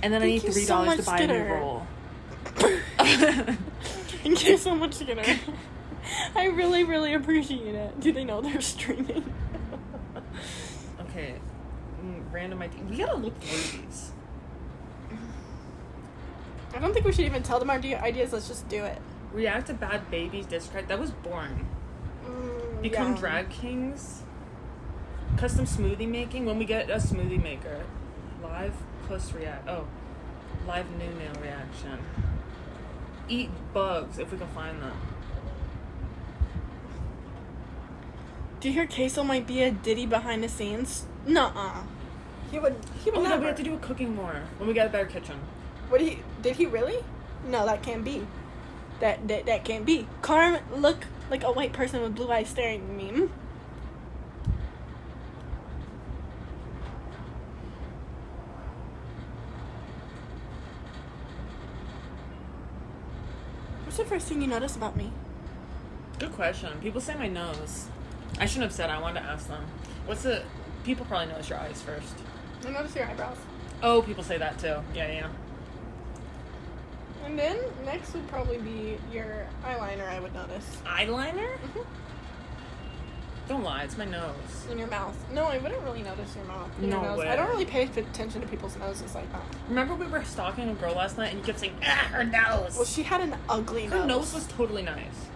and then I Thank need you $3 so much, to buy a new Skinner. roll. Thank you so much, Skinner. I really, really appreciate it. Do they know they're streaming? Okay, random idea. We gotta look through these. I don't think we should even tell them our ideas. Let's just do it. React to bad babies discredit. That was boring. Become Yeah. drag kings. Custom smoothie making. When we get a smoothie maker. Live plus react. Oh, live new nail reaction. Eat bugs if we can find them. Do you hear Queso might be a Diddy behind the scenes? Nuh-uh. He would Oh my god, never. we have to do a cooking more when we get a better kitchen. Did he really? No, that can't be. That can't be. Carm look like a white person with blue eyes staring at me. What's the first thing you notice about me? Good question. People say my nose. I shouldn't have said. I wanted to ask them. People probably notice your eyes first. I notice your eyebrows. Oh, people say that too. Yeah. And then next would probably be your eyeliner. I would notice. Eyeliner? Mhm. Don't lie. It's my nose. In your mouth. No, I wouldn't really notice your mouth. Your No nose. way. I don't really pay attention to people's noses like that. Remember we were stalking a girl last night and you kept saying, her nose. Well, she had an ugly nose. Her nose was totally nice.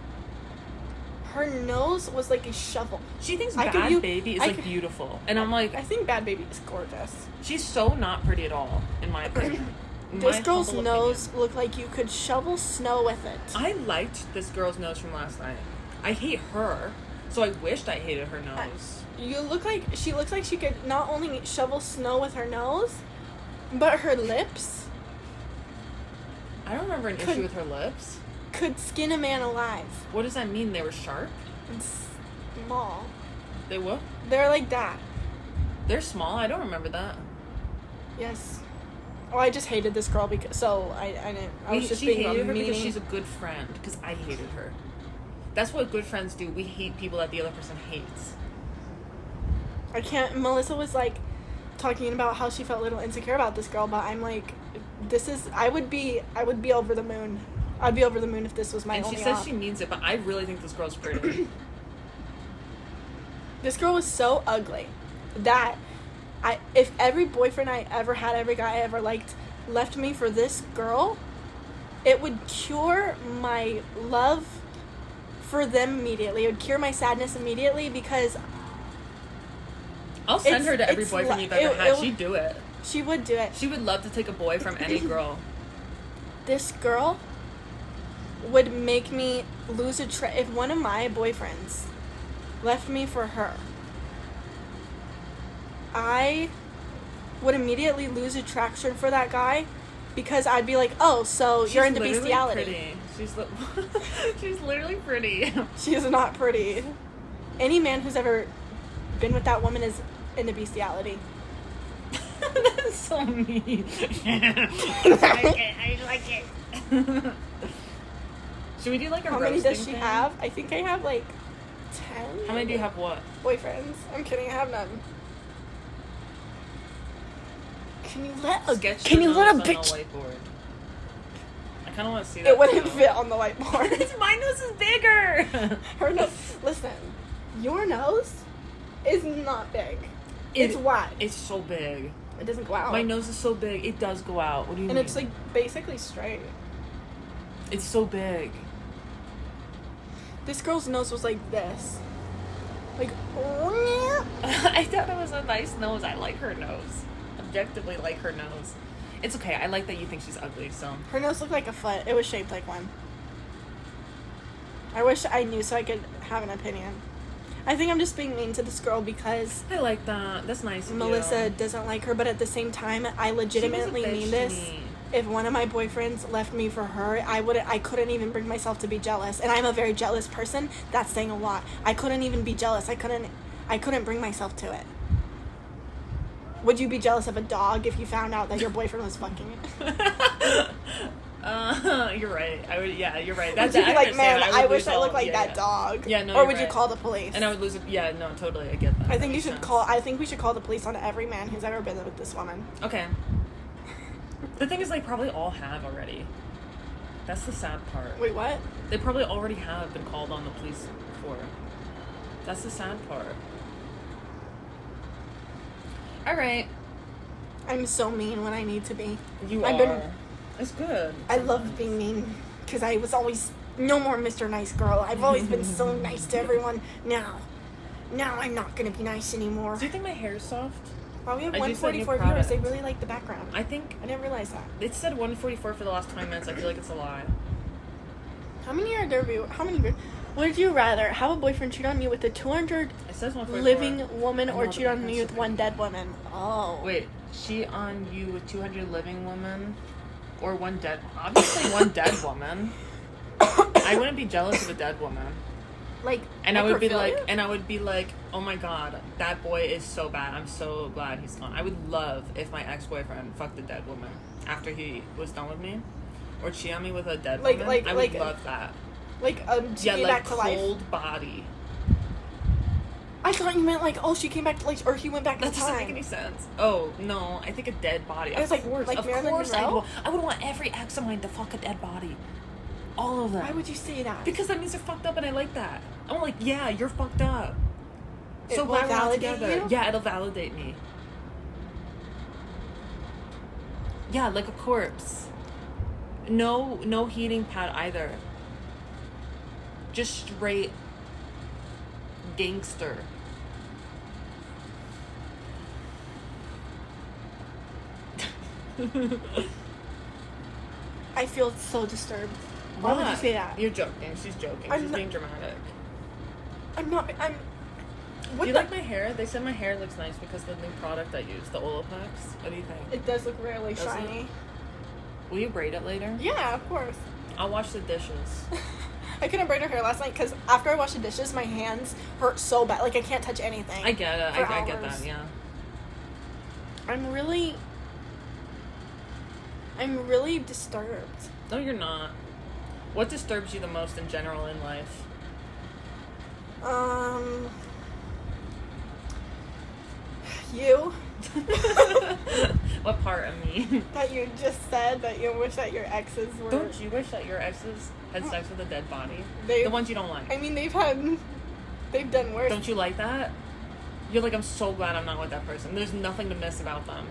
Her nose was like a shovel. She thinks I could Bad u- Baby is I like could- beautiful. And I'm like, I think Bad Baby is gorgeous. she's so not pretty at all, in my opinion. This My girl's humble nose opinion. looked like you could shovel snow with it. I liked this girl's nose from last night. I hate her, so I wished I hated her nose. She looks like she could not only shovel snow with her nose, but her lips I don't remember an Could- issue with her lips. could skin a man alive. What does that mean? They were sharp? And small. They what? They're like that. They're small? I don't remember that. Yes. Oh, I just hated this girl because I didn't. I was just she being hated her mean. because she's a good friend. Because I hated her. That's what good friends do. We hate people that the other person hates. I can't. Melissa was like talking about how she felt a little insecure about this girl, but I'm like, I would be over the moon. I'd be over the moon if this was my And only she says op. she means it, but I really think this girl's pretty. This girl was so ugly that if every boyfriend I ever had, every guy I ever liked, left me for this girl, it would cure my love for them immediately. It would cure my sadness immediately because I'll send her to every boyfriend you've ever had. She'd do it. She would do it. She would love to take a boy from any girl. This girl would make me lose if one of my boyfriends left me for her, I would immediately lose attraction for that guy because I'd be like, oh, so you're into bestiality. Pretty. She's literally pretty. She's not pretty. Any man who's ever been with that woman is into bestiality. That's so mean. I like it. Should we do like a How roasting many does she thing? have? I think I have like 10. How many do you have? What? Boyfriends. I'm kidding, I have none. Can you let a bitch? Whiteboard? I kind of want to see that. It wouldn't too. fit on the whiteboard. My nose is bigger. Her nose. Listen, your nose is not big. It's wide. It's so big. It doesn't go out. My nose is so big. It does go out. What do you mean? And it's like basically straight. It's so big. This girl's nose was like this. Like, I thought it was a nice nose. I like her nose. Objectively like her nose. It's okay. I like that you think she's ugly, so. her nose looked like a foot. It was shaped like one. I wish I knew so I could have an opinion. I think I'm just being mean to this girl because I like that. That's nice of Melissa you. doesn't like her, but at the same time, I legitimately She was a bitch mean to this. me. If one of my boyfriends left me for her, I couldn't even bring myself to be jealous. And I'm a very jealous person. That's saying a lot. I couldn't even be jealous. I couldn't bring myself to it. Would you be jealous of a dog if you found out that your boyfriend was fucking it? You're right. I would. Yeah, you're right. Would That's you be like, understand. man, I wish I looked like that dog? Yeah, no. Or you're would you right. call the police? And I would lose it. Yeah, no, totally. I get that. I That think you makes should sense. I think we should call the police on every man who's ever been with this woman. Okay. The thing is, they probably all have already. That's the sad part. Wait, what? They probably already have been called on the police before. That's the sad part. All right. I'm so mean when I need to be. I've been. It's good. I love being mean because I was always no more Mr. Nice Girl. I've always been so nice to everyone. Now I'm not gonna be nice anymore. Do you think my hair is soft? Wow, we have I do say new 144 viewers. product. They really like the background. I think I didn't realize that. it said 144 for the last 20 minutes. I feel like it's a lie. How many are there? How many? Would you rather have a boyfriend cheat on you with a 200 It says 144. living woman I or know, cheat the on you with background's one dead woman? Oh. Wait, cheat on you with 200 living women or one dead? Obviously, one dead woman. I wouldn't be jealous of a dead woman. Like, And I would be necrophilia? like, oh my god, that boy is so bad. I'm so glad he's gone. I would love if my ex-boyfriend fucked a dead woman after he was done with me, or cheat on me with a dead woman. I would love that. Like, she Yeah, came like back to life. cold body. I thought you meant like, oh, she came back to life, or he went back That to doesn't time. make any sense. Oh no, I think a dead body. I was Of like, course, of Marilyn course, Monroe? I would want every ex of mine to fuck a dead body. All of them. Why would you say that? Because that means they're fucked up, and I like that. I'm like, yeah, you're fucked up. It So will glad we're not validate together. you? Yeah, it'll validate me. Yeah, like a corpse. No heating pad either. Just straight gangster. I feel so disturbed. Why would you say that? You're joking. She's joking. I'm She's not- being dramatic. I'm not. I'm. Do What you the? like my hair? They said my hair looks nice because of the new product I use, the Olaplex. What do you think? It does look really Does it? shiny. Will you braid it later? Yeah, of course. I'll wash the dishes. I couldn't braid her hair last night because after I washed the dishes, my hands hurt so bad. Like I can't touch anything. I get it. For I get hours. that. Yeah. I'm really disturbed. No, you're not. What disturbs you the most in general in life? You. What part of me? That you just said that you wish that your exes were. Don't you wish that your exes had sex with a dead body? They- The ones you don't like. I mean, they've done worse. Don't you like that? You're like, I'm so glad I'm not with that person. There's nothing to miss about them.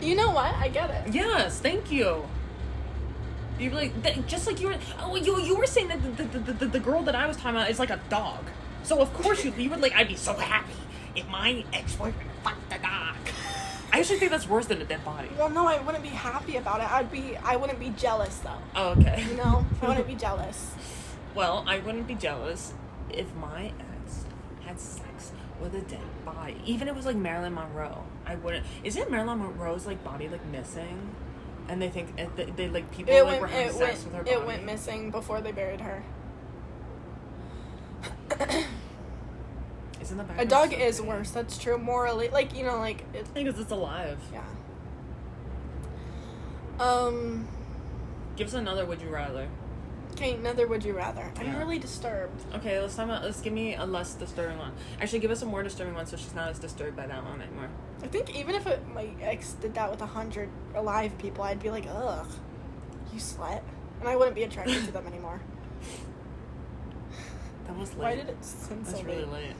You know what? I get it. Yes, thank you. You're like, just like you were. Oh, you were saying that the girl that I was talking about is like a dog. So of course you were like, I'd be so happy if my ex-boyfriend fucked the dog. I actually think that's worse than a dead body. Well, no, I wouldn't be happy about it. I wouldn't be jealous though. Oh, okay. You know, I wouldn't be jealous. Well, I wouldn't be jealous if my ex had sex with a dead body. Even if it was like Marilyn Monroe, I wouldn't. Isn't Marilyn Monroe's like body like missing? And they think they like people were having sex with her body. It went missing before they buried her. Isn't the a dog is worse. That's true. Morally, like you know, like because it's alive. Yeah. Give us another would you rather. Okay, another would you rather. I'm Yeah. really disturbed. Okay, let's give me a less disturbing one. Actually, give us a more disturbing one so she's not as disturbed by that one anymore. I think even if my ex did that with 100 alive people, I'd be like, ugh, you slut, and I wouldn't be attracted to them anymore. That was late. Why did it sound so That's really late.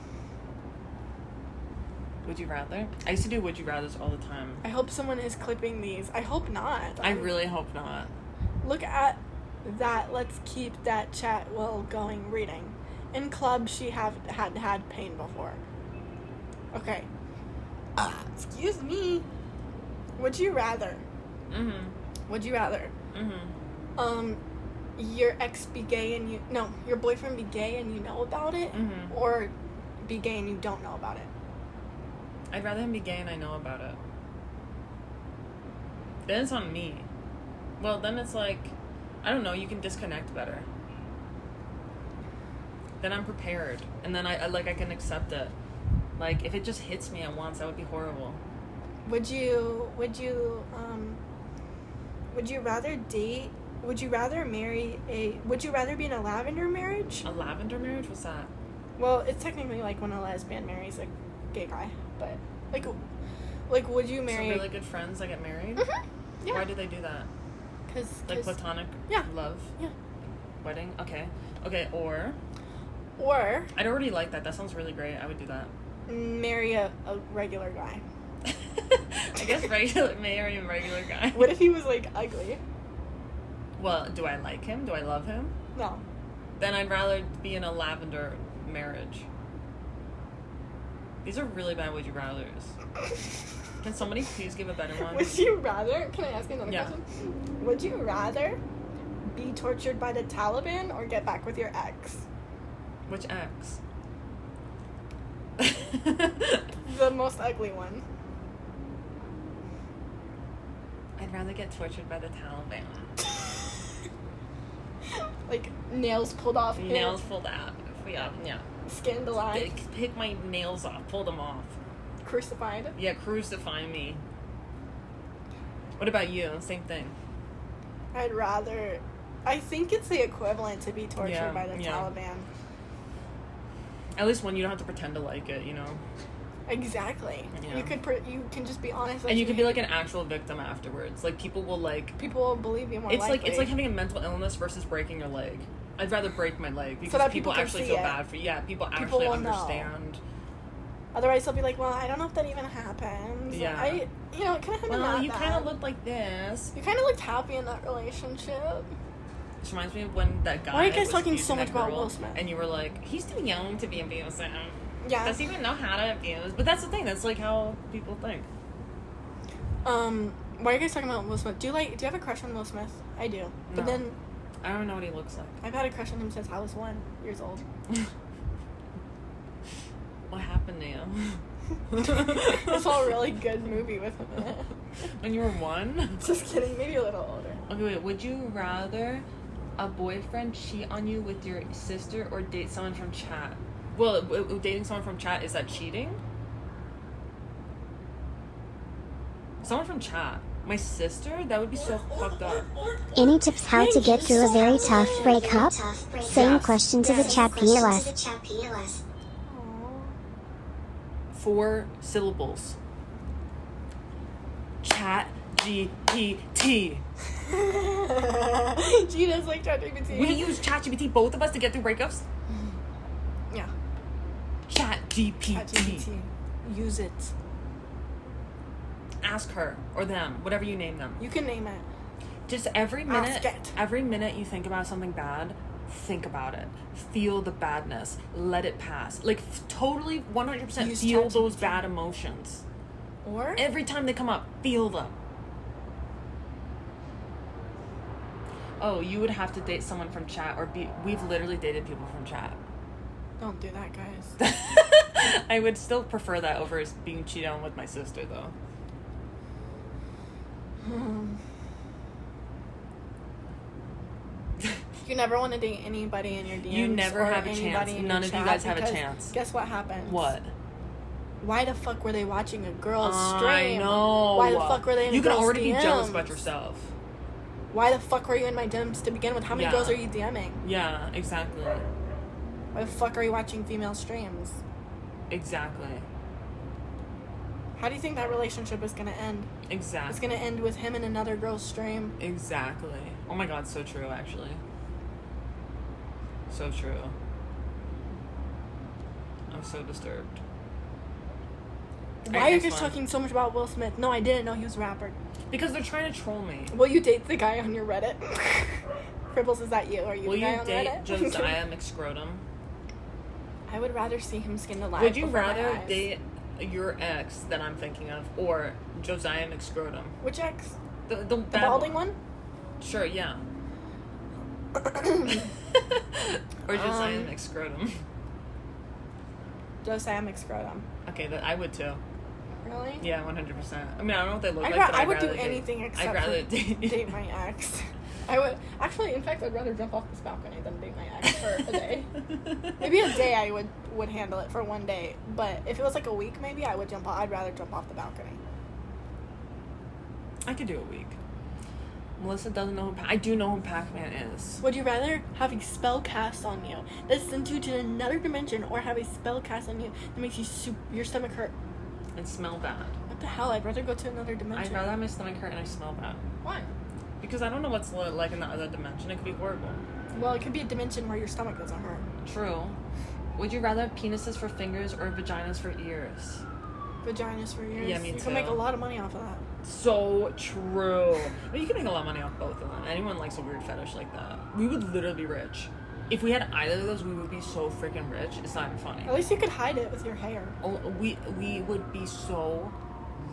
Would you rather? I used to do would you rathers all the time. I hope someone is clipping these. I hope not. I really hope not. Look at that. Let's keep that chat well going. Reading. In club, she had pain before. Okay. Excuse me. Would you rather? Would you rather? Your ex be gay and your boyfriend be gay and you know about it, or be gay and you don't know about it? I'd rather him be gay and I know about it. Then it's on me. Well, then it's like, I don't know, you can disconnect better. Then I'm prepared. And then I can accept it. Like, if it just hits me at once, that would be horrible. Would you rather be in a lavender marriage? A lavender marriage? What's that? Well, it's technically like when a lesbian marries a gay guy, but like would you marry? So really good friends that get married? Yeah. Why do they do that? Cause platonic love? Yeah. Wedding? Okay, or I'd already like that. That sounds really great. I would do that. Marry a regular guy. I guess marry a regular guy. What if he was like ugly? Well, do I like him? Do I love him? No. Then I'd rather be in a lavender marriage. These are really bad would you rathers. Can somebody please give a better one? Would you rather? Can I ask you another question? Would you rather be tortured by the Taliban or get back with your ex? Which ex? The most ugly one. I'd rather get tortured by the Taliban. Like nails pulled off. Nails pulled out. Yeah. Skinned alive. Pick my nails off. Pull them off. Crucified. Yeah, crucify me. What about you? Same thing. I'd rather. I think it's the equivalent to be tortured by the Taliban. At least when you don't have to pretend to like it, you know. Exactly. Yeah. You can just be honest. And you can be like an actual victim afterwards. Like people will believe you more. It's likely. it's like having a mental illness versus breaking your leg. I'd rather break my leg because so people actually feel bad for you. Yeah, people actually understand. Know. Otherwise, they'll be like, "Well, I don't know if that even happens." Yeah. It kind of happened. Well, you kind of looked like this. You kind of looked happy in that relationship. Which reminds me of when that guy. Why are you guys talking so much about Will Smith? And you were like, "He's too young to be abusing." Yeah. Does he even know how to abuse? But that's the thing. That's like how people think. Why are you guys talking about Will Smith? Do you have a crush on Will Smith? I do. But then I don't know what he looks like. I've had a crush on him since I was 1 year old. What happened to you? I saw a really good movie with him in it. When you were 1? Just kidding, maybe a little older. Okay, wait. Would you rather a boyfriend cheat on you with your sister or date someone from chat? Well, dating someone from chat, is that cheating? Someone from chat. My sister? That would be so fucked up. Any tips how to get through a very tough breakup? Same question to the chat PLS. 4 syllables. Chat GPT. She does like ChatGPT. We use ChatGPT, both of us, to get through breakups? Yeah. ChatGPT. ChatGPT. Use it. Ask her or them, whatever you name them. You can name it. Just every minute you think about something bad, think about it. Feel the badness. Let it pass. Like, totally 100% Use feel ChatGPT. those bad emotions. Or Every time they come up, feel them. Oh, you would have to date someone from chat we've literally dated people from chat. don't do that, guys. I would still prefer that over being cheated on with my sister, though. You never want to date anybody in your DMs. You never or have a anybody chance. in your None of you chat guys have a because chance. Guess what happens? What? Why the fuck were they watching a girl's stream? I know. Why the fuck were they in You a can girl's already DMs? be jealous about yourself. Why the fuck were you in my DMs to begin with? How many Yeah. girls are you DMing? Yeah, exactly. Why the fuck are you watching female streams? Exactly. How do you think that relationship is gonna end? Exactly. It's gonna end with him in another girl's stream. Exactly. Oh my god, so true, actually. So true. I'm so disturbed. Why are you guys talking so much about Will Smith? No, I didn't know he was a rapper. Because they're trying to troll me. Will you date the guy on your Reddit? Cribbles, is that you? Are you Will the guy you on date Reddit? Josiah McScrotum? I would rather see him skinned alive. Would you before my rather eyes. date your ex that I'm thinking of or Josiah McScrotum? Which ex? The The bad balding one? Sure, yeah. Or Josiah McScrotum. Josiah McScrotum. Okay, I would too. Really? Yeah, 100%. I mean, I don't know what they look like, but I would I'd do rather anything I'd except rather for date date my ex. I would actually, in fact, I'd rather jump off this balcony than date my ex for a day. Maybe a day I would handle it for one day, but if it was like a week, maybe I would jump off. I'd rather jump off the balcony. I could do a week. Melissa doesn't know I do know who Pac-Man is. Would you rather have a spell cast on you that sends you to another dimension, or have a spell cast on you that makes you your stomach hurt? And smell bad. What the hell? I'd rather go to another dimension. I'd rather have my stomach hurt and I smell bad. Why? Because I don't know what's like in the other dimension. It could be horrible. Well, it could be a dimension where your stomach doesn't hurt. True. Would you rather have penises for fingers or vaginas for ears? Vaginas for ears. Yeah, me You too. can make a lot of money off of that. So true. But you can make a lot of money off both of them. Anyone likes a weird fetish like that. We would literally be rich. If we had either of those, we would be so freaking rich. It's not even funny. At least you could hide it with your hair. Oh, we would be so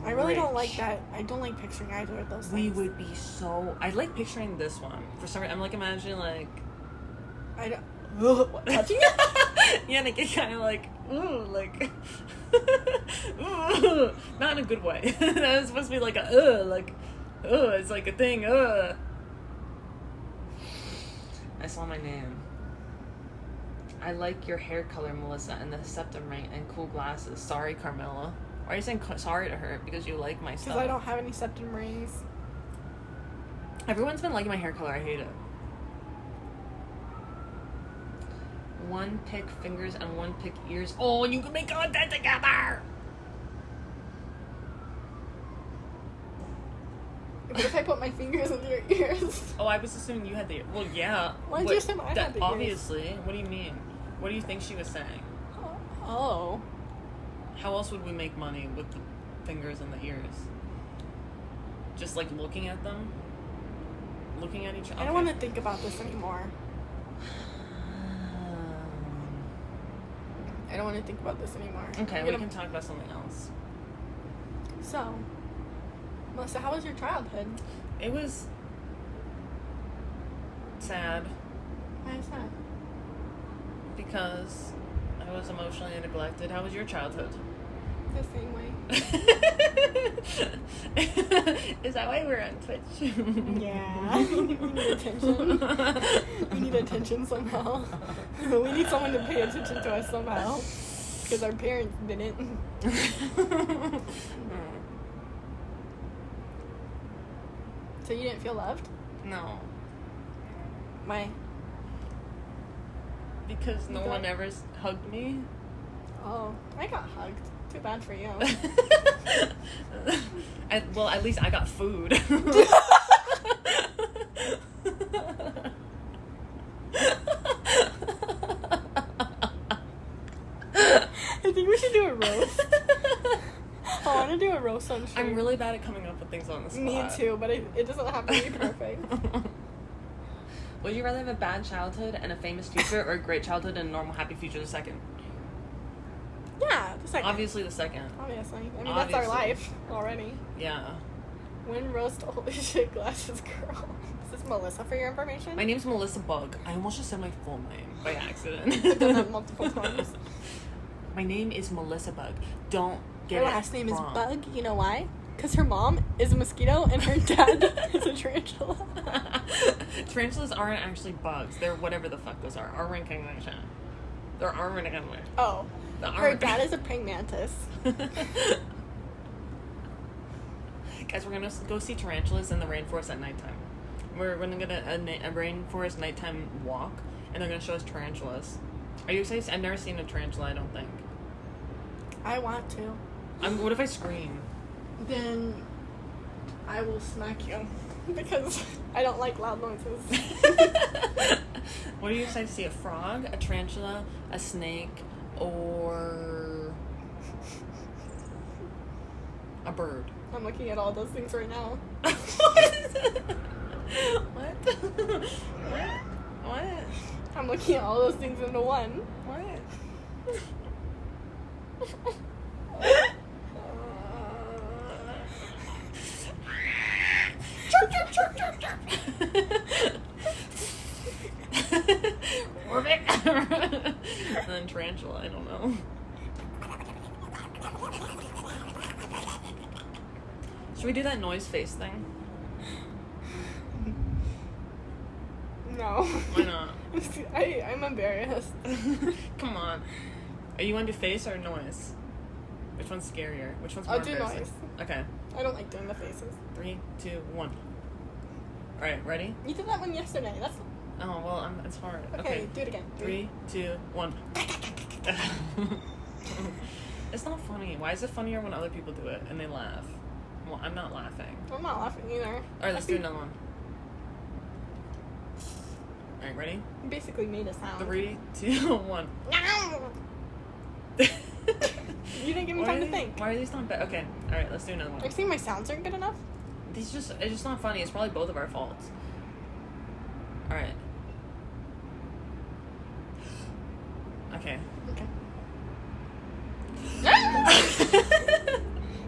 I really don't like rich. that. I don't like picturing either of those We things. would be so... I like picturing this one. For some reason, I'm like imagining like... I don't... Ugh, touching it? Yeah, like it kind of like... Ooh, like... Ooh, not in a good way. That was supposed to be like a... like... it's like a thing. I saw my name. I like your hair color, Melissa, and the septum ring and cool glasses. Sorry, Carmella. Why are you saying sorry to her? Because you like my stuff. Because I don't have any septum rings. Everyone's been liking my hair color. I hate it. One pick fingers and one pick ears. Oh, and you can make content together! What if I put my fingers in your ears? Oh, I was assuming you had the... Well, yeah. Why did but you assume I had the ears? Obviously. What do you mean? What do you think she was saying? Oh. How else would we make money with the fingers and the ears? Just like looking at them? Looking at each other? I don't want to think about this anymore. I don't want to think about this anymore. Okay, we can talk about something else. So, Melissa, how was your childhood? It was sad Why is that? because I was emotionally neglected. How was your childhood? The same way. Is that why we're on Twitch? Yeah. We need attention. We need attention somehow. We need someone to pay attention to us somehow. Because our parents didn't. So you didn't feel loved? No, Why? because no one ever hugged me. Oh, I got hugged. Too bad for you. Well, at least I got food. I think we should do a roast. I want to do a roast on stream. I'm really bad at coming up with things on the spot. Me too, but it doesn't have to be perfect. Would you rather have a bad childhood and a famous future, or a great childhood and a normal, happy future? The second. Yeah, the second. Obviously, the second. Obviously. I mean, that's our life already. Yeah. Win roast holy shit glasses girl. Is this Melissa for your information? My name's Melissa Bug. I almost just said my full name by accident. I've done that multiple times. My name is Melissa Bug. Don't get Her it last name wrong. is Bug. You know why? Because her mom is a mosquito and her dad is a tarantula. Tarantulas aren't actually bugs. They're whatever the fuck those are. Recognition. They're recognition. Oh. Her dad is a praying mantis. Guys, we're gonna go see tarantulas in the rainforest at nighttime. We're gonna get a rainforest nighttime walk, and they're gonna show us tarantulas. Are you excited? I've never seen a tarantula, I don't think. I want to. What if I scream? Then I will smack you. Because I don't like loud noises. What are you excited to see? A frog, a tarantula, a snake, or a bird? I'm looking at all those things right now. What? What? I'm looking at all those things into one. What? Orbit. And then tarantula, I don't know. Should we do that noise face thing? No. Why not? I'm embarrassed. Come on. Are you want to do face or noise? Which one's scarier? Which one's more I'll do embarrassing? noise. Okay. I don't like doing the faces. 3, 2, 1. Alright, ready? You did that one yesterday. That's Oh, well, it's hard. okay. Do it again. 3, 2, 1. It's not funny. Why is it funnier when other people do it and they laugh? Well, I'm not laughing. I'm not laughing either. Alright, let's do another one. Alright, ready? You basically made a sound. 3, 2, 1. You didn't give me time to think. Why are these not bad? Okay, alright, let's do another one. Are you saying my sounds aren't good enough? It's just not funny. It's probably both of our faults. Alright. Okay. Okay.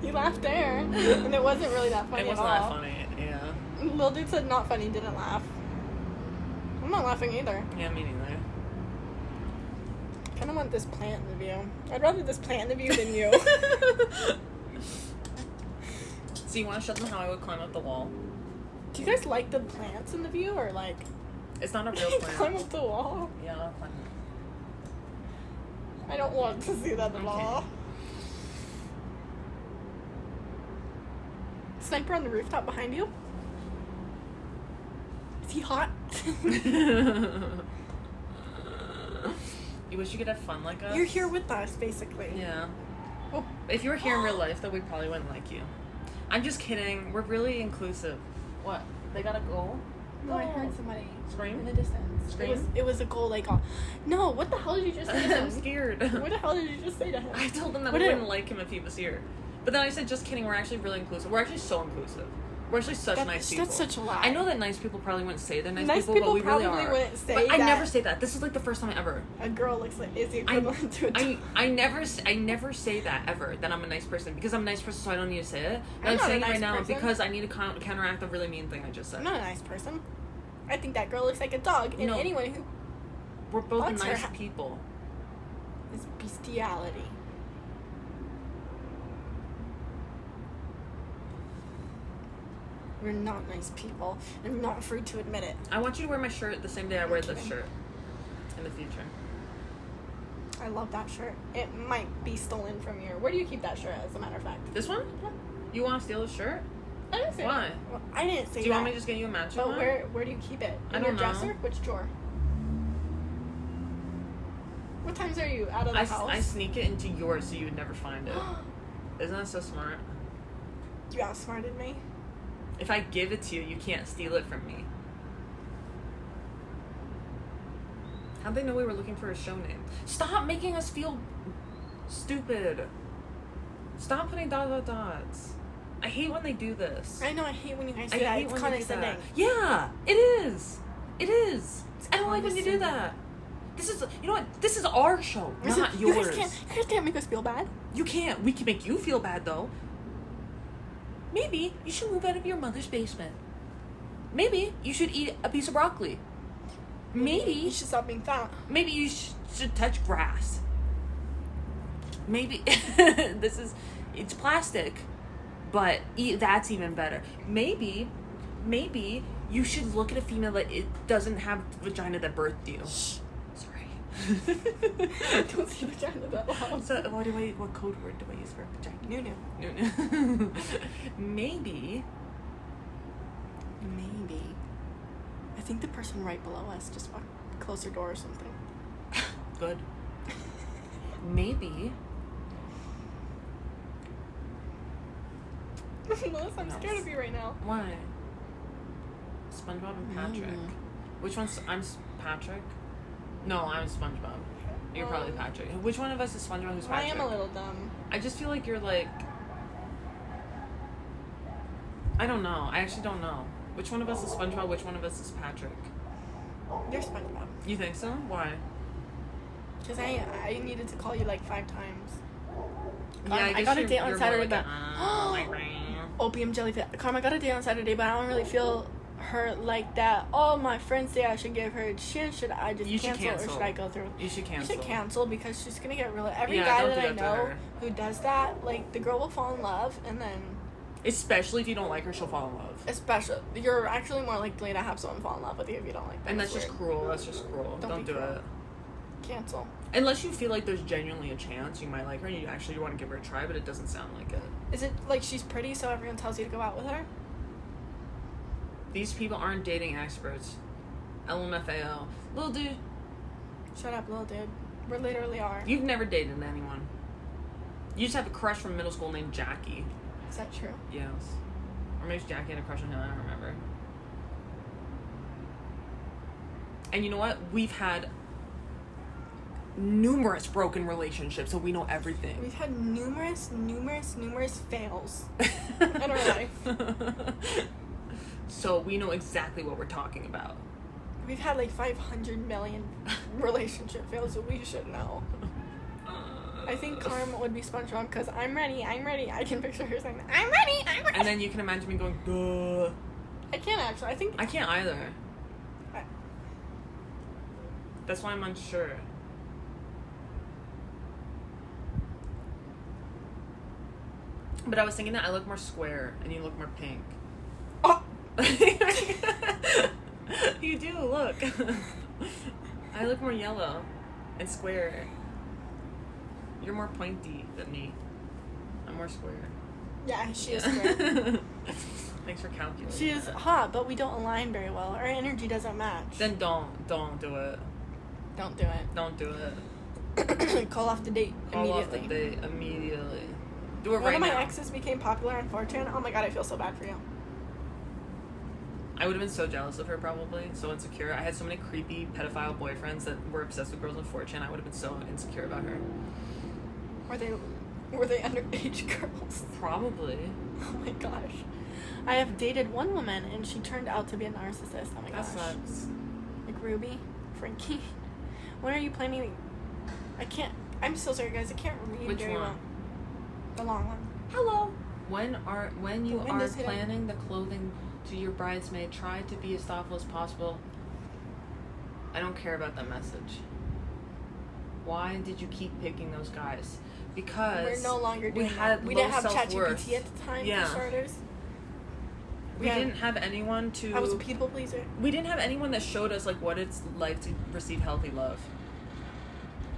You laughed there, and it wasn't really that funny It at wasn't all. that funny, yeah. Lil Dude said not funny, didn't laugh. I'm not laughing either. Yeah, me neither. I kind of want this plant in the view. I'd rather this plant in the view than you. So you want to show them how I would climb up the wall? Do you guys like the plants in the view, or like... It's not a real climb plant. up the wall? Yeah, I'll climb I don't want to see that at all. Sniper on the rooftop behind you? Is he hot? You wish you could have fun like us? You're here with us, basically. Yeah. Oh. If you were here in real life, though, we probably wouldn't like you. I'm just kidding. We're really inclusive. What? They got a goal? No, I heard somebody Scream? in the distance. Scream? It was a goal like, no, what the hell did you just say to him? I'm scared. What the hell did you just say to him? I told them that What we did- wouldn't like him if he was here. But then I said, just kidding, we're actually really inclusive. We're actually so inclusive. We're actually such nice people. That's such a lie. I know that nice people probably wouldn't say they're nice, Nice people, but we people really probably are. wouldn't say but I that. never say that. This is like the first time ever. A girl looks like is the equivalent to a dog. I never say that ever, that I'm a nice person. Because I'm a nice person, so I don't need to say it. But I'm I'm not a saying it nice right now person. because I need to counteract the really mean thing I just said. I'm not a nice person. I think that girl looks like a dog, and No. anyone who We're both What's her nice ha- people. is bestiality. We're not nice people, and I'm not afraid to admit it. I want you to wear my shirt the same day I wear this kidding. shirt. In the future. I love that shirt. It might be stolen from your. Where do you keep that shirt, as a matter of fact? This one? You want to steal this shirt? I didn't say Why? Well, I didn't say Do you that. want me to just get you a matching But one? where do you keep it? I In don't your know. dresser? Which drawer? What times are you out of the house? I sneak it into yours so you would never find it. Isn't that so smart? You outsmarted me. If I give it to you, you can't steal it from me. How'd they know we were looking for a show name? Stop making us feel Stupid. Stop putting dots. I hate when they do this. I know, I hate when you guys I do that. hate It's when they do condescending. that. Yeah, it is. It is. I don't like when you do that. This is, you know what? This is our show, not You yours. guys can't make us feel bad. You can't. We can make you feel bad, though. Maybe you should move out of your mother's basement. Maybe you should eat a piece of broccoli. Maybe You should stop being fat. Maybe you should touch grass. Maybe it's plastic, but that's even better. Maybe you should look at a female that it doesn't have vagina that birthed you. Sorry. Don't say vagina that loud. So what code word do I use for vagina? No. Maybe. I think the person right below us just closed their door or something. Good. Maybe. Melissa, I'm scared of you right now. Why? SpongeBob and Patrick. Which one's... I'm Patrick? No, I'm SpongeBob. You're probably Patrick. Which one of us is SpongeBob? Who's Patrick? I am a little dumb. I just feel like you're like... I don't know. I actually don't know. Which one of us is SpongeBob? Which one of us is Patrick? You're SpongeBob. You think so? Why? Because I needed to call you like 5 times. Yeah, I got a date on Saturday, but... Like, Opium jellyfish. Karma, I got a date on Saturday, but I don't really feel her like that. All my friends say I should give her a chance. Should I just cancel, or should I go through? You should cancel. You should cancel because she's gonna get really... Every Yeah, guy don't that do I that to know her. who does that, like, the girl will fall in love, and then... Especially if you don't like her, she'll fall in love. Especially... You're actually more likely to have someone fall in love with you if you don't like them. And that's It's just weird. cruel. That's just cruel. Don't be do cruel. it. Cancel. Unless you feel like there's genuinely a chance you might like her and you actually want to give her a try, but it doesn't sound like it. Is it like she's pretty so everyone tells you to go out with her? These people aren't dating experts. LMFAO. Little dude, Shut up, little dude. We literally are. you've never dated anyone. You just have a crush from middle school named Jackie. Is that true? Yes. Or maybe Jackie had a crush on him, I don't remember. And you know what? We've had numerous broken relationships, so we know everything. We've had numerous fails in our life. So we know exactly what we're talking about. We've had like 500 million relationship fails, so we should know. I think Karma would be SpongeBob because I'm ready. I can picture her saying, I'm ready. And then you can imagine me going, duh. I can't actually. I think I can't either. I- That's why I'm unsure. But I was thinking that I look more square and you look more pink. Oh, You do, look. I look more yellow and square. You're more pointy than me. I'm more square. yeah, she is square. Thanks for calculating. She is that. hot, but we don't align very well. Our energy doesn't match. Then don't do it. Don't do it. Don't do it. Call off the date Call immediately. off the date immediately. Do it One right of my now. exes became popular on 4chan. Oh my god, I feel so bad for you. I would have been so jealous of her, probably. So insecure. I had so many creepy pedophile boyfriends that were obsessed with girls on 4chan. I would have been so insecure about her. Were they underage girls? Probably. Oh my gosh. I have dated one woman and she turned out to be a narcissist. Oh my That gosh. sucks. Like Ruby, Frankie. When are you planning? I'm so sorry guys, I can't read Which very one? well. The long one. Hello. When you The are windows hidden. planning the clothing to your bridesmaid, try to be as thoughtful as possible. I don't care about that message. Why did you keep picking those guys? Because We're no longer doing we that. had We low didn't have self-worth. ChatGPT at the time Yeah. for starters. We Yeah. didn't have anyone to. I was a people pleaser. We didn't have anyone that showed us like what it's like to receive healthy love.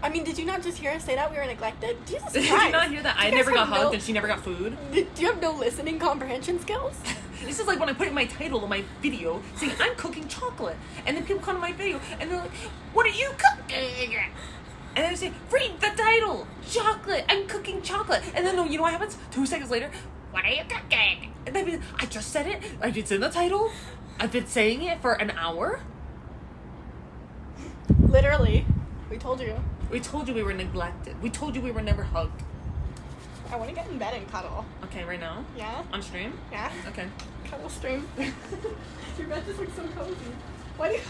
I mean, did you not just hear us say that we were neglected? Jesus Christ. Did you not hear that? Do you I guys never got have hugged and she never got food. Do you have no listening comprehension skills? This is like when I put in my title of my video saying I'm cooking chocolate, and then people come to my video and they're like, "What are you cooking?" And then I say, "Read the title, chocolate. I'm cooking chocolate." And then you know what happens? 2 seconds later, "What are you cooking?" And then I just said it. It's in the title. I've been saying it for an hour. Literally. We told you. We told you we were neglected. We told you we were never hugged. I want to get in bed and cuddle. Okay, right now? Yeah? On stream? Yeah? Okay. Cuddle stream. Your bed just looks so cozy. Why do you...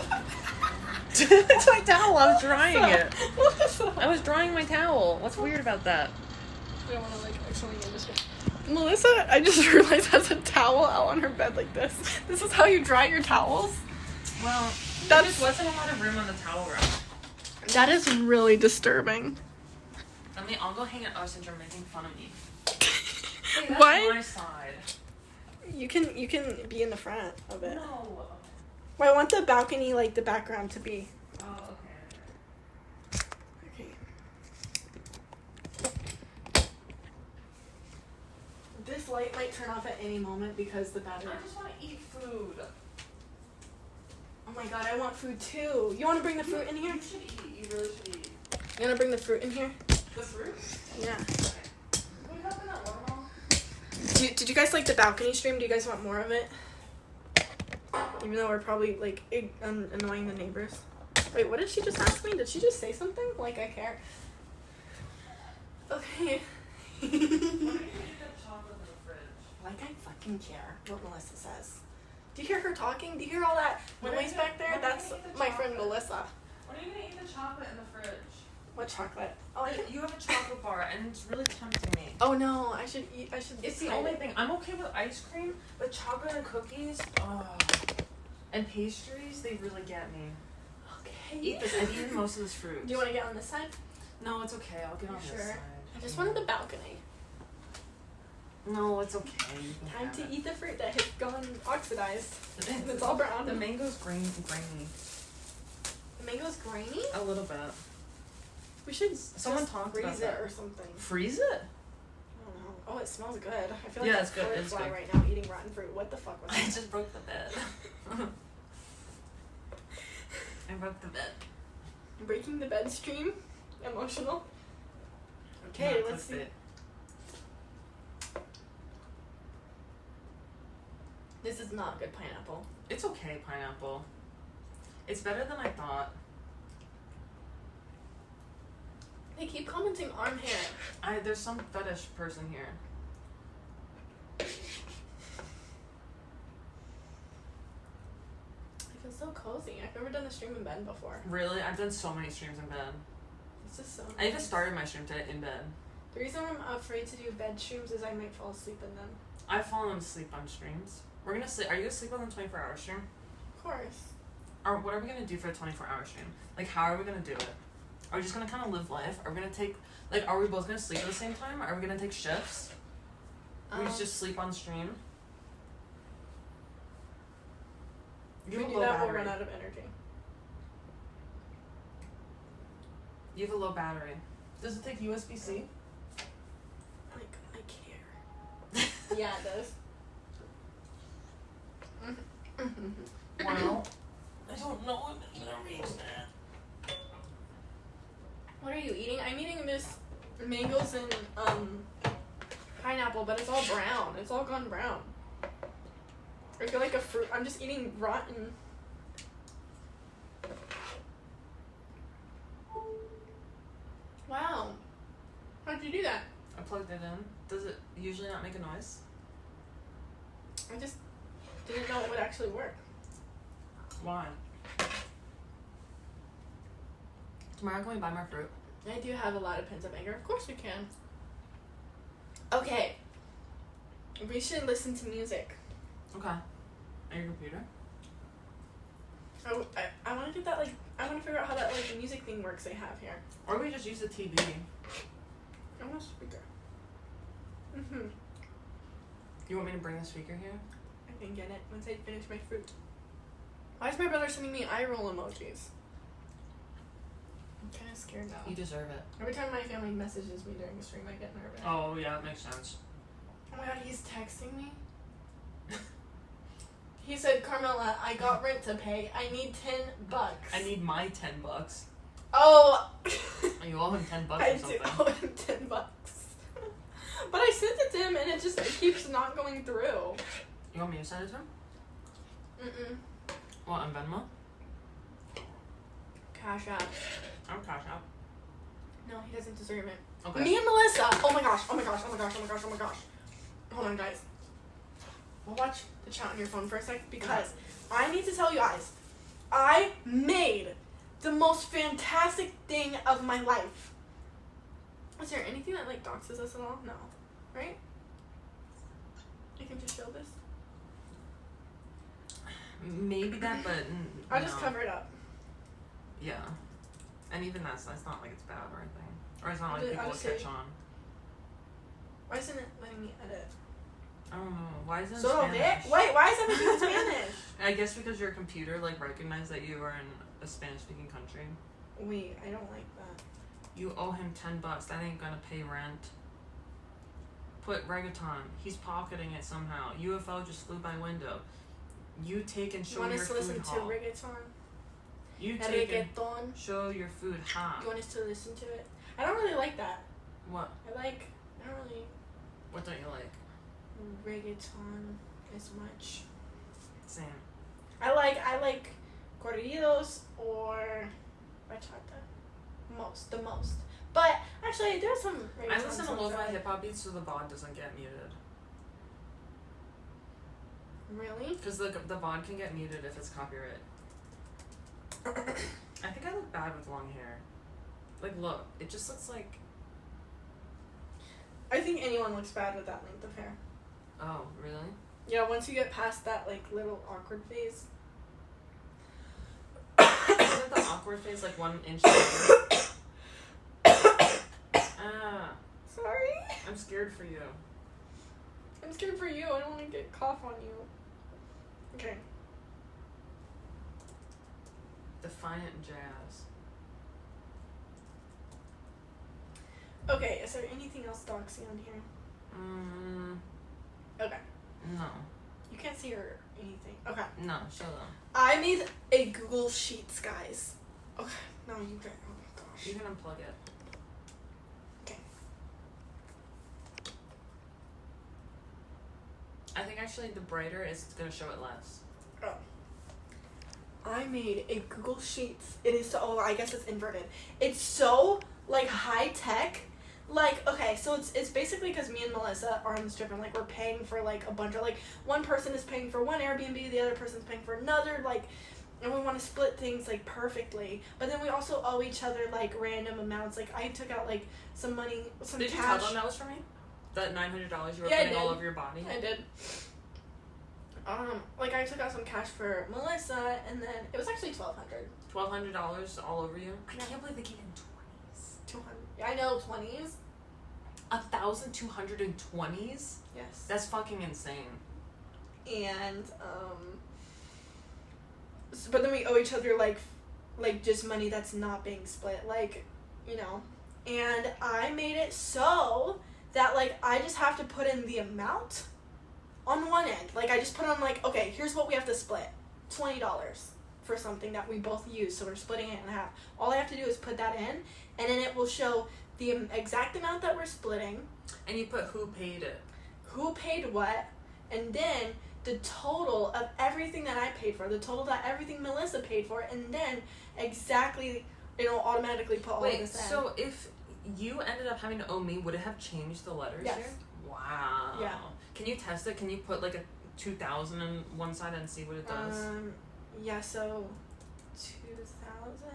It's my towel. I was drying it. Melissa. I was drying my towel. What's weird about that? I don't want to, like, actually understand. Melissa, I just realized, has a towel out on her bed like this. This is how you dry your towels? Well, There just wasn't a lot of room on the towel rack. That is really disturbing. And they all go hang at us since you're making fun of me. Hey, that's What? my side. You can be in the front of it. No. Well, I want the balcony, like, the background to be. Oh, okay. Okay. This light might turn off at any moment because the battery... I just want to eat food. Oh my god, I want food too. You want to bring the fruit in here? You should eat. You really should eat. You want to bring the fruit in here? The fruit? Yeah. Okay. Can we help in that watermelon? Did you guys like the balcony stream? Do you guys want more of it? Even though we're probably, like, annoying the neighbors. Wait, what did she just ask me? Did she just say something? Like, I care. Okay. Why do you eat that chocolate in the fridge? Like I fucking care what Melissa says. Do you hear her talking? Do you hear all that noise back there? That's my friend Melissa. When are you gonna eat the chocolate in the fridge? What chocolate? Oh, I can... You have a chocolate bar and it's really tempting me. Oh no, I should eat. I should. It's the only thing. I'm okay with ice cream, but chocolate and cookies, and pastries, they really get me. Okay. Eat this. I've eaten most of this fruit. Do you want to get on this side? No, it's okay. I'll get on this Sure. side. I just wanted the balcony. No, it's okay. You can Time have to it. eat the fruit that has gone oxidized. The It's all brown. The mango's grainy. The mango's grainy. A little bit. We should Someone just talked freeze about it that. or something. Freeze it? I don't know. Oh, it smells good. I feel like Yeah, a it's good. It's fly good. right now eating rotten fruit. What the fuck was I that? just broke the bed. I broke the bed. Breaking the bed stream? Emotional? Okay, Not let's see. clickbait. This is not good pineapple. It's okay, pineapple. It's better than I thought. They keep commenting arm hair. There's some fetish person here. I feel so cozy. I've never done a stream in bed before. Really? I've done so many streams in bed. This is so I even nice. started my stream today in bed. The reason I'm afraid to do bed streams is I might fall asleep in them. I've fallen asleep on streams. We're gonna sleep. Are you gonna sleep on the 24-hour stream? Of course. Or what are we gonna do for a 24-hour stream? Like, how are we gonna do it? Are we just gonna kind of live life? Are we gonna take, like, are we both gonna sleep at the same time? Are we gonna take shifts? We just sleep on stream? If You we have a do low that, we'll battery. run out of energy. You have a low battery. Does it take USB-C? Like, I care. Yeah, it does. Well, I don't know if I'm gonna reach that. What are you eating? I'm eating this mangoes and pineapple, but it's all brown. It's all gone brown. I feel like a fruit. I'm just eating rotten. Wow. How'd you do that? I plugged it in. Does it usually not make a noise? I just didn't know it would actually work. Why? Tomorrow can we buy more fruit? I do have a lot of pins of anger. Of course we can. Okay. We should listen to music. Okay. On your computer? I want to do that, like, I want to figure out how that, like, music thing works they have here. Or we just use the TV. I want a speaker. Mm-hmm. You want me to bring the speaker here? I can get it once I finish my fruit. Why is my brother sending me eye roll emojis? I'm kind of scared now. You deserve it. Every time my family messages me during the stream, I get nervous. Oh, yeah, that makes sense. Oh my god, he's texting me? He said, Carmaxlla, I got rent to pay. I need $10. I need my $10. Oh! You owe him $10 or I something. do owe him $10. But I sent it to him and it keeps not going through. You want me to send it to him? Mm-mm. What, on Venmo? Cash App. I'm cash out. No, he doesn't deserve it. Okay. Me and Melissa. Oh my gosh. Hold on, guys. We'll watch the chat on your phone for a sec because I need to tell you guys, I made the most fantastic thing of my life. Is there anything that like doxes us at all? No, right? I can just show this. Maybe that, but I'll just cover it up. Yeah, and even that's not like it's bad or anything, or it's not like I'll people will just catch say- on. Why isn't it letting me edit? I don't know. Why is it in So Spanish? wait, why is everything in Spanish? I guess because your computer like recognized that you are in a Spanish-speaking country. Wait, I don't like that. You owe him $10. That ain't gonna pay rent. Put reggaeton. He's pocketing it somehow. UFO just flew by window. You take and You show want your us to food listen to haul. reggaeton? You take and Reggaeton. show your food ha. You want us to listen to it? I don't really like that. What? I don't really What don't you like? reggaeton as much. Same. I like corridos or bachata. The most. But actually, there's some reggaeton I listen to songs lo-fi that I- hip hop beats so the VOD doesn't get muted. Really? Because the VOD can get muted if it's copyright. I think I look bad with long hair. Like, look, it just looks like. I think anyone looks bad with that length of hair. Oh, really? Yeah, once you get past that like little awkward phase. Isn't the awkward phase like 1 inch longer? Sorry. I'm scared for you. I'm scared for you. I don't want to get cough on you. Okay. Defiant jazz. Okay, is there anything else doxy on here? Okay. No. You can't see or anything. Okay. No, show them. I made a Google Sheets, guys. Okay. No, you can. Oh my gosh. You can unplug it. Okay. I think actually the brighter is gonna show it less. Oh. I made a Google Sheets. It is so. Oh, I guess it's inverted. It's so like high tech. Like, okay, so it's basically because me and Melissa are on this trip and like we're paying for like a bunch of like one person is paying for one Airbnb, the other person's paying for another, like, and we want to split things like perfectly. But then we also owe each other like random amounts. Like I took out like some money, some Did you cash. tell them that was for me? That $900 you were Yeah, I putting all did. over your body? I did. Like I took out some cash for Melissa, and then it was actually $1,200. $1,200 all over you? I Yeah. can't believe they gave him 20s. 200. I know 20s. 1,220s? Yes. That's fucking insane. And but then we owe each other like just money that's not being split, like, you know. And I made it so that like I just have to put in the amount on one end. Like I just put on like, okay, here's what we have to split. $20 for something that we both use, so we're splitting it in half. All I have to do is put that in, and then it will show the exact amount that we're splitting, And you put who paid it. who paid what, and then the total of everything that I paid for, the total that everything Melissa paid for, and then exactly, it'll automatically put all Wait, this in. so if you ended up having to owe me, would it have changed the letters Yes. here? Wow. Yeah. Can you test it? Can you put like a 2,000 on one side and see what it does? Yeah, so 2,000,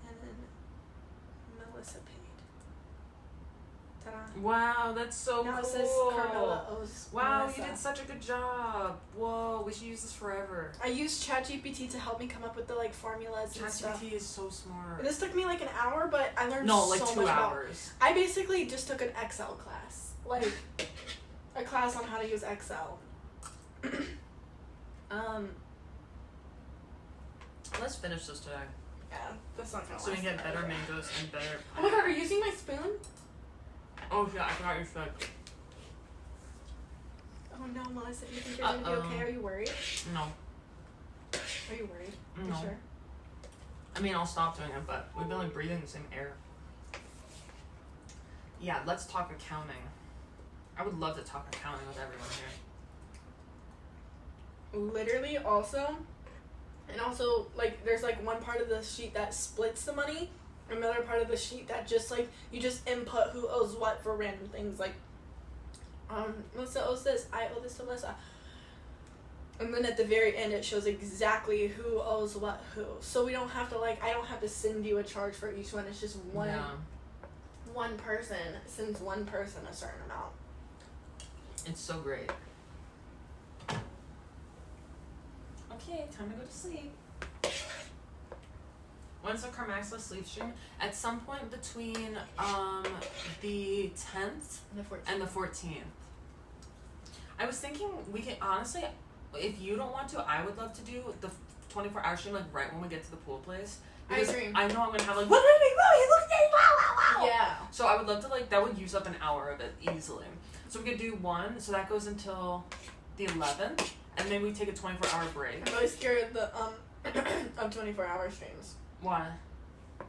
and then Melissa paid. Ta-da. Wow, that's so Now cool. it says Carmaxlla owes Wow, Melissa. you did such a good job. Whoa, we should use this forever. I used ChatGPT to help me come up with the like formulas and stuff. ChatGPT is so smart. This took me like an hour, but I learned No, like so 2 much about. hours. I basically just took an Excel class, like a class on how to use Excel. Let's finish this today. Yeah, that's not gonna So we last get better forever. mangoes and better. Oh my god, are you using my spoon? Oh yeah, I forgot you said. Oh no, Melissa, do you think you're gonna be okay? Are you worried? No. Are you worried? No. You sure? I mean, I'll stop doing it, but we've been like breathing the same air. Yeah, let's talk accounting. I would love to talk accounting with everyone here. Literally, also, And also, like, there's, like, one part of the sheet that splits the money, another part of the sheet that just, like, you just input who owes what for random things, like, Melissa owes this, I owe this to Melissa. And then at the very end, it shows exactly who owes what who. So we don't have to, like, I don't have to send you a charge for each one. It's just one person sends one person a certain amount. It's so great. Okay, time to go to sleep. When's the Carmaxlla sleep stream? At some point between the 10th and the 14th. I was thinking we can, honestly, if you don't want to, I would love to do the 24-hour stream, like, right when we get to the pool place. I agree. I know I'm gonna have, like, what did he look at me, wow, wow, wow. Yeah. So I would love to, like, that would use up an hour of it easily. So we could do one, so that goes until the 11th, and then we take a 24-hour break. I'm really scared of the, of 24-hour streams. Why?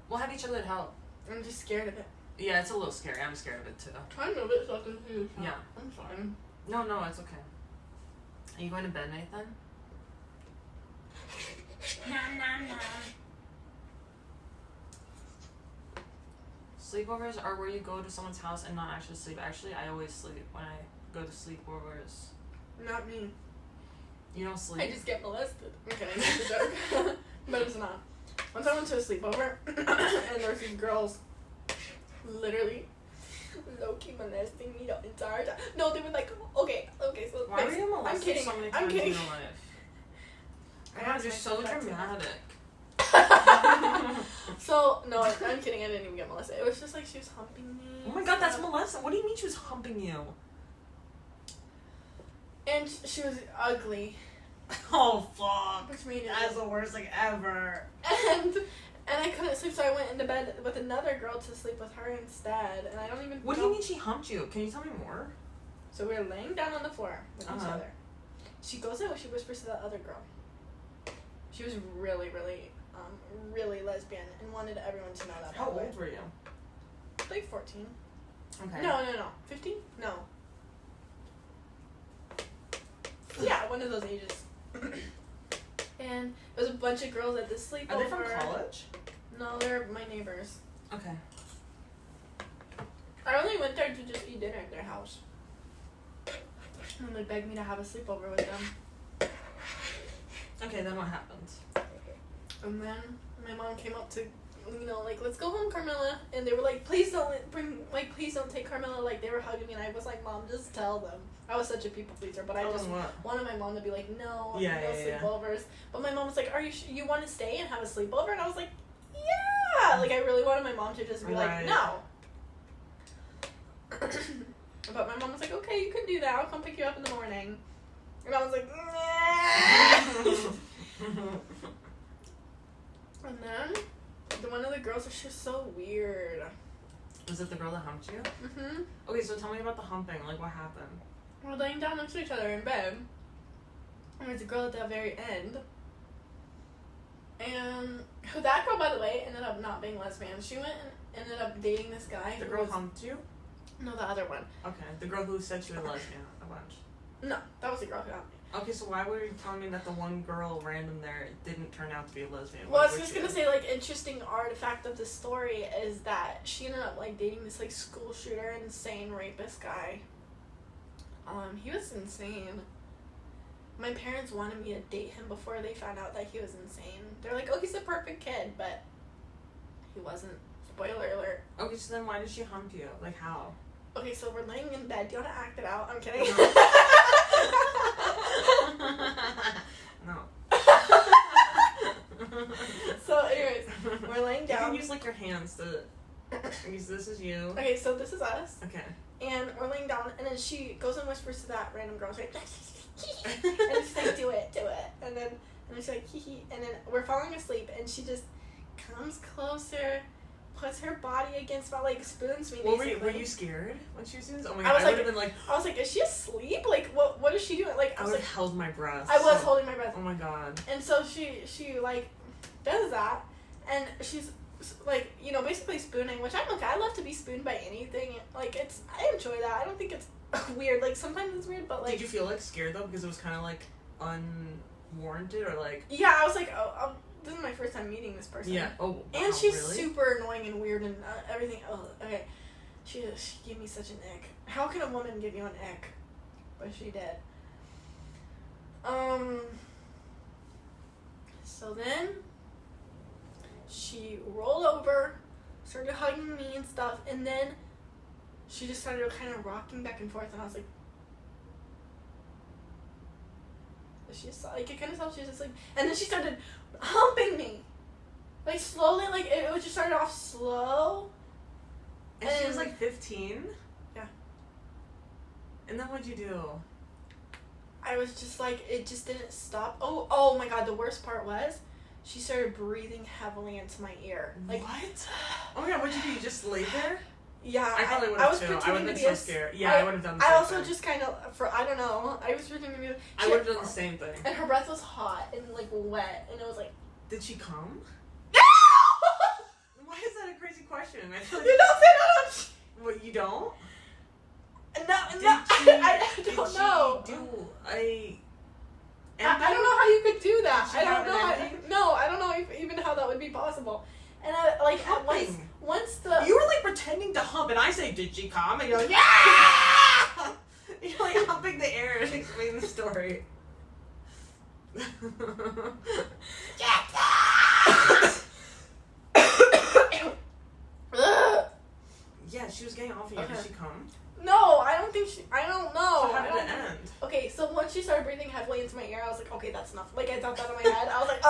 We'll have each other to help. I'm just scared of it. Yeah, it's a little scary. I'm scared of it, too. I'm a bit so confused. Yeah. I'm sorry. No, it's okay. Are you going to bed, Nathan? Nom. Sleepovers are where you go to someone's house and not actually sleep. Actually, I always sleep when I go to sleepovers. Not me. You don't sleep? I just get molested. I'm kidding, it's a joke. But it's not. Once I went to a sleepover, and there was these girls literally low-key molesting me the entire time. No, they were like, okay, so Why were you molested I'm kidding. so many I'm times kidding. in your life? God, you're so dramatic. So, no, I'm kidding, I didn't even get molested. It was just like she was humping me. Oh my god, that's molesting. What do you mean she was humping you? And she was ugly. Oh, fuck. Which made it That's the worst thing ever. And I couldn't sleep, so I went into bed with another girl to sleep with her instead. And I don't even What do know. you mean she humped you? Can you tell me more? So we were laying down on the floor with each Uh-huh. other. She goes in, she whispers to the other girl. She was really, really lesbian and wanted everyone to know that. How old were you? Like 14. Okay. No. 15? No. Yeah, one of those ages. And it was a bunch of girls at this sleepover. Are they from college? No, they're my neighbors. Okay. I only went there to just eat dinner at their house. And they begged me to have a sleepover with them. Okay, then what happened? And then my mom came up to, like, let's go home, Carmaxlla. And they were like, please don't take Carmaxlla. Like, they were hugging me, and I was like, Mom, just tell them. I was such a people pleaser, but I just wanted my mom to be like, no, sleepovers. But my mom was like, are you you want to stay and have a sleepover? And I was like, yeah. Like, I really wanted my mom to just be like, no. But my mom was like, okay, you can do that. I'll come pick you up in the morning. And I was like, nah. And then one of the girls, she was so weird. Was it the girl that humped you? Mm-hmm. Okay, so tell me about the humping. Like, what happened? We're laying down next to each other in bed. And there's a girl at the very end. And that girl, by the way, ended up not being lesbian. She went and ended up dating this guy. The girl humped you? No, the other one. Okay, the girl who said she was lesbian a bunch. No, that was the girl who humped me. Okay, so why were you telling me that the one girl random there didn't turn out to be a lesbian? Well, I was just gonna say, like, interesting artifact of the story is that she ended up, like, dating this, like, school shooter, insane rapist guy. He was insane. My parents wanted me to date him before they found out that he was insane. They're like, oh, he's a perfect kid, but he wasn't. Spoiler alert. Okay, so then why did she hump you? Like, how? Okay, so we're laying in bed. Do you want to act it out? I'm kidding. No. So, anyways, we're laying You down. can use, like, your hands to... Because this is you. Okay, so this is us. Okay. And we're laying down, and then she goes and whispers to that random girl, she's like, and she's like, do it. And then she's like, hee hee. And then we're falling asleep, and she just comes closer, puts her body against my, like, spoons me. Well, were you scared when she was doing this? Oh my I god, was I would have been like... I was like, is she asleep? Like, what is she doing? Like, I was would like, have held my breath. I was holding my breath. Oh my god. And so she like, does that, and she's, like, you know, basically spooning, which I'm okay. I love to be spooned by anything. Like, I enjoy that. I don't think it's weird. Like, sometimes it's weird, but, like... Did you feel, like, scared, though? Because it was kind of, like, warranted or like? Yeah, I was like, oh, this is my first time meeting this person. Yeah. Oh. And she's really? super annoying and weird and everything. Oh, okay. She gave me such an ick. How can a woman give you an ick? But she did. So then she rolled over, started hugging me and stuff, and then she just started kind of rocking back and forth, and I was like, she's like, I kind of thought she was asleep, and then she started humping me, like slowly, like it just started off slow. And she was like 15? Yeah. And then what'd you do? I was just like, it just didn't stop. Oh my god, the worst part was, she started breathing heavily into my ear. Like, what? Oh my god, what'd you do? You just laid there? Yeah, I probably would I have was too. I pretending would to have be been so scared. Yeah, I would have done the same I also thing. just kind of, I don't know, I was pretending to be. I would have done the same thing. And her breath was hot and like wet, and it was like, Did she come? no! Why is that a crazy question? I feel like You don't say that on. What, you don't? No, Did no, she, I did don't she know. do a... I don't know how you could do that. Did she I don't have know. an ending? No, I don't know even how that would be possible. And I like Humping. once the You were like pretending to hump, and I say, "Did she come?" And you're like, "Yeah!" You're like humping the air and explaining the story. Yeah, she was getting off of you. Okay. Did she come? No, I don't think she. I don't know. So how I did don't it think- end? Okay, so once she started breathing heavily into my ear, I was like, okay, that's enough. Like I thought that in my head. I was like,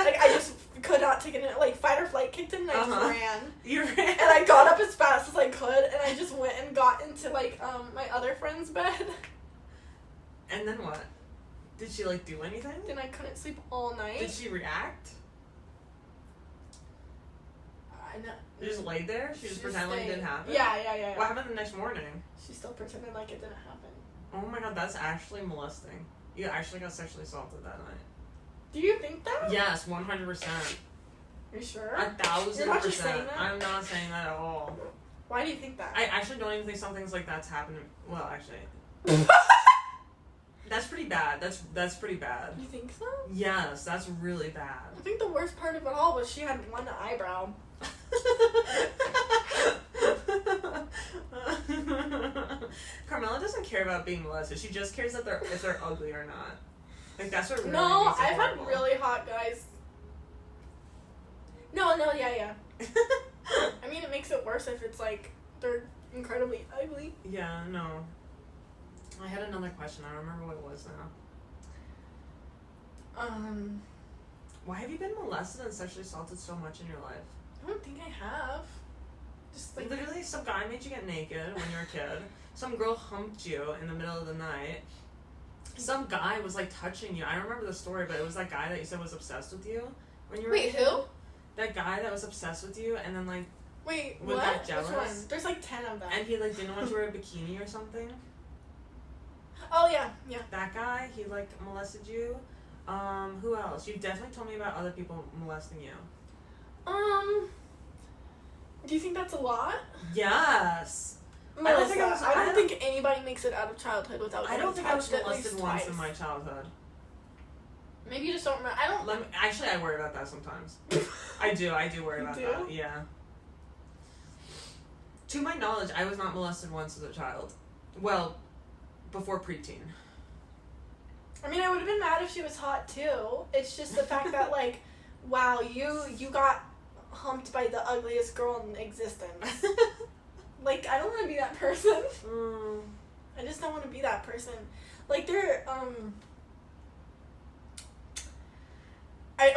like I just could not take it. Like fight or flight kicked in, and I just ran. You ran. And I got up as fast as I could, and I just went and got into like my other friend's bed. And then what? Did she like do anything? Then I couldn't sleep all night. Did she react? I know. You just laid there? She just pretended like it didn't happen? Yeah. What happened the next morning? She still pretended like it didn't happen. Oh my god, that's actually molesting. You actually got sexually assaulted that night. Do you think that? Yes, 100%. Are you sure? 1,000%. You're not just saying that? I'm not saying that at all. Why do you think that? I actually don't even think something like that's happened. Well, actually. That's pretty bad. That's pretty bad. You think so? Yes, that's really bad. I think the worst part of it all was she had one eyebrow. Carmela doesn't care about being molested. She just cares that if they're ugly or not. Like that's what really No, makes it I've had horrible. really hot guys. No, yeah. I mean, it makes it worse if it's like they're incredibly ugly. Yeah, no. I had another question. I don't remember what it was now. Why have you been molested and sexually assaulted so much in your life? I don't think I have. Just like Literally, some guy made you get naked when you were a kid. Some girl humped you in the middle of the night. Some guy was like touching you. I don't remember the story, but it was that guy that you said was obsessed with you when you were a Wait, kid. who? That guy that was obsessed with you, and then like, Wait, Was what? that jealous? Which one? There's like 10 of them. and he like didn't want you to wear a bikini or something. Oh yeah. That guy, he like molested you. Who else? You've definitely told me about other people molesting you. Do you think that's a lot? Yes. Melissa, I I don't think anybody makes it out of childhood without I getting don't think I was touched at molested least once twice. in my childhood. Maybe you just don't remember. I don't. Actually, I worry about that sometimes. I do worry about do? that. Yeah. To my knowledge, I was not molested once as a child. Well, before preteen. I mean, I would have been mad if she was hot too. It's just the fact that like, wow, you got humped by the ugliest girl in existence. Like, I don't want to be that person. I just don't want to be that person. Like,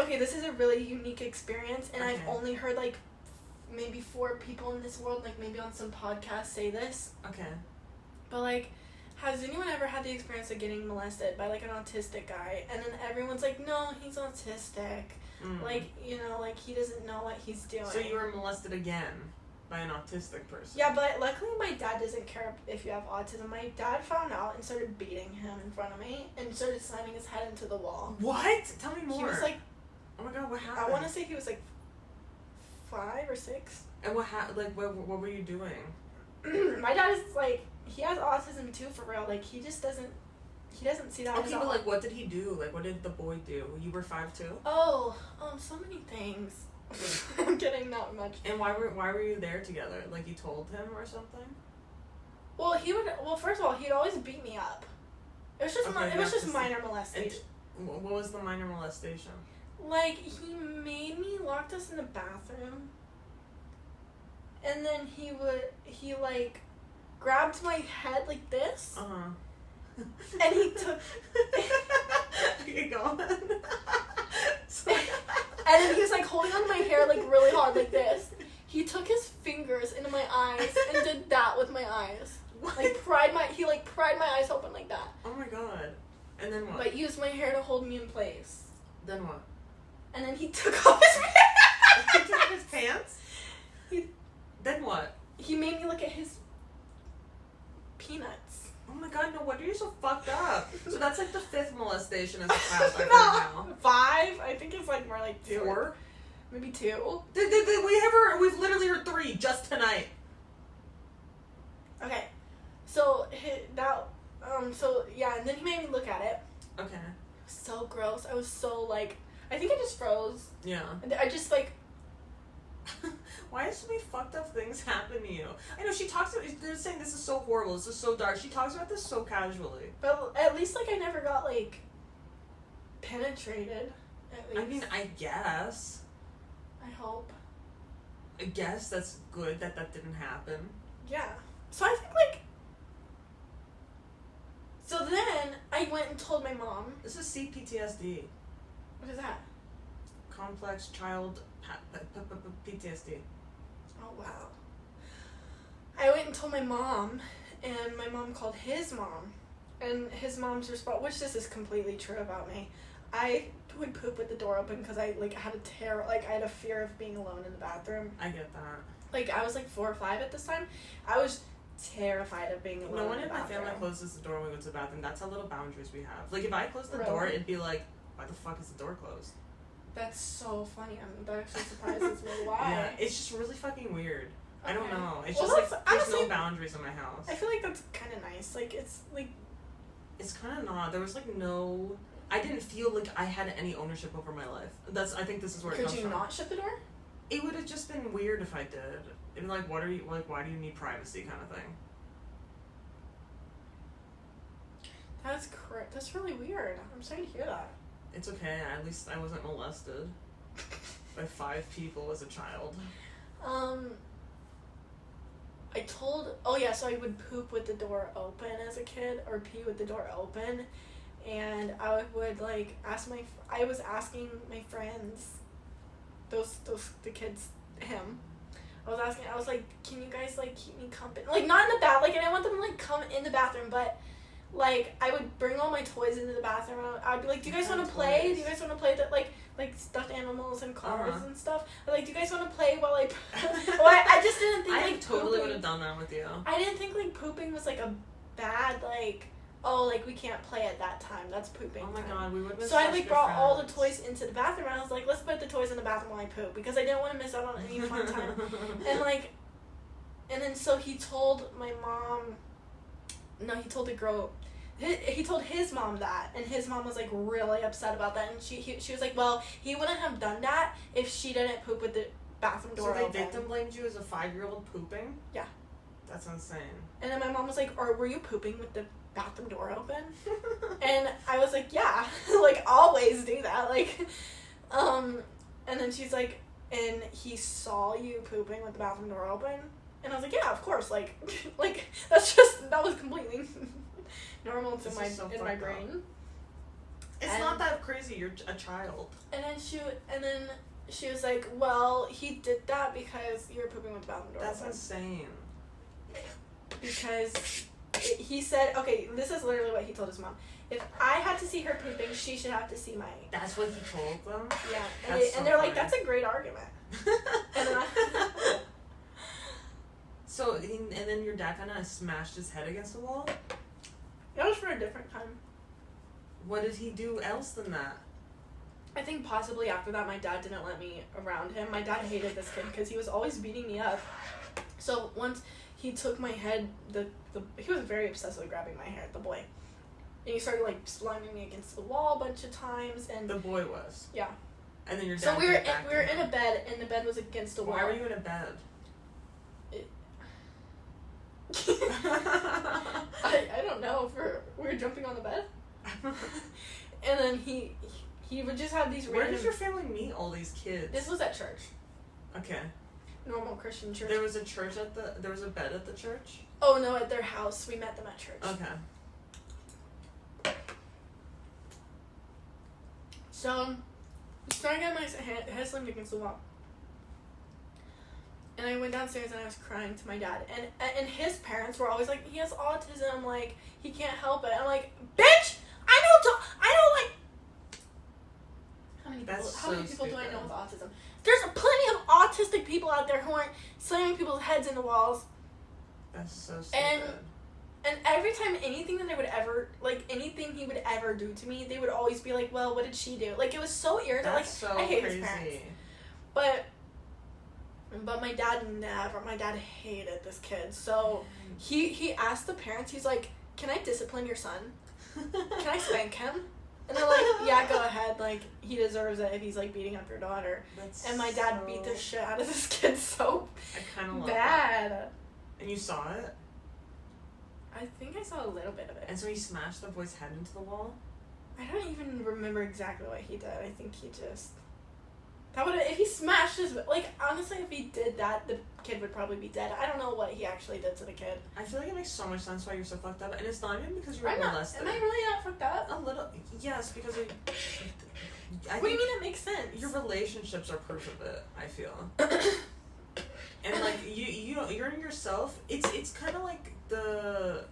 okay, this is a really unique experience, and I've Okay. only heard, like, maybe 4 people in this world, like, maybe on some podcast say this. Okay. But, like, has anyone ever had the experience of getting molested by, like, an autistic guy, and then everyone's like, no, he's autistic. Like, you know, like, he doesn't know what he's doing. So you were molested again by an autistic person. Yeah, but luckily my dad doesn't care if you have autism. My dad found out and started beating him in front of me and started slamming his head into the wall. What? Tell me more. He was like, oh my god, what happened? I want to say he was like 5 or 6. And what happened? Like, what were you doing? My dad is like, he has autism too, for real. Like, he just doesn't he doesn't see that. Okay, but like, what did he do? Like, what did the boy do? You were 5'2"? Oh, so many things. I'm kidding, not much. And why were you there together? Like, you told him or something? Well, first of all, he'd always beat me up. It was just minor molestation. What was the minor molestation? Like, he made me locked us in the bathroom. And then he like grabbed my head like this. Uh-huh. And he took Okay, go on. and then he was like holding on to my hair like really hard like this. He took his fingers into my eyes and did that with my eyes. What? Like he pried my eyes open like that. Oh my god. And then what? But used my hair to hold me in place. Then what? And then he took off his pants. He took off his pants? Then what? He made me look at his peanuts. Oh my god, no wonder you're so fucked up. So that's like the 5th molestation as a child I've heard now. 5? I think it's like more like 2. 4? Maybe 2. We've literally heard 3 just tonight. Okay. So yeah, and then he made me look at it. Okay. So gross. I was so like, I think I just froze. Yeah. And I just like. Why do so many fucked up things happen to you? I know she talks about. They're saying this is so horrible. This is so dark. She talks about this so casually. But at least like I never got like penetrated. At least. I mean, I guess. I hope. I guess that's good that didn't happen. Yeah. So I think like. So then I went and told my mom. This is CPTSD. What is that? Complex child PTSD. Oh wow. I went and told my mom, and my mom called his mom, and his mom's response, which this is completely true about me. I would poop with the door open because I had a fear of being alone in the bathroom. I get that. Like I was like 4 or 5 at this time. I was terrified of being alone. No one in in the my bathroom. family closes the door when we go to the bathroom. That's how little boundaries we have. Like if I close the Really? door, it'd be like, why the fuck is the door closed? That's so funny. That actually surprises me. Why? Yeah, it's just really fucking weird. I don't Okay. know. It's Well, just that's- like there's honestly, no boundaries in my house. I feel like that's kind of nice. Like it's like. It's kind of not. There was like no. I didn't feel like I had any ownership over my life. I think this is where it Could comes you from. not shut the door? It would have just been weird if I did. It'd be like, why do you need privacy kind of thing? That's correct. That's really weird. I'm sorry to hear that. It's okay. At least I wasn't molested by 5 people as a child. So I would poop with the door open as a kid, or pee with the door open, and I would like I was asking my friends, the kids, him. I was like, can you guys like keep me company? Like not in the bath, like I didn't want them to like come in the bathroom, but like I would bring all my toys into the bathroom. I'd be like, do you guys want to play? toys? Do you guys want to play that like stuffed animals and cars Uh-huh. and stuff? I'm like, do you guys want to play while I? I just didn't think I like totally pooping- would have done that with you. I didn't think like pooping was like a bad like, oh like we can't play at that time. That's pooping. Oh my time. god, we would have been So I such like good brought all the friends. toys into the bathroom, and I was like, let's put the toys in the bathroom while I poop because I didn't want to miss out on any fun time. And then so he told my mom. No, he told the girl. He told his mom that, and his mom was like really upset about that, and she was like, well, he wouldn't have done that if she didn't poop with the bathroom door So they open. victim blamed you as a 5-year-old pooping? Yeah. That's insane. And then my mom was like, or were you pooping with the bathroom door open? And I was like, yeah, like always do that, like, and then she's like, and he saw you pooping with the bathroom door open, and I was like, yeah, of course, like that was completely normal This in is so my fucked up. brain. It's And- not that crazy. You're a child. And then she was like, well, he did that because you were pooping with the bathroom door That's open. insane. Because he said, okay, this is literally what he told his mom. If I had to see her pooping, she should have to see my. That's what he told them? Yeah, That's so and they're like, funny. that's a great argument. And then So, and then your dad kind of smashed his head against the wall? that was for a different time. What did he do else than that? I think possibly after that, my dad didn't let me around him. My dad hated this kid because he was always beating me up. So once he took my head, he was very obsessed with grabbing my hair, the boy. And he started, like, slamming me against the wall a bunch of times, and... The boy was? Yeah. And then your dad... So we were in a bed, and the bed was against the wall. Why were you in a bed? I don't know, we were jumping on the bed. And then he would just have these Where random... did your family meet all these kids? This was at church. Okay. Normal Christian church. There was a there was a bed at the church? Oh, no, at their house. We met them at church. Okay. So, I started getting my head slammed against the wall. And I went downstairs and I was crying to my dad. And his parents were always like, he has autism, like, he can't help it. I'm like, bitch! I know, like... How many people do I know with autism? There's plenty of autistic people out there who aren't slamming people's heads into walls. That's so stupid. And every time anything that anything he would ever do to me, they would always be like, well, what did she do? Like, it was so irritating. That's so I hate crazy. his parents. But my dad hated this kid. So he asked the parents, he's like, can I discipline your son? Can I spank him? And they're like, yeah, go ahead. Like, he deserves it if he's, like, beating up your daughter. And my dad beat the shit out of this kid so bad. That. And you saw it? I think I saw a little bit of it. And so he smashed the boy's head into the wall? I don't even remember exactly what he did. I think he just... if he smashed his... Like, honestly, if he did that, the kid would probably be dead. I don't know what he actually did to the kid. I feel like it makes so much sense why you're so fucked up. And it's not even because you were molested. Am I really not fucked up? A little... Yes, because What do you mean it makes sense? Your relationships are proof of it, I feel. And, like, you're in yourself. It's kind of like the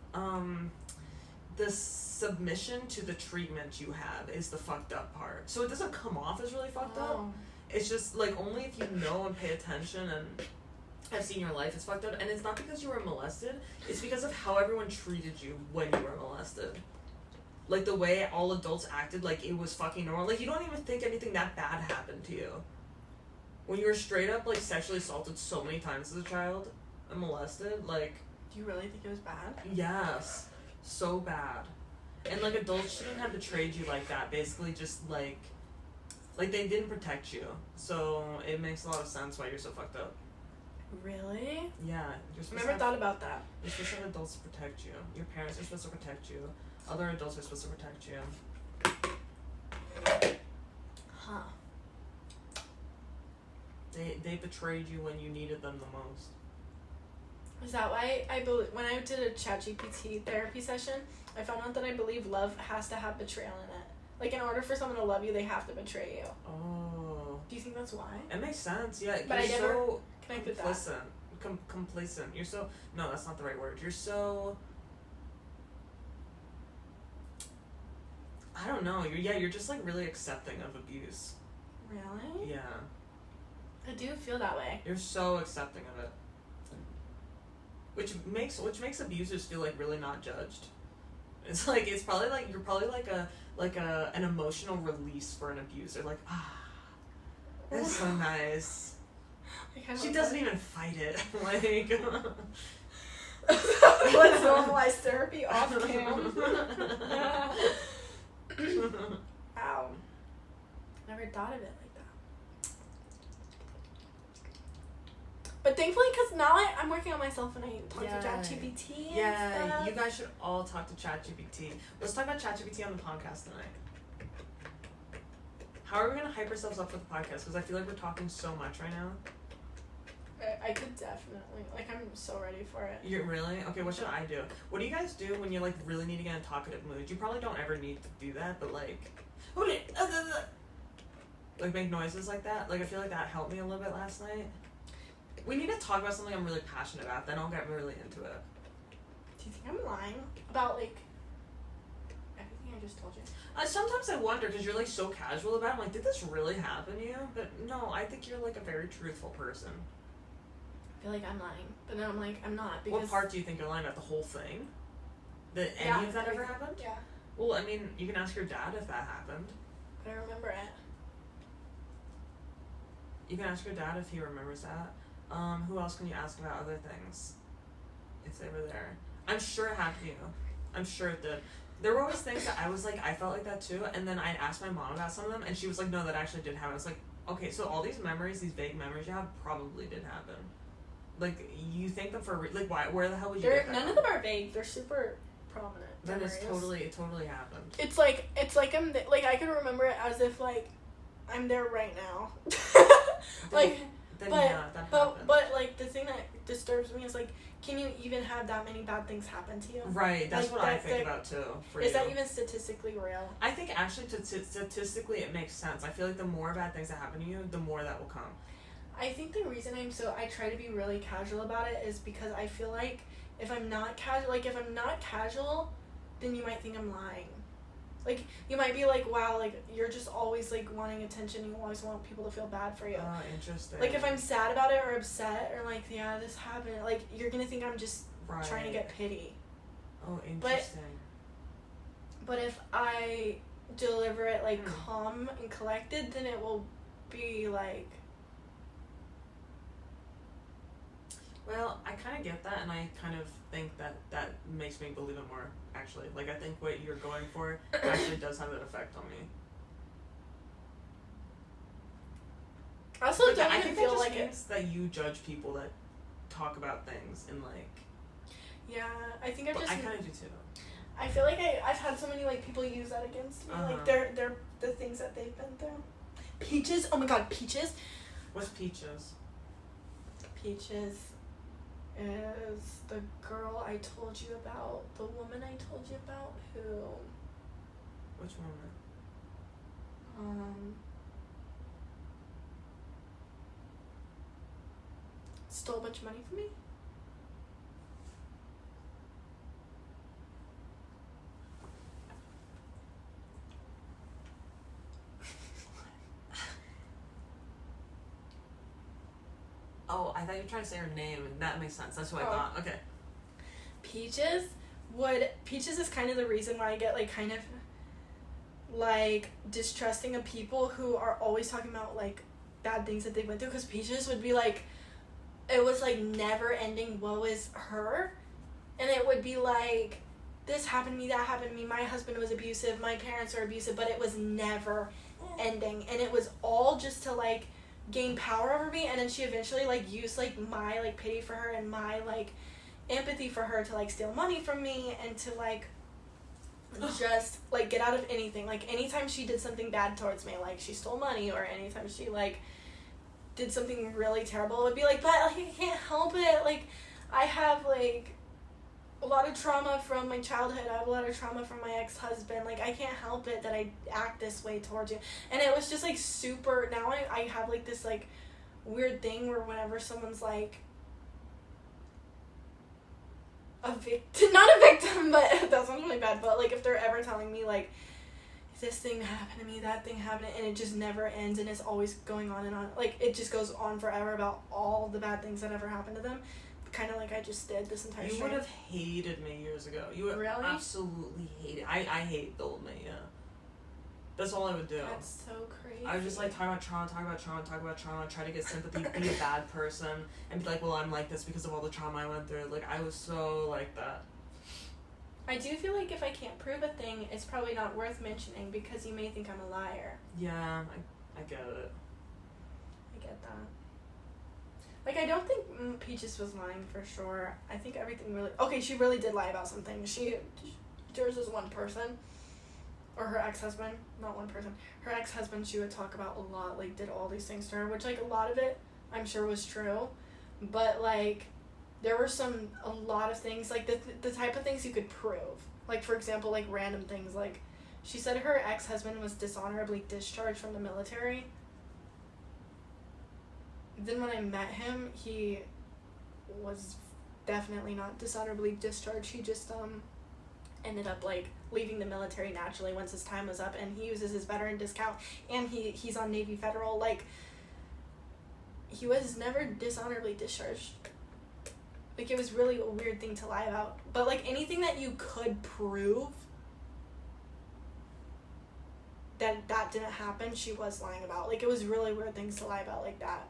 submission to the treatment you have is the fucked up part. So it doesn't come off as really fucked up. It's just, like, only if you know and pay attention and have seen your life, it's fucked up. And it's not because you were molested. It's because of how everyone treated you when you were molested. Like, the way all adults acted like it was fucking normal. Like, you don't even think anything that bad happened to you. When you were straight up, like, sexually assaulted so many times as a child and molested, like... Do you really think it was bad? Yes. So bad. And, like, adults shouldn't have betrayed you like that. Basically just, like, they didn't protect you. So it makes a lot of sense why you're so fucked up. Really? Yeah. I never thought about that. You're supposed to have adults to protect you. Your parents are supposed to protect you. Other adults are supposed to protect you. Huh. They betrayed you when you needed them the most. Is that why I believe... When I did a ChatGPT therapy session, I found out that I believe love has to have betrayal in it. Like, in order for someone to love you, they have to betray you. Oh. Do you think that's why? It makes sense, yeah. But you're I never so connected complacent. Complacent. You're so... No, that's not the right word. You're so... I don't know. You're just, like, really accepting of abuse. Really? Yeah. I do feel that way. You're so accepting of it. Which makes abusers feel like really not judged. It's probably like you're probably like an emotional release for an abuser. Like, that's so nice. She doesn't even fight it. Like, let's normalize therapy off cam. Ow. Never thought of it like that. But thankfully, because now I'm working on myself and I talk to ChatGPT. Yeah, you guys should all talk to ChatGPT. Let's talk about ChatGPT on the podcast tonight. How are we going to hype ourselves up for the podcast? Because I feel like we're talking so much right now. I could definitely. Like, I'm so ready for it. You're really? Okay, what should I do? What do you guys do when you, like, really need to get in a talkative mood? You probably don't ever need to do that, but, like... Like, make noises like that. Like, I feel like that helped me a little bit last night. We need to talk about something I'm really passionate about, then I'll get really into it. Do you think I'm lying about, like, everything I just told you? Sometimes I wonder, because you're, like, so casual about it. I'm like, did this really happen to you? But no, I think you're, like, a very truthful person. I feel like I'm lying, but then I'm like, I'm not, because... What part do you think you're lying about? The whole thing? That any of that ever happened? Yeah. Well, I mean, you can ask your dad if that happened. I don't remember it. You can ask your dad if he remembers that. Who else can you ask about other things? If they were there. I'm sure it happened to you. I'm sure it did. There were always things that I was like, I felt like that too, and then I asked my mom about some of them, and she was like, no, that actually did happen. I was like, okay, so all these memories, these vague memories you have, probably did happen. Like, you think them for like, why? Where the hell would you get that None from? of them are vague. They're super prominent. Then memories. it totally happened. It's like I'm like I can remember it as if like I'm there right now. Like, Then but yeah, that happened. but like the thing that disturbs me is like, can you even have that many bad things happen to you? Right, that's like, what I think about too. For is you. that even statistically real? I think actually, statistically, it makes sense. I feel like the more bad things that happen to you, the more that will come. I think the reason I try to be really casual about it is because I feel like if I'm not casual, then you might think I'm lying. Like, you might be like, wow, like, you're just always, like, wanting attention. You always want people to feel bad for you. Oh, interesting. Like, if I'm sad about it or upset or, like, yeah, this happened, like, you're gonna think I'm just trying to get pity. Oh, interesting. But if I deliver it, like, calm and collected, then it will be, like... Well, I kind of get that, and I kind of think that makes me believe it more, actually. Like, I think what you're going for actually does have an effect on me. I also But don't I even think feel that just like means that you judge people that talk about things and, like... Yeah, I think I But just... I kind of do, too. I feel like I've had so many, like, people use that against me. Like, they're the things that they've been through. Peaches? Oh my god, Peaches? What's Peaches? Peaches is the girl I told you about, the woman I told you about who Which woman? stole a bunch of money from me. Oh, I thought you were trying to say her name, and that makes sense. That's what I Oh. thought. Okay. Peaches is kind of the reason why I get, like, kind of, like, distrusting of people who are always talking about, like, bad things that they went through, because Peaches would be, like, it was, like, never ending woe is her, and it would be, like, this happened to me, that happened to me, my husband was abusive, my parents are abusive, but it was never ending, and it was all just to, like, gain power over me, and then she eventually, like, used, like, my, like, pity for her and my, like, empathy for her to, like, steal money from me and to, like, just, like, get out of anything. Like, anytime she did something bad towards me, like, she stole money, or anytime she, like, did something really terrible, it would be like, but, like, I can't help it. Like, I have, like, a lot of trauma from my childhood. I have a lot of trauma from my ex-husband. Like, I can't help it that I act this way towards you. And it was just, like, super... Now I have, like, this, like, weird thing where whenever someone's, like, a victim... Not a victim, but that sounds really bad. But, like, if they're ever telling me, like, this thing happened to me, that thing happened, and it just never ends, and it's always going on and on. Like, it just goes on forever about all the bad things that ever happened to them. Kind of like I just did this entire You would have hated me years ago. You would really? absolutely hate it. I hate the old me, yeah. That's all I would do. That's so crazy. I would just, like, talk about trauma, try to get sympathy, be a bad person, and be like, well, I'm like this because of all the trauma I went through. Like, I was so like that. I do feel like if I can't prove a thing, it's probably not worth mentioning because you may think I'm a liar. Yeah, I get it. I get that. Like, I don't think Peaches was lying for sure. I think everything really... Okay, she really did lie about something. Yours is one person. Or her ex-husband. Not one person. Her ex-husband, she would talk about a lot. Like, did all these things to her. Which, like, a lot of it, I'm sure was true. But, like, there were a lot of things. Like, the type of things you could prove. Like, for example, like, random things. Like, she said her ex-husband was dishonorably discharged from the military. Then when I met him, he was definitely not dishonorably discharged. He just ended up, like, leaving the military naturally once his time was up, and he uses his veteran discount, and he's on Navy Federal. Like, he was never dishonorably discharged. Like, it was really a weird thing to lie about. But, like, anything that you could prove that didn't happen, she was lying about. Like, it was really weird things to lie about like that.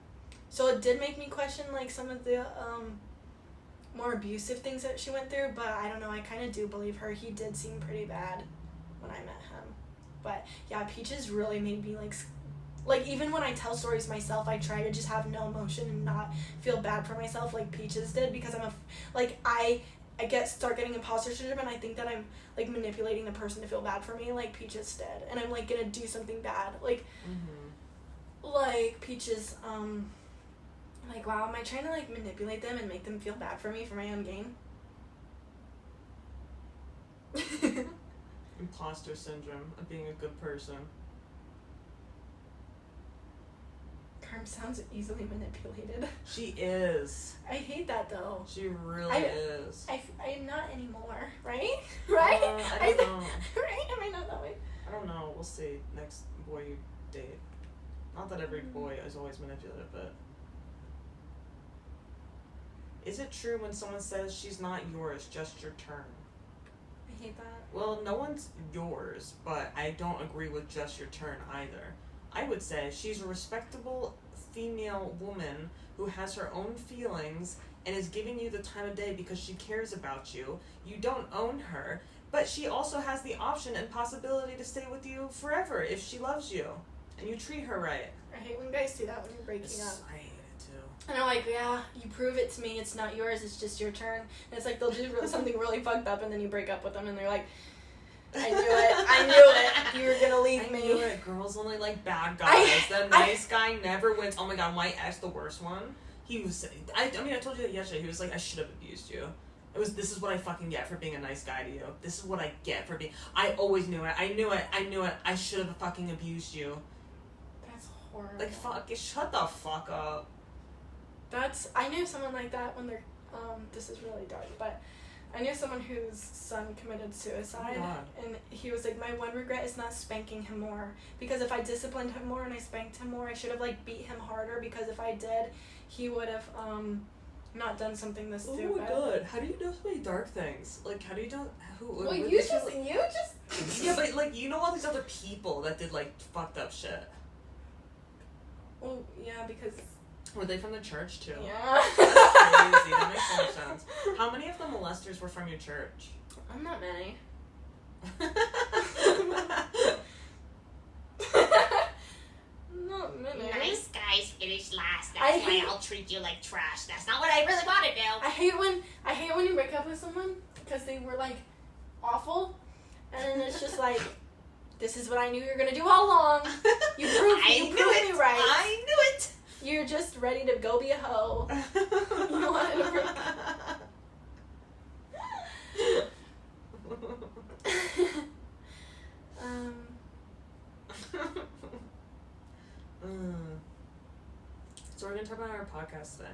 So it did make me question, like, some of the more abusive things that she went through, but I don't know, I kind of do believe her. He did seem pretty bad when I met him. But yeah, Peaches really made me like even when I tell stories myself, I try to just have no emotion and not feel bad for myself like Peaches did, because I start getting imposter syndrome, and I think that I'm like manipulating the person to feel bad for me like Peaches did, and I'm like gonna do something bad like like Peaches like, wow, am I trying to like manipulate them and make them feel bad for me for my own gain? Imposter syndrome of being a good person. Carm sounds easily manipulated. She is. I hate that though. She really is. I'm not anymore, right? Right? I don't know. Right? Am I not that way? I don't know. We'll see. Next boy you date. Not that every boy is always manipulative, but... Is it true when someone says she's not yours, just your turn? I hate that. Well, no one's yours, but I don't agree with just your turn either. I would say she's a respectable female woman who has her own feelings and is giving you the time of day because she cares about you. You don't own her, but she also has the option and possibility to stay with you forever if she loves you and you treat her right. I hate when guys do that when you're breaking up. I hate it too. And I'm like, yeah, you prove it to me, it's not yours, it's just your turn. And it's like they'll do something really fucked up and then you break up with them and they're like, I knew it, you were gonna leave me. I knew it, girls only like bad guys. The nice guy never wins. Oh my god, my ex, the worst one, he was, I told you that yesterday, he was like, I should have abused you. This is what I fucking get for being a nice guy to you. This is what I get for being, I always knew it, I knew it, I should have fucking abused you. That's horrible. Like, fuck, shut the fuck up. I knew someone like that when they're, this is really dark, but I knew someone whose son committed suicide, and he was like, my one regret is not spanking him more, because if I disciplined him more and I spanked him more, I should have like beat him harder, because if I did, he would have not done something this stupid. Oh my god, how do you know so many dark things? Like, how do you know who? Well, you just yeah, but like, you know all these other people that did like fucked up shit. Well, yeah, because were they from the church too? Yeah. That's crazy. That makes so much sense. How many of the molesters were from your church? Not many. Not many. Nice guys finish last. That's why I'll treat you like trash. That's not what I really want to do. I hate when you break up with someone because they were like awful, and then it's just like, this is what I knew you were gonna do all along. You proved me right. I knew it. You're just ready to go be a hoe. You wanted to break So we're gonna talk about our podcast today.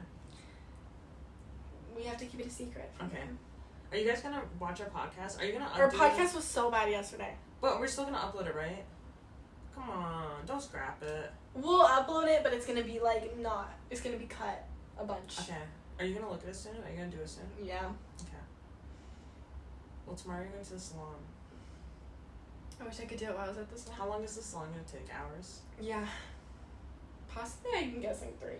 We have to keep it a secret. Okay. Are you guys gonna watch our podcast? Are you gonna? Our podcast was so bad yesterday. But we're still gonna upload it, right? Come on, don't scrap it. We'll upload it, but it's gonna be like not. It's gonna be cut a bunch. Okay. Are you gonna look at it soon? Are you gonna do it soon? Yeah. Okay. Well, tomorrow you're going to the salon. I wish I could do it while I was at the salon. How long is the salon gonna take? Hours? Yeah. Possibly, I'm guessing 3.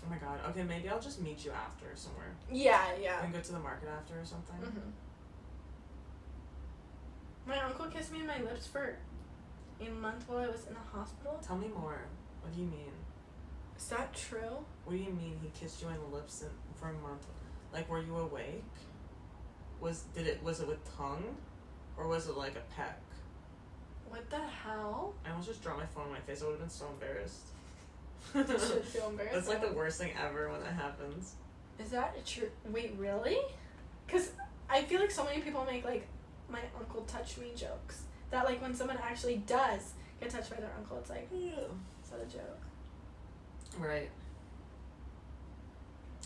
Oh my god. Okay, maybe I'll just meet you after somewhere. Yeah. And go to the market after or something. Mm-hmm. My uncle kissed me in my lips for a month while I was in the hospital. Tell me more. What do you mean? Is that true? What do you mean he kissed you in the lips for a month? Like, were you awake? Was it with tongue? Or was it like a peck? What the hell? I almost just dropped my phone in my face. I would have been so embarrassed. You should feel embarrassed. That's like the worst thing ever when that happens. Is that true? Wait, really? Because I feel like so many people make like my uncle touch me jokes. That like when someone actually does get touched by their uncle, it's like, is that a joke? Right.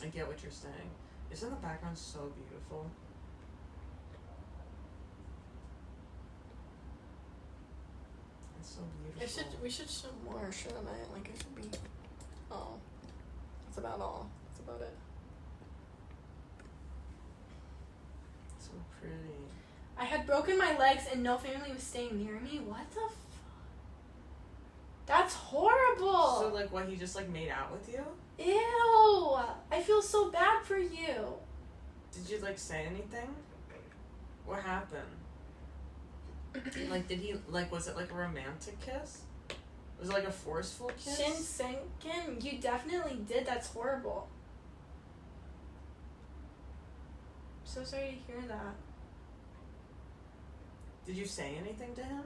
I get what you're saying. Isn't the background so beautiful? It's so beautiful. We should show more, shouldn't I? Like it should be. Oh, that's about all. That's about it. So pretty. I had broken my legs and no family was staying near me. What the That's horrible. So like what, he just like made out with you? Ew. I feel so bad for you. Did you, like, say anything? What happened? Like, did he, like, was it, like, a romantic kiss? Was it, like, a forceful kiss? Shinsenken? You definitely did. That's horrible. I'm so sorry to hear that. Did you say anything to him?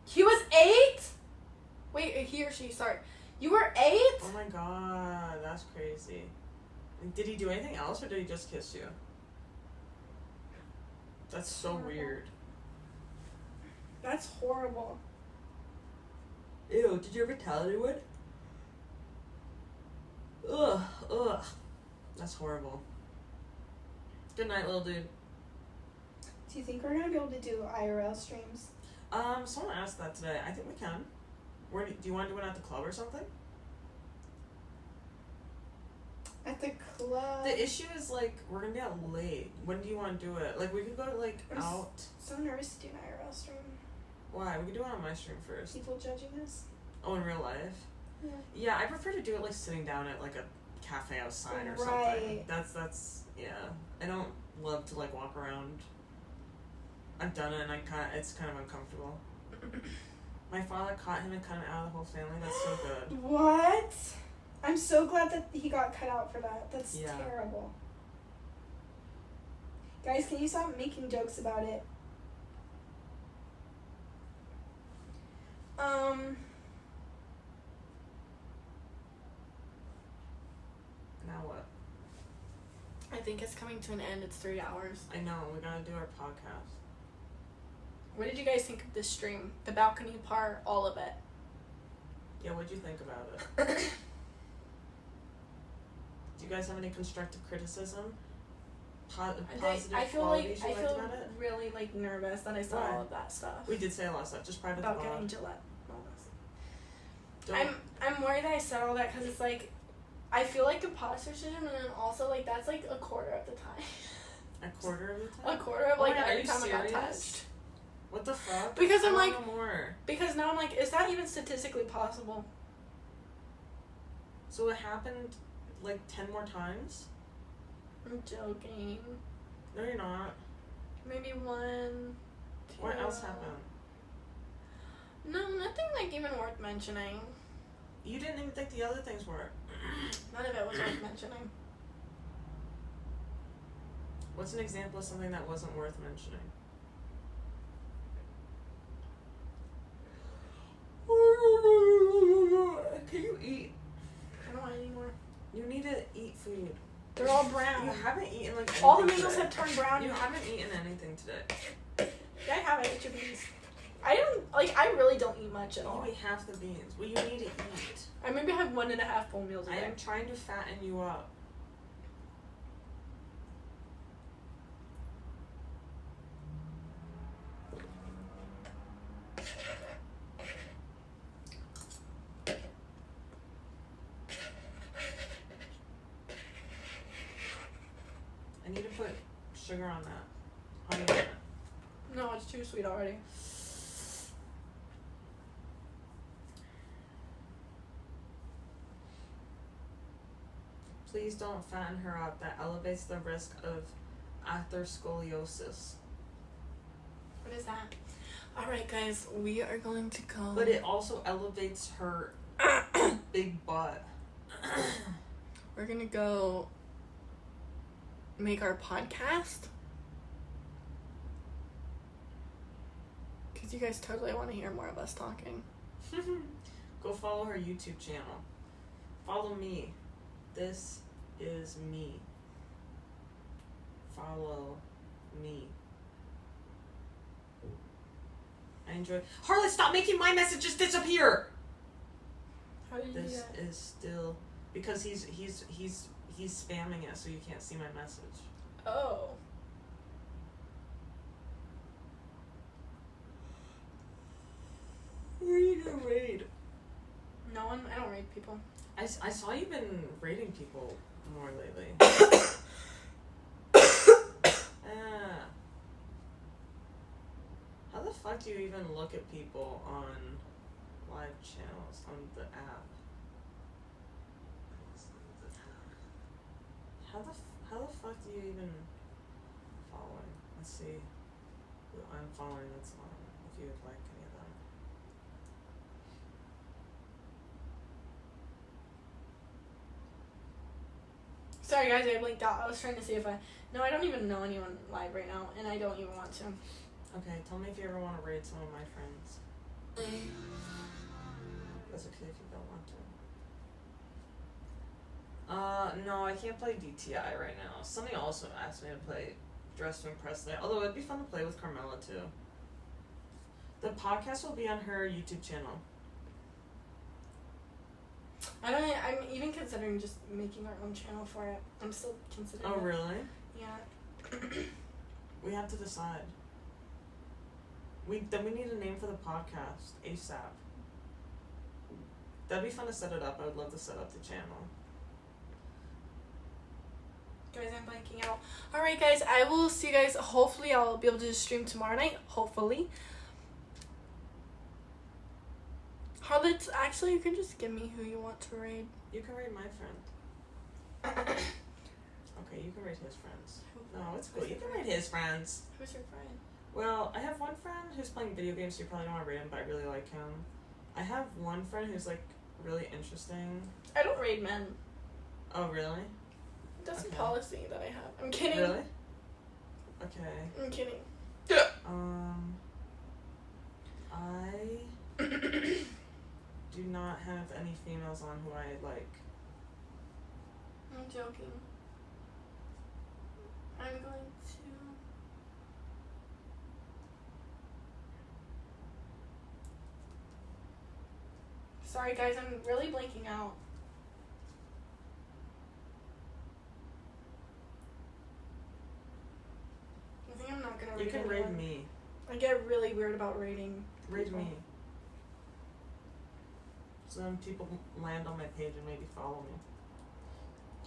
He was 8? Wait, he or she, sorry. You were 8? Oh my god, that's crazy. Did he do anything else, or did he just kiss you? That's so weird. That's horrible. Ew, did you ever tell anyone? Ugh. That's horrible. Good night, little dude. Do you think we're gonna be able to do IRL streams? Someone asked that today. I think we can. Where do you want to do it at the club or something? At the club. The issue is, like, we're gonna be out late. When do you want to do it? Like, we could go, like, out. So nervous to do an IRL stream. Why? We could do it on my stream first. People judging us. Oh, in real life? Yeah. Yeah, I prefer to do it, like, sitting down at, like, a cafe outside or Right. something. That's, yeah. I don't love to, like, walk around. I've done it, and it's kind of uncomfortable. My father caught him and cut him out of the whole family. That's so good. What? I'm so glad that he got cut out for that. That's terrible. Guys, can you stop making jokes about it? Now what? I think it's coming to an end. It's 3 hours. I know, we gotta do our podcast. What did you guys think of this stream? The balcony part, all of it. Yeah, what'd you think about it? Do you guys have any constructive criticism? Positive I feel qualities like you liked about it? really like nervous that I saw all of that stuff. We did say a lot of stuff, just private about thought. getting Gillette. I'm worried that I said all that because it's like I feel like imposter syndrome, and then also like that's like a quarter of the time. A quarter of the time? A quarter of like God, every time I got serious? touched. What the fuck? Because I'm I like, want more. because now I'm like, is that even statistically possible? So it happened like 10 more times? I'm joking. No, you're not. Maybe 1, 2. What else happened? No, nothing like even worth mentioning. You didn't even think the other things were. None of it was worth mentioning. What's an example of something that wasn't worth mentioning? Can you eat? I don't want any more. You need to eat food. They're all brown. You haven't eaten like All the anything mangoes today. have turned brown. You now. haven't eaten anything today. Yeah, I haven't. Eat your beans. I don't like. I really don't eat much at all. You eat half the beans. Well, you need to eat. I maybe have 1.5 full meals a I day. am trying to fatten you up. I need to put sugar on that. Honey on it. No, it's too sweet already. Please don't fatten her up. That elevates the risk of atherosclerosis. What is that? All right, guys, we are going to go. But it also elevates her big butt. We're gonna go make our podcast. Because you guys totally want to hear more of us talking. Go follow her YouTube channel. Follow me. This is me. Follow me. I enjoy. Harley, stop making my messages disappear. How did you do This that? is still because he's spamming it, so you can't see my message. Oh. Who are you gonna raid? No one. I don't rate people. I saw you've been raiding people more lately. How the fuck do you even look at people on live channels on the app? How the fuck do you even following? Let's see who I'm following that's on, if you would like any of them. Sorry guys, I blinked out. I was trying to see if I... No, I don't even know anyone live right now, and I don't even want to. Okay, tell me if you ever want to raid some of my friends. That's okay if you don't want to. No, I can't play DTI right now. Sunny also asked me to play Dress to Impress Night, although it'd be fun to play with Carmaxlla too. The podcast will be on her YouTube channel. I'm even considering just making our own channel for it. I'm still considering Oh, it. really? Yeah. We have to decide. Then we need a name for the podcast ASAP. That'd be fun to set it up. I would love to set up the channel. Guys, I'm blanking out. Alright guys, I will see you guys. Hopefully I'll be able to stream tomorrow night. Hopefully. Harlots, actually you can just give me who you want to raid. You can raid my friend. Okay, you can raid his friends. No, it's cool. You can raid his friends. Who's your friend? Well, I have one friend who's playing video games, so you probably don't want to raid him, but I really like him. I have one friend who's like really interesting. I don't raid men. Oh, really? That's Okay. a policy that I have. I'm kidding. Really? Okay. I'm kidding. I do not have any females on who I like. I'm joking. I'm going to... Sorry guys, I'm really blanking out. I think I'm not gonna raid You can anyone. raid me. I get really weird about raiding. Raid people. me. So then people land on my page and maybe follow me.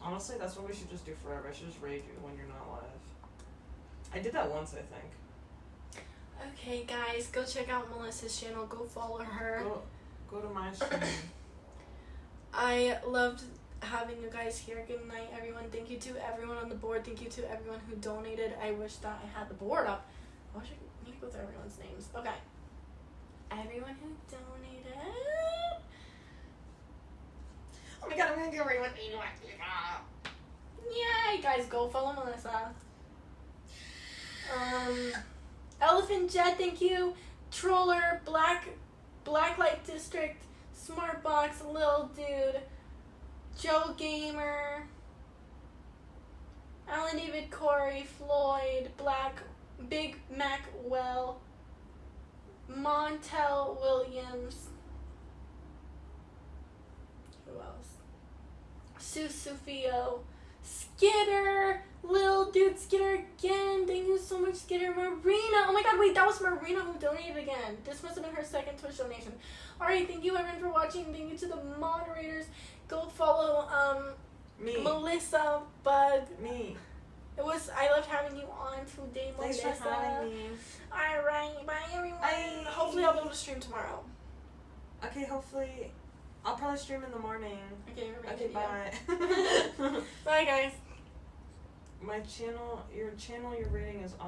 Honestly, that's what we should just do forever. I should just raid you when you're not live. I did that once, I think. Okay guys, go check out Melissa's channel. Go follow her. Go to my stream. I loved having you guys here. Good night, everyone. Thank you to everyone on the board. Thank you to everyone who donated. I wish that I had the board up. I wish I need to go through everyone's names. Okay. Everyone who donated. Oh my god, I'm gonna get everyone. Yay, guys, go follow Melissa. Elephant Jet, thank you. Troller, Blacklight District, Smartbox, Lil Dude, Joe Gamer, Alan David Corey, Floyd, Big Mac Well, Montel Williams. Who else? Sue Sufio, Skitter, Lil Dude, Skitter again. Thank you so much, Skitter. Marina. Oh my god, wait, that was Marina who donated again. This must have been her second Twitch donation. Alright, thank you everyone for watching. Thank you to the moderators. Go follow Me. Melissa Bug. Me. I loved having you on today, Thanks Melissa. for having me. Alright, bye everyone. Bye. Hopefully I'll be able to stream tomorrow. Okay, hopefully. I'll probably stream in the morning. Okay, Okay, bye. Bye guys. My channel, your rating is off.